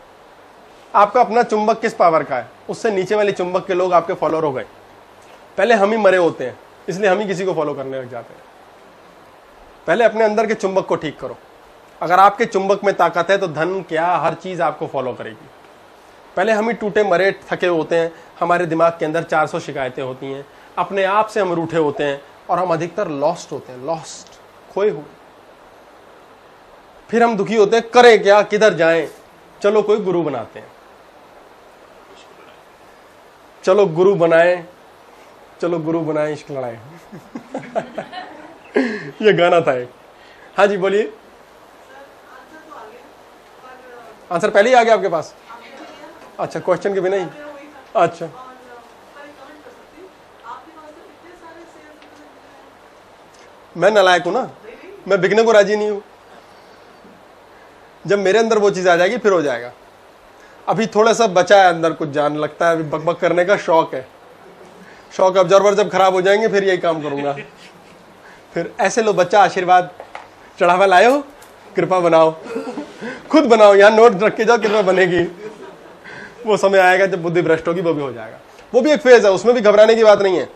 आपका अपना चुंबक किस पावर का है, उससे नीचे वाले चुंबक के लोग आपके फॉलोअर हो गए। पहले हम ही मरे होते हैं, इसलिए हम ही किसी को फॉलो करने लग जाते हैं। पहले अपने अंदर के चुंबक को ठीक करो। अगर आपके चुंबक में ताकत है तो धन क्या, हर चीज आपको फॉलो करेगी। पहले हम ही टूटे मरे थके होते हैं, हमारे दिमाग के अंदर 400 शिकायतें होती हैं, अपने आप से हम रूठे होते हैं, और हम अधिकतर लॉस्ट होते हैं, लॉस्ट, खोए हुए। फिर हम दुखी होते हैं, करें क्या, किधर जाएं? चलो कोई गुरु बनाते हैं, चलो गुरु बनाए, इश्क लड़ाए। ये गाना था एक। हाँ जी बोलिए। आंसर पहले ही आ गया आपके पास? अच्छा, क्वेश्चन के बिना ही। अच्छा, मैं नालायक हूं ना, मैं बिकने को राजी नहीं हूं। जब मेरे अंदर वो चीज आ जाएगी फिर हो जाएगा। अभी थोड़ा सा बचा है अंदर, कुछ जान लगता है, अभी बकबक करने का शौक है। शौक ऑब्जर्वर जब खराब हो जाएंगे फिर यही काम करूंगा। फिर ऐसे लो बच्चा, आशीर्वाद चढ़ावा लाए हो, कृपा बनाओ, खुद बनाओ, यहाँ नोट रख के जाओ, कृपा बनेगी। वो समय आएगा जब बुद्धि भ्रष्ट होगी, वो भी हो जाएगा। वो भी एक फेज है, उसमें भी घबराने की बात नहीं है।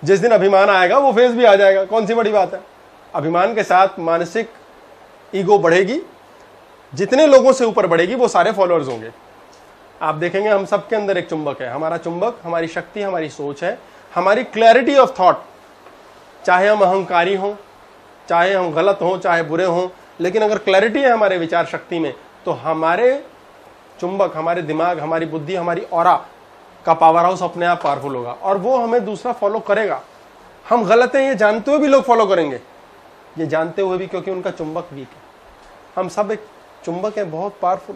जिस दिन अभिमान आएगा वो फेज भी आ जाएगा, कौन सी बड़ी बात है। अभिमान के साथ मानसिक ईगो बढ़ेगी, जितने लोगों से ऊपर बढ़ेगी वो सारे फॉलोअर्स होंगे। आप देखेंगे हम सबके अंदर एक चुंबक है। हमारा चुंबक हमारी शक्ति, हमारी सोच है, हमारी क्लैरिटी ऑफ थॉट। चाहे हम अहंकारी हों, चाहे हम गलत हों, चाहे बुरे हों, लेकिन अगर क्लैरिटी है हमारे विचार शक्ति में, तो हमारे चुंबक, हमारे दिमाग, हमारी बुद्धि, हमारी ऑरा का पावर हाउस अपने आप पावरफुल होगा, और वो हमें दूसरा फॉलो करेगा। हम गलत हैं ये जानते हुए भी लोग फॉलो करेंगे, ये जानते हुए भी, क्योंकि उनका चुंबक वीक है। हम सब एक चुंबक है, बहुत पावरफुल।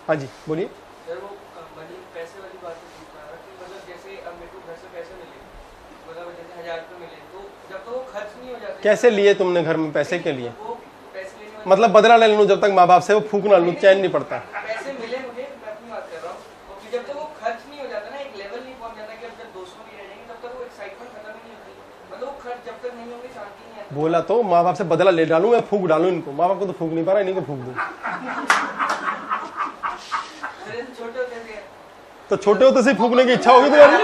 हाँ जी बोलिए। सर वो मनी पैसे वाली बात पूछ रहा था कि मतलब जैसे अब मेरे को घर से पैसे मिले, मतलब जैसे 1000 रुपये मिले, तो जब तो वो खर्च नहीं हो जाते। कैसे लिए तुमने घर में पैसे के लिए? वो पैसे लेने वाले मतलब बदला ले लूं जब तक माँ बाप से, वो फूक ना लूं, चैन नहीं पड़ता। पैसे मिले मुझे, मैं अपनी बात कर रहा हूँ, और फिर जब तक वो खर्च नहीं हो जाता ना, एक लेवल नहीं पहुंच जाता कि अब जब 200 भी रह जाएंगे तब तक वो एक्साइटमेंट खत्म ही नहीं होती। मतलब वो खर्च जब तक नहीं होंगे शांति नहीं आती। बोला तो माँ बाप से बदला ले डालूं, मैं फूक डालूं इनको। माँ बाप को तो फूक नहीं पा रहा, इन्हीं को फूक दूं। तो छोटे होते से फूकने की इच्छा होगी तुम्हारी?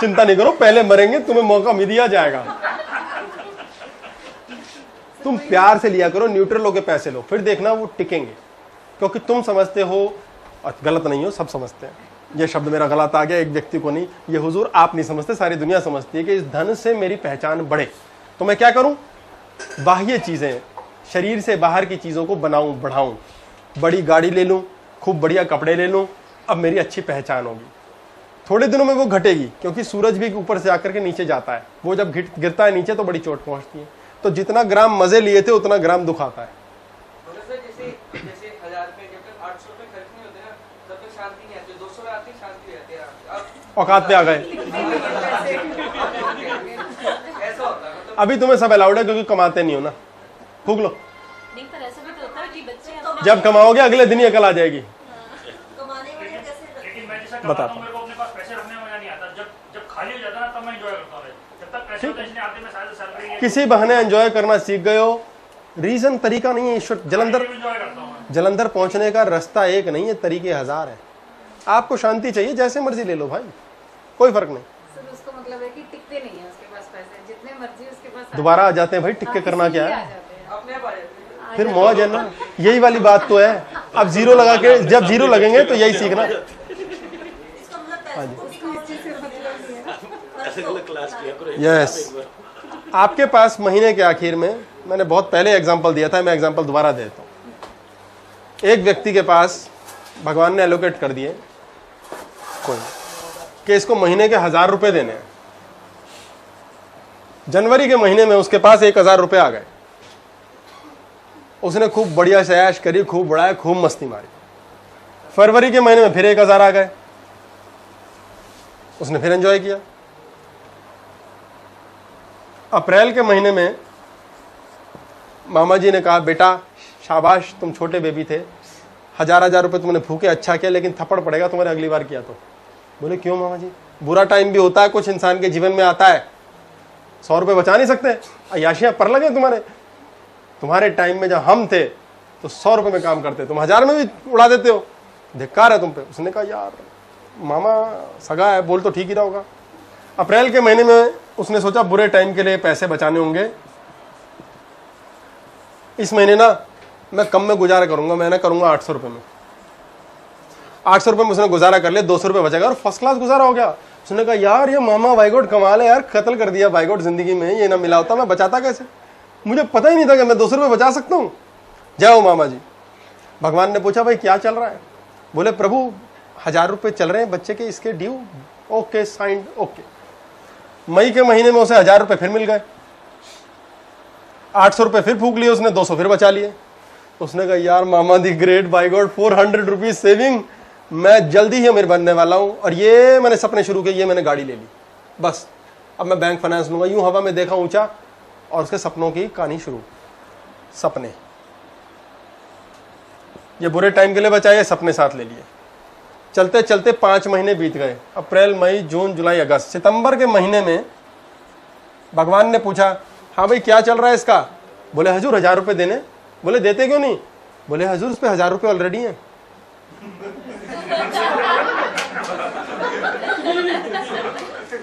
चिंता नहीं करो, पहले मरेंगे, तुम्हें मौका मिल दिया जाएगा। तुम प्यार से लिया करो, न्यूट्रल होके पैसे लो, फिर देखना वो टिकेंगे। क्योंकि तुम समझते हो, गलत नहीं हो, सब समझते हैं। ये शब्द मेरा गलत आ गया, एक व्यक्ति को नहीं, ये हुजूर आप नहीं समझते, सारी दुनिया समझती है कि इस धन से मेरी पहचान बढ़े। तो मैं क्या करूं? बाह्य चीजें, शरीर से बाहर की चीजों को बनाऊं, बढ़ाऊं। बड़ी गाड़ी ले लूं, खूब बढ़िया कपड़े ले लूं, अब मेरी अच्छी पहचान होगी। थोड़े दिनों में वो घटेगी, क्योंकि सूरज भी ऊपर से आकर के नीचे जाता है। वो जब गिरता है नीचे तो बड़ी चोट पहुंचती है। तो जितना ग्राम मजे लिए थे उतना ग्राम दुख आता है। जैसे 1000 रुपये जब तक 800 रुपये खर्च नहीं होते ना, तब तक शांति नहीं आती। 200 आती शांति रहती है। औकात पे आ गए। अभी तुम्हें सब अलाउड है क्योंकि कमाते नहीं हो ना, फूक लो। नहीं पर ऐसा भी तो होता है कि बच्चे अपने जब कमाओगे अगले दिन ही अकल आ जाएगी। कमाने के लिए कैसे लेकिन मैं जैसा बताता कमाता हूँ, मेरे को अपने पास पैसे रखने में मजा नहीं आता। जब खाली हो जाता है ना तब मैं एंजॉय करता हूँ। जब तक पैसे होते नहीं आते, मैं सारे सैलरी है किसी बहाने एंजॉय करना सीख गए हो, रीजन तरीका नहीं है। ईश्वर जलंधर एंजॉय करता हूँ मैं। जलंधर पहुंचने का रास्ता एक नहीं है, तरीके हजार है। आपको शांति चाहिए, जैसे मर्जी ले लो भाई, कोई फर्क नहीं। सर उसको मतलब है कि टिकते नहीं है उसके पास पैसे, जितने मर्जी उसके पास दोबारा आ जाते हैं भाई, टिक के करना क्या है, अपने आप आ जाते हैं। फिर मौज है ना। यही वाली बात तो है। अब जीरो लगा के, जब जीरो लगेंगे तो यही सीखना। इसका मतलब पैसों को भी अलग अलग क्लास किया करो। यस, आपके पास महीने के आखिर में, मैंने बहुत पहले एग्जांपल दिया था, मैं एग्जांपल दोबारा देता हूँ। एक व्यक्ति के पास भगवान ने एलोकेट कर दिए कोई कि इसको महीने के 1000 रुपए देने हैं। जनवरी के महीने में उसके पास 1000 रुपए आ गए। उसने खूब बढ़िया से ऐश करी, खूब बढ़ाया, खूब मस्ती मारी। फरवरी के महीने में फिर 1000 आ गए, उसने फिर एंजॉय किया। अप्रैल के महीने में मामा जी ने कहा, बेटा शाबाश, तुम छोटे बेबी थे, 1000 रुपए तुमने फूके, अच्छा किया, लेकिन थप्पड़ पड़ेगा तुम्हारे अगली बार किया तो। बोले क्यों मामा जी? बुरा टाइम भी होता है, कुछ इंसान के जीवन में आता है, 100 रुपए बचा नहीं सकते, अयाशियां पर लगे तुम्हारे टाइम में जब हम थे तो 100 रुपए में काम करते, तुम 1000 में भी उड़ा देते हो, धिक्कार है तुम पे। उसने कहा यार मामा सगा है, बोल तो ठीक ही रहा होगा। अप्रैल के महीने में उसने सोचा बुरे टाइम के लिए पैसे बचाने होंगे, इस महीने ना मैं कम में गुजारा करूंगा, मैं ना करूंगा 800 रुपए में। 800 रुपए में उसने गुजारा कर लिया, 200 रुपए बचेगा और फर्स्ट क्लास गुजारा हो गया। उसने कहा यार ये मामा बाइगोट कमाल है यार, कत्ल कर दिया बाइगोट जिंदगी में, ये ना मिला होता मैं बचाता कैसे, मुझे पता ही नहीं था कि मैं 200 रुपए बचा सकता हूँ। जाओ मामा जी। भगवान ने पूछा भाई क्या चल रहा है? बोले प्रभु 1000 रुपए चल रहे हैं बच्चे के, इसके ड्यू। Okay signed, okay. मई के महीने में उसे 1000 रुपए फिर मिल गए, 800 रुपए फिर फूक लिए उसने, 200 फिर बचा लिए। उसने कहा यार मामा the great by god, 400 rupees saving, मैं जल्दी ही अमीर बनने वाला हूं। और ये मैंने सपने शुरू किए, ये मैंने गाड़ी ले ली, बस अब मैं बैंक फाइनेंस लूंगा। यूं हवा में देखा ऊंचा और उसके सपनों की कहानी शुरू। सपने ये बुरे टाइम के लिए बचाए, सपने साथ ले लिए। चलते चलते 5 महीने बीत गए, अप्रैल मई जून जुलाई अगस्त। सितंबर के महीने में भगवान ने पूछा हाँ भाई क्या चल रहा है इसका? बोले हजूर 1000 रुपए देने। बोले देते क्यों नहीं? बोले हजूर उस पे 1000 रुपए ऑलरेडी हैं।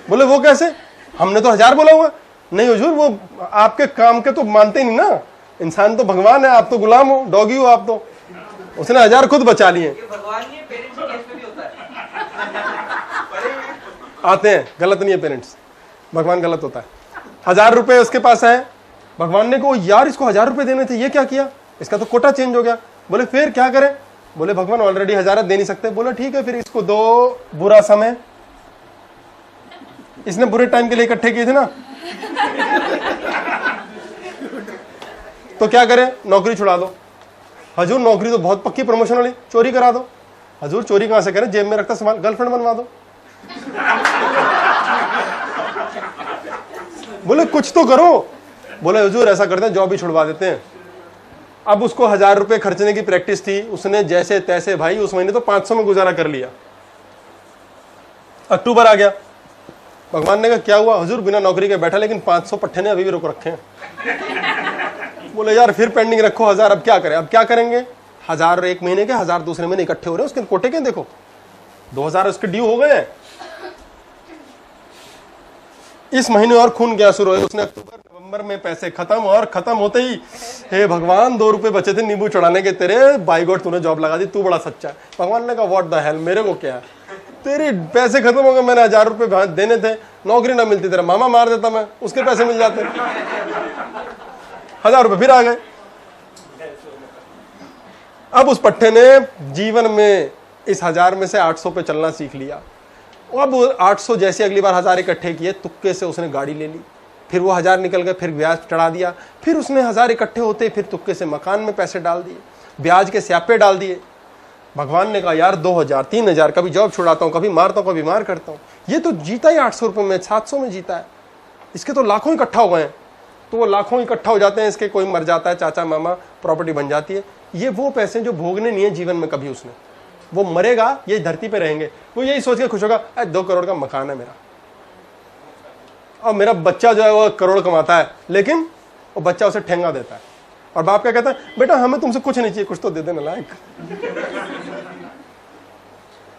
बोले वो कैसे? हमने तो 1000 बोला हुआ। नहीं हुजूर वो आपके काम के तो मानते नहीं ना, इंसान तो भगवान है, आप तो गुलाम हो, डॉगी हो आप तो। उसने 1000 खुद बचा लिए। भगवान नहीं है, पेरेंट्स के केस में भी होता है। आते हैं, गलत नहीं है पेरेंट्स, भगवान गलत होता है। 1000 रुपए उसके पास है, भगवान ने कहा यार इसको 1000 रुपए देने थे, ये क्या किया, इसका तो कोटा चेंज हो गया। बोले फिर क्या करें? बोले भगवान ऑलरेडी 1000 दे नहीं सकते। बोले ठीक है फिर इसको दो बुरा समय, इसने बुरे टाइम के लिए इकट्ठे किए थे ना, तो क्या करें? नौकरी छुड़ा दो। हजूर नौकरी तो बहुत पक्की प्रमोशन वाली, चोरी करा दो। हजूर चोरी कहां से करें, जेब में रखता सामान, गर्लफ्रेंड बनवा दो। बोले कुछ तो करो। बोले हुजूर ऐसा करते हैं जॉब ही छुड़वा देते हैं। अब उसको 1000 रुपए खर्चने की प्रैक्टिस थी, उसने जैसे तैसे भाई उस महीने तो 500 में गुजारा कर लिया। अक्टूबर आ गया, भगवान ने कहा क्या हुआ? हुजूर बिना नौकरी के बैठा, लेकिन 500 पट्टे ने अभी भी रोक रखे हैं। बोले यार फिर पेंडिंग रखो 1000, अब क्या करें? अब क्या करेंगे? 1000 एक महीने के, 1000 दूसरे महीने इकट्ठे हो रहे हैं, उसके कोटे के देखो 2000 उसके ड्यू हो गए हैं। इस महीने और खून गया शुरू हुए। उसने अक्टूबर नवंबर में पैसे खत्म, और खत्म होते ही हे भगवान 2 रुपए बचे थे नींबू चढ़ाने के तेरे, बाई गॉड तूने जॉब लगा दी, तू बड़ा सच्चा है। भगवान ने कहा व्हाट द हेल, मेरे को क्या है, तेरे पैसे खत्म हो गए, मैंने 1000 रुपए देने थे, नौकरी ना मिलती, तेरा मामा मार देता मैं, उसके पैसे मिल जाते, 1000 रुपए फिर आ गए। अब उस पट्टे ने जीवन में इस 1000 में से 800 पे चलना सीख लिया। अब 800 जैसे अगली बार 1000 इकट्ठे किए, तुक्के से उसने गाड़ी ले ली, फिर वो 1000 निकल गए, फिर ब्याज चढ़ा दिया, फिर उसने 1000 इकट्ठे होते फिर तुक्के से मकान में पैसे डाल दिए, ब्याज के स्यापे डाल दिए। भगवान ने कहा यार 2000 3000, कभी जॉब छुड़ाता हूँ, कभी मारता हूँ, कभी मार करता हूँ, ये तो जीता ही 800 रुपये में, 700 में जीता है, इसके तो लाखों इकट्ठा हो गए हैं। तो वो लाखों इकट्ठा हो जाते हैं इसके, कोई मर जाता है, चाचा मामा, प्रॉपर्टी बन जाती है। ये वो पैसे जो भोगने नहीं है जीवन में कभी उसने, वो मरेगा ये धरती पे रहेंगे, वो यही सोच के खुश होगा 2 करोड़ का मकान है मेरा, और मेरा बच्चा जो है वो 1 करोड़ कमाता है, लेकिन वो बच्चा उसे ठेंगा देता है और बाप क्या कहता है, बेटा हमें तुमसे कुछ नहीं चाहिए, कुछ तो दे देना लायक।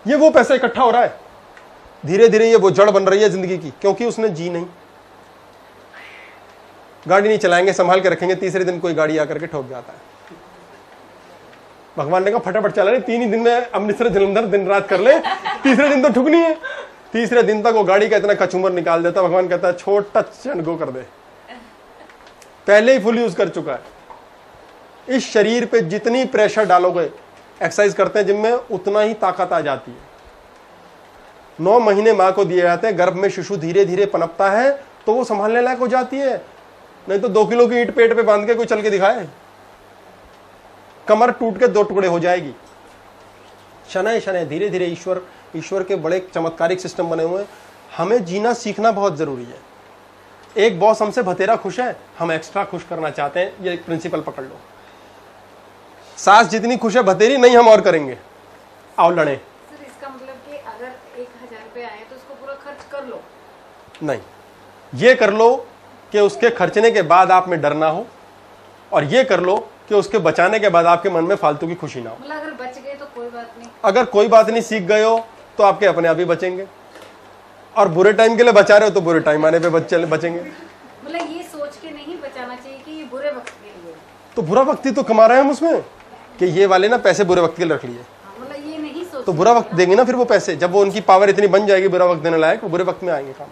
ये वो पैसा इकट्ठा हो रहा है, धीरे धीरे ये वो जड़ बन रही है जिंदगी की, क्योंकि उसने जी नहीं। गाड़ी नहीं चलाएंगे, संभाल के रखेंगे, तीसरे दिन कोई गाड़ी आकर के ठोक जाता है। भगवान ने कहा फटाफट चला रहे, 3 ही दिन में अमृतसर जलंधर दिन रात कर ले, तीसरे दिन तो ठुकनी है। तीसरे दिन तक वो गाड़ी का इतना कचूमर निकाल देता, भगवान कहता है छोड़, टच एंड गो कर दे, पहले ही फुल यूज कर चुका है। इस शरीर पे जितनी प्रेशर डालोगे, एक्सरसाइज करते हैं जिम में, उतना ही ताकत आ जाती है। 9 महीने मां को दिए जाते हैं, गर्भ में शिशु धीरे धीरे पनपता है तो वो संभालने लायक हो जाती है। नहीं तो 2 किलो की ईंट पेट पे बांध के कोई चल के दिखाए, कमर टूट के 2 टुकड़े हो जाएगी। शनै शनै धीरे धीरे ईश्वर के बड़े चमत्कारिक सिस्टम बने हुए हैं। हमें जीना सीखना बहुत जरूरी है। एक बॉस हमसे भतेरा खुश है, हम एक्स्ट्रा खुश करना चाहते हैं, ये एक प्रिंसिपल पकड़ लो। सास जितनी खुश है भतेरी नहीं, हम और करेंगे, आओ लड़े। सर इसका मतलब कि अगर 1000 रुपए आए तो उसको पूरा खर्च कर लो? नहीं, ये कर लो कि उसके खर्चने के बाद आप में डर ना हो, और ये कर लो कि उसके बचाने के बाद आपके मन में फालतू की खुशी ना हो। मतलब अगर बच गए तो कोई बात नहीं, अगर कोई बात नहीं, सीख गए हो तो आपके अपने आप ही बचेंगे, और बुरे टाइम के लिए बचा रहे हो तो बुरे टाइम आने पे बचेंगे। मतलब ये सोच के नहीं बचाना चाहिए कि ये बुरे वक्त के लिए, तो बुरा वक्त ही तो कमा रहे हैं हम उसमें, कि ये वाले ना पैसे बुरे वक्त के लिए रख लिए, मतलब ये नहीं सोच, तो बुरा वक्त देंगे ना फिर वो पैसे, जब वो उनकी पावर इतनी बन जाएगी बुरा वक्त देने लायक, वो बुरे वक्त में आएंगे काम।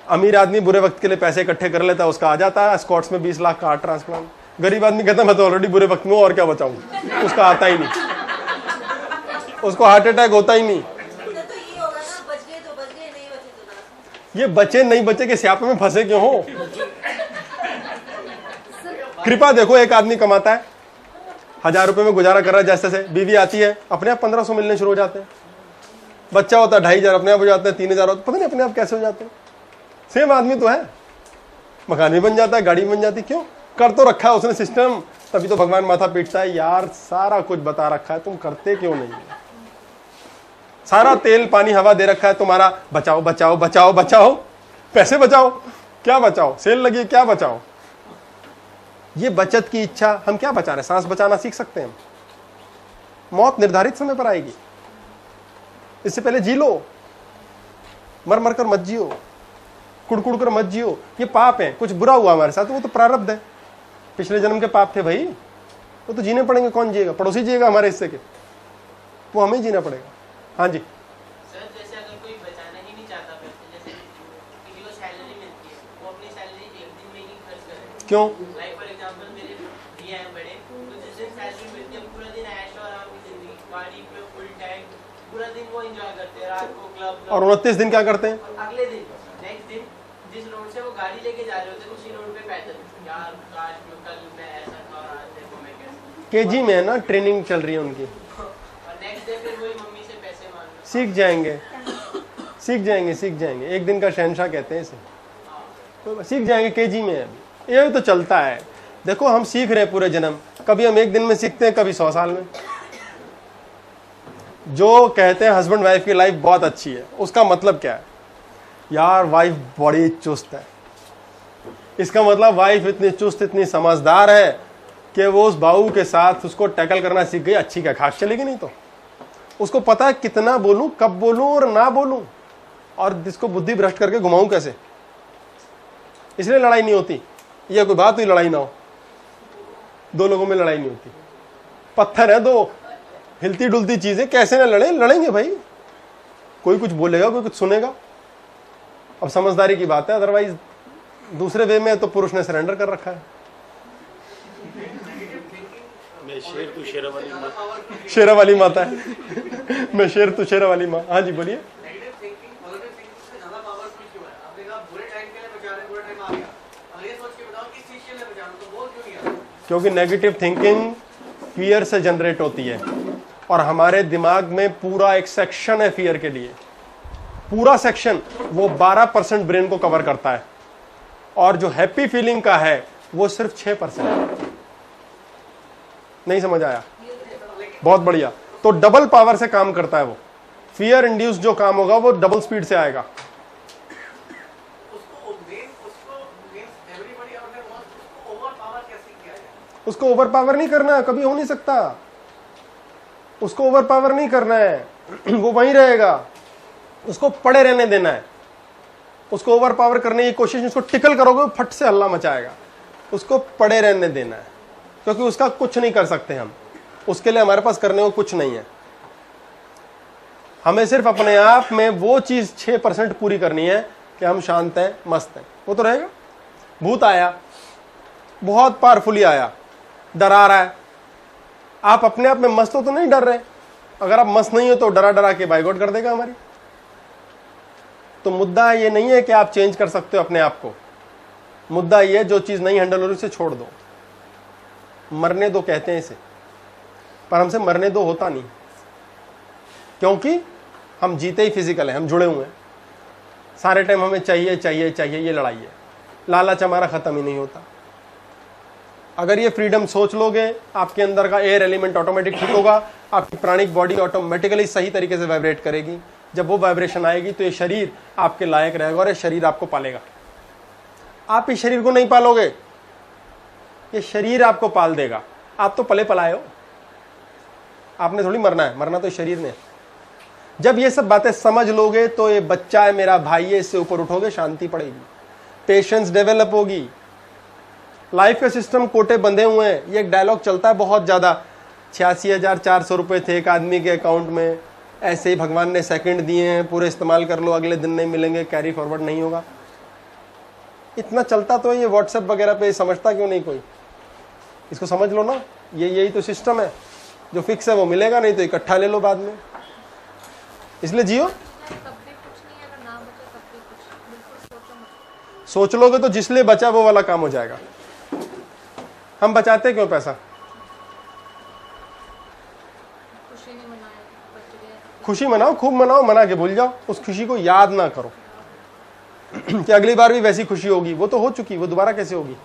अमीर आदमी बुरे वक्त के लिए पैसे इकट्ठे कर लेता है, उसका आ जाता है स्कॉट्स में 20 लाख का हार्ट ट्रांसप्लांट। गरीब आदमी कहता है मैं तो ऑलरेडी बुरे वक्त में हूं और क्या बचाऊं, उसका आता ही नहीं, उसको हार्ट अटैक होता ही नहीं। ये बचे नहीं बचे के स्यापे में फंसे क्यों हो? कृपा देखो, एक आदमी कमाता है 1000 रुपए में गुजारा कर रहा है जैसे से, बीवी आती है अपने आप 1500 मिलने शुरू हो जाते हैं, बच्चा होता है 2500 अपने आप हो जाते हैं, 3000 होता है, पता नहीं अपने आप कैसे हो जाते हैं। सेम आदमी तो है, मकान भी बन जाता है, गाड़ी भी बन जाती है, क्यों? कर तो रखा है उसने सिस्टम, तभी तो भगवान माथा पीटता है, यार सारा कुछ बता रखा है, तुम करते क्यों नहीं? सारा तेल पानी हवा दे रखा है तुम्हारा, बचाओ बचाओ बचाओ बचाओ, पैसे बचाओ, क्या बचाओ? सेल लगी क्या बचाओ? ये बचत की इच्छा, हम क्या बचा रहे? सांस बचाना सीख सकते हैं हम। मौत निर्धारित समय पर आएगी, इससे पहले जी लो, मर मर कर मत जियो, कुड़कुड़ कर मत जियो। ये पाप है, कुछ बुरा हुआ हमारे साथ, वो तो प्रारब्ध है, पिछले जन्म के पाप थे भाई, वो तो जीने पड़ेंगे। कौन जिएगा? पड़ोसी जिएगा हमारे हिस्से के, वो हमें जीना पड़ेगा। हाँ जी सर, जैसे अगर कोई बचाना ही नहीं चाहता पैसे, जैसे किसी को सैलरी मिलती है, वो अपनी सैलरी एक दिन में ही खर्च करे, क्यों? लाइक फॉर एग्जांपल मेरे भैया हैं बड़े, तो जिस दिन सैलरी मिलती है पूरा दिन ऐश और आराम की जिंदगी, गाड़ी पे फुल टैंक, पूरा दिन वो एंजॉय करते हैं, रात को क्लब, और 29 दिन क्या करते हैं? अगले दिन नेक्स्ट दिन जिस रोड से वो गाड़ी लेके जा रहे होते हैं उसी रोड पे पैदल, यार काश कल मैं ऐसा था और आज देखो मैं कैसा। केजी में है ना, ट्रेनिंग चल रही है उनकी, और नेक्स्ट डे फिर वही मम्मी से पैसे मांगना। सीख जाएंगे सीख जाएंगे सीख जाएंगे, एक दिन का शहंशाह कहते हैं इसे, तो सीख जाएंगे। केजी में अभी ये तो चलता है। देखो हम सीख रहे हैं पूरे जन्म, कभी हम एक दिन में सीखते हैं, कभी 100 साल में। जो कहते हैं हस्बैंड वाइफ की लाइफ बहुत अच्छी है, उसका मतलब क्या है? यार वाइफ बड़ी चुस्त है, इसका मतलब वाइफ इतनी चुस्त इतनी समझदार है कि वो उस बाऊ के साथ उसको टैकल करना सीख गई। अच्छी क्या खाक चलेगी? नहीं तो उसको पता है कितना बोलूं, कब बोलूं और ना बोलूं, और जिसको बुद्धि भ्रष्ट करके घुमाऊं कैसे। इसलिए लड़ाई नहीं होती। यह कोई बात हुई लड़ाई ना हो, 2 लोगों में लड़ाई नहीं होती। पत्थर है 2, हिलती डुलती चीजें, कैसे ना लड़े? लड़ेंगे भाई, कोई कुछ बोलेगा कोई कुछ सुनेगा। अब समझदारी की बात है, अदरवाइज दूसरे वे में तो पुरुष ने सरेंडर कर रखा है। मैं शेर तू शेरा वाली माँ, शेरा वाली माता है मैं शेर तू शेरा वाली माँ। हाँ जी बोलिए। क्योंकि नेगेटिव थिंकिंग फियर से जनरेट होती है, और हमारे दिमाग में पूरा एक सेक्शन है फियर के लिए, पूरा सेक्शन, वो 12% ब्रेन को कवर करता है। और जो हैप्पी फीलिंग का है वो सिर्फ 6%। नहीं समझ आया? बहुत बढ़िया। तो डबल पावर से काम करता है वो। फियर इंड्यूस जो काम होगा वो डबल स्पीड से आएगा। उसको ओवर पावर नहीं करना है, कभी हो नहीं सकता। उसको ओवर पावर नहीं करना है, वो वहीं रहेगा। उसको पड़े रहने देना है। उसको ओवर पावर करने की कोशिश, उसको टिकल करोगे फट से हल्ला मचाएगा। उसको पड़े रहने देना है, क्योंकि उसका कुछ नहीं कर सकते हम। उसके लिए हमारे पास करने को कुछ नहीं है। हमें सिर्फ अपने आप में वो चीज 6% पूरी करनी है कि हम शांत हैं, मस्त हैं, वो तो रहेगा। भूत आया, बहुत पावरफुली आया, डरा रहा है, आप अपने आप में मस्त हो तो नहीं डर रहे। अगर आप मस्त नहीं हो तो डरा डरा के बाइकआउट कर देगा हमारी। तो मुद्दा ये नहीं है कि आप चेंज कर सकते हो अपने आप को। मुद्दा ये, जो चीज नहीं हैंडल हो रही उसे छोड़ दो। मरने दो कहते हैं इसे, पर हमसे मरने दो होता नहीं, क्योंकि हम जीते ही फिजिकल है, हम जुड़े हुए हैं। सारे टाइम हमें चाहिए चाहिए चाहिए, ये लड़ाई है। लालच हमारा खत्म ही नहीं होता। अगर ये फ्रीडम सोच लोगे, आपके अंदर का एयर एलिमेंट ऑटोमेटिक ठीक होगा, आपकी प्राणिक बॉडी ऑटोमेटिकली सही तरीके से वाइब्रेट करेगी। जब वो वाइब्रेशन आएगी तो ये शरीर आपके लायक रहेगा और ये शरीर आपको पालेगा। आप इस शरीर को नहीं पालोगे, ये शरीर आपको पाल देगा। आप तो पले पलाए हो, आपने थोड़ी मरना है, मरना तो शरीर ने। जब ये सब बातें समझ लोगे तो ये बच्चा है मेरा भाई है, इससे ऊपर उठोगे, शांति पड़ेगी, पेशेंस डेवलप होगी। लाइफ के सिस्टम कोटे बंधे हुए हैं। ये एक डायलॉग चलता है बहुत ज्यादा, 86,400 रुपए थे एक आदमी के अकाउंट में, ऐसे ही भगवान ने सेकंड दिए हैं, पूरे इस्तेमाल कर लो, अगले दिन नहीं मिलेंगे, कैरी फॉरवर्ड नहीं होगा। इतना चलता तो ये व्हाट्सएप वगैरह पे समझता क्यों नहीं कोई? इसको समझ लो ना, ये यही तो सिस्टम है। जो फिक्स है वो मिलेगा, नहीं तो इकट्ठा ले लो बाद में। इसलिए जियो। सोच लोगे तो जिस लिए बचा वो वाला काम हो जाएगा। हम बचाते क्यों पैसा? खुशी मनाओ, खूब मनाओ, मना के भूल जाओ। उस खुशी को याद ना करो कि अगली बार भी वैसी खुशी होगी। वो तो हो चुकी, वो दोबारा कैसे होगी?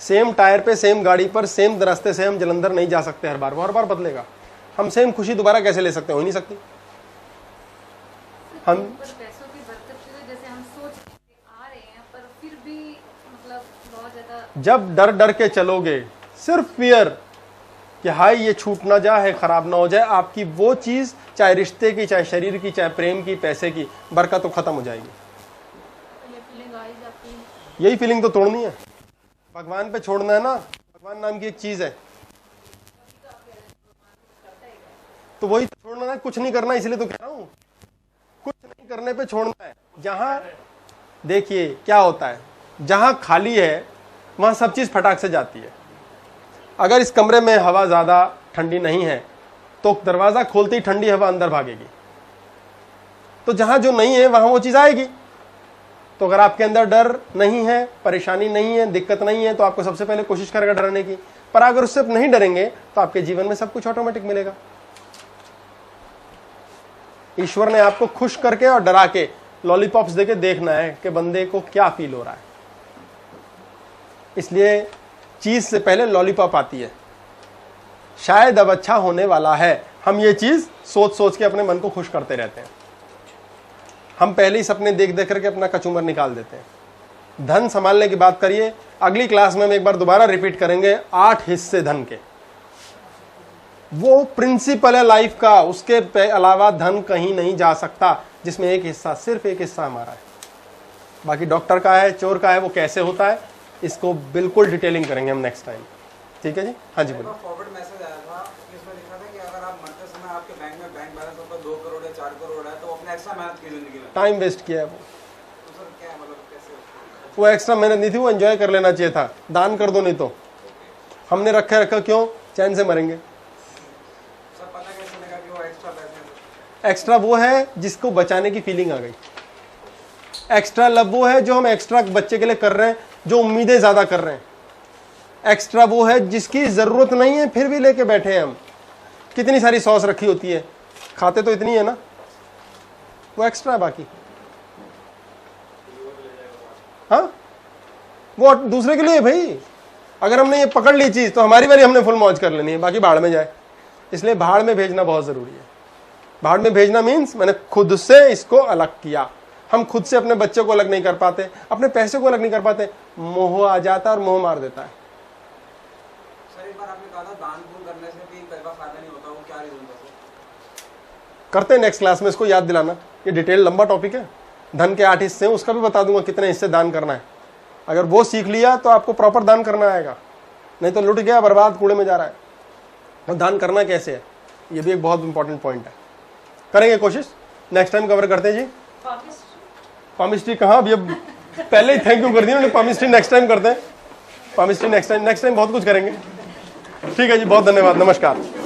सेम टायर पे, सेम गाड़ी पर, सेम रास्ते से हम जलंधर नहीं जा सकते हर बार, वो हर बार बदलेगा। हम सेम खुशी दोबारा कैसे ले सकते हैं? हो नहीं सकती। हम पैसों की बरकत से जैसे हम सोच आ रहे हैं, पर फिर भी मतलब बहुत ज्यादा जब डर डर के चलोगे, सिर्फ फियर कि हाय ये छूट ना जाए, खराब ना हो जाए, आपकी वो चीज, चाहे रिश्ते की, चाहे शरीर की, चाहे प्रेम की, पैसे की, बरकत तो खत्म हो जाएगी। यही फीलिंग तो तोड़नी है, भगवान पे छोड़ना है ना। भगवान नाम की एक चीज है, तो वही छोड़ना है, कुछ नहीं करना। इसलिए तो कह रहा हूं, कुछ नहीं करने पे छोड़ना है। जहां देखिए क्या होता है, जहां खाली है वहां सब चीज फटाक से जाती है। अगर इस कमरे में हवा ज्यादा ठंडी नहीं है तो दरवाजा खोलते ही ठंडी हवा अंदर भागेगी। तो जहां जो नहीं है वहां वो चीज आएगी। तो अगर आपके अंदर डर नहीं है, परेशानी नहीं है, दिक्कत नहीं है, तो आपको सबसे पहले कोशिश करेगा डरने की। पर अगर उससे नहीं डरेंगे तो आपके जीवन में सब कुछ ऑटोमेटिक मिलेगा। ईश्वर ने आपको खुश करके और डरा के लॉलीपॉप्स देके देखना है कि बंदे को क्या फील हो रहा है। इसलिए चीज से पहले लॉलीपॉप आती है। शायद अब अच्छा होने वाला है, हम ये चीज सोच सोच के अपने मन को खुश करते रहते हैं। हम पहले ही सपने देख देख करके अपना कचूमर निकाल देते हैं। धन संभालने की बात करिए, अगली क्लास में हम एक बार दोबारा रिपीट करेंगे 8 हिस्से धन के। वो प्रिंसिपल है लाइफ का, उसके अलावा धन कहीं नहीं जा सकता, जिसमें एक हिस्सा, सिर्फ एक हिस्सा हमारा है। बाकी डॉक्टर का है, चोर का है, वो कैसे होता है इसको बिल्कुल डिटेलिंग करेंगे हम नेक्स्ट टाइम। ठीक है जी? हाँ जी बोलो। फॉरवर्ड मैसेज आया था, इसमें लिखा था कि अगर आप मरते समय आपके बैंक में बैंक बैलेंस होगा 2 करोड़ या 4 करोड़ है, तो अपने एक्स्ट्रा मेहनत की जिंदगी में टाइम वेस्ट किया है वो। तो सर क्या मतलब कैसे? वो एक्स्ट्रा मेहनत नहीं थी, वो एंजॉय कर लेना चाहिए था। दान कर दो, नहीं तो हमने रखा क्यों? चैन से मरेंगे। सर पता कैसे लगा कि वो एक्स्ट्रा पैसे? एक्स्ट्रा वो है जिसको बचाने की फीलिंग आ गई। एक्स्ट्रा लव वो है जो हम एक्स्ट्रा बच्चे के लिए कर रहे हैं, जो उम्मीदें ज्यादा कर रहे हैं। एक्स्ट्रा वो है जिसकी जरूरत नहीं है फिर भी लेके बैठे हैं हम। कितनी सारी सॉस रखी होती है, खाते तो इतनी है ना, वो एक्स्ट्रा है। बाकी हाँ, वो दूसरे के लिए है भाई। अगर हमने ये पकड़ ली चीज तो हमारी बारी हमने फुल मौज कर लेनी है, बाकी भाड़ में जाए। इसलिए भाड़ में भेजना बहुत जरूरी है। भाड़ में भेजना मीन्स मैंने खुद से इसको अलग किया। हम खुद से अपने बच्चे को अलग नहीं कर पाते, अपने पैसे को अलग नहीं कर पाते, मोह आ जाता है और मोह मार देता है। सर एक बार आपने कहा था दान पुण्य करने से भी कई बार फायदा नहीं होता, वो क्या रीजन था? करते हैं नेक्स्ट क्लास में, इसको याद दिलाना। ये डिटेल लंबा टॉपिक है। धन के 8 हिस्से हैं, उसका भी बता दूंगा कितने हिस्से दान करना है। अगर वो सीख लिया तो आपको प्रॉपर दान करना आएगा, नहीं तो लुट गया, बर्बाद, कूड़े में जा रहा है। और दान करना कैसे है ये भी एक बहुत इंपॉर्टेंट पॉइंट है। करेंगे कोशिश, नेक्स्ट टाइम कवर करते हैं जी। पामिस्ट्री कहाँ, अभी अब पहले ही थैंक यू कर दिया, पामिस्ट्री नेक्स्ट टाइम करते हैं। पामिस्ट्री नेक्स्ट टाइम बहुत कुछ करेंगे। ठीक है जी, बहुत धन्यवाद, नमस्कार।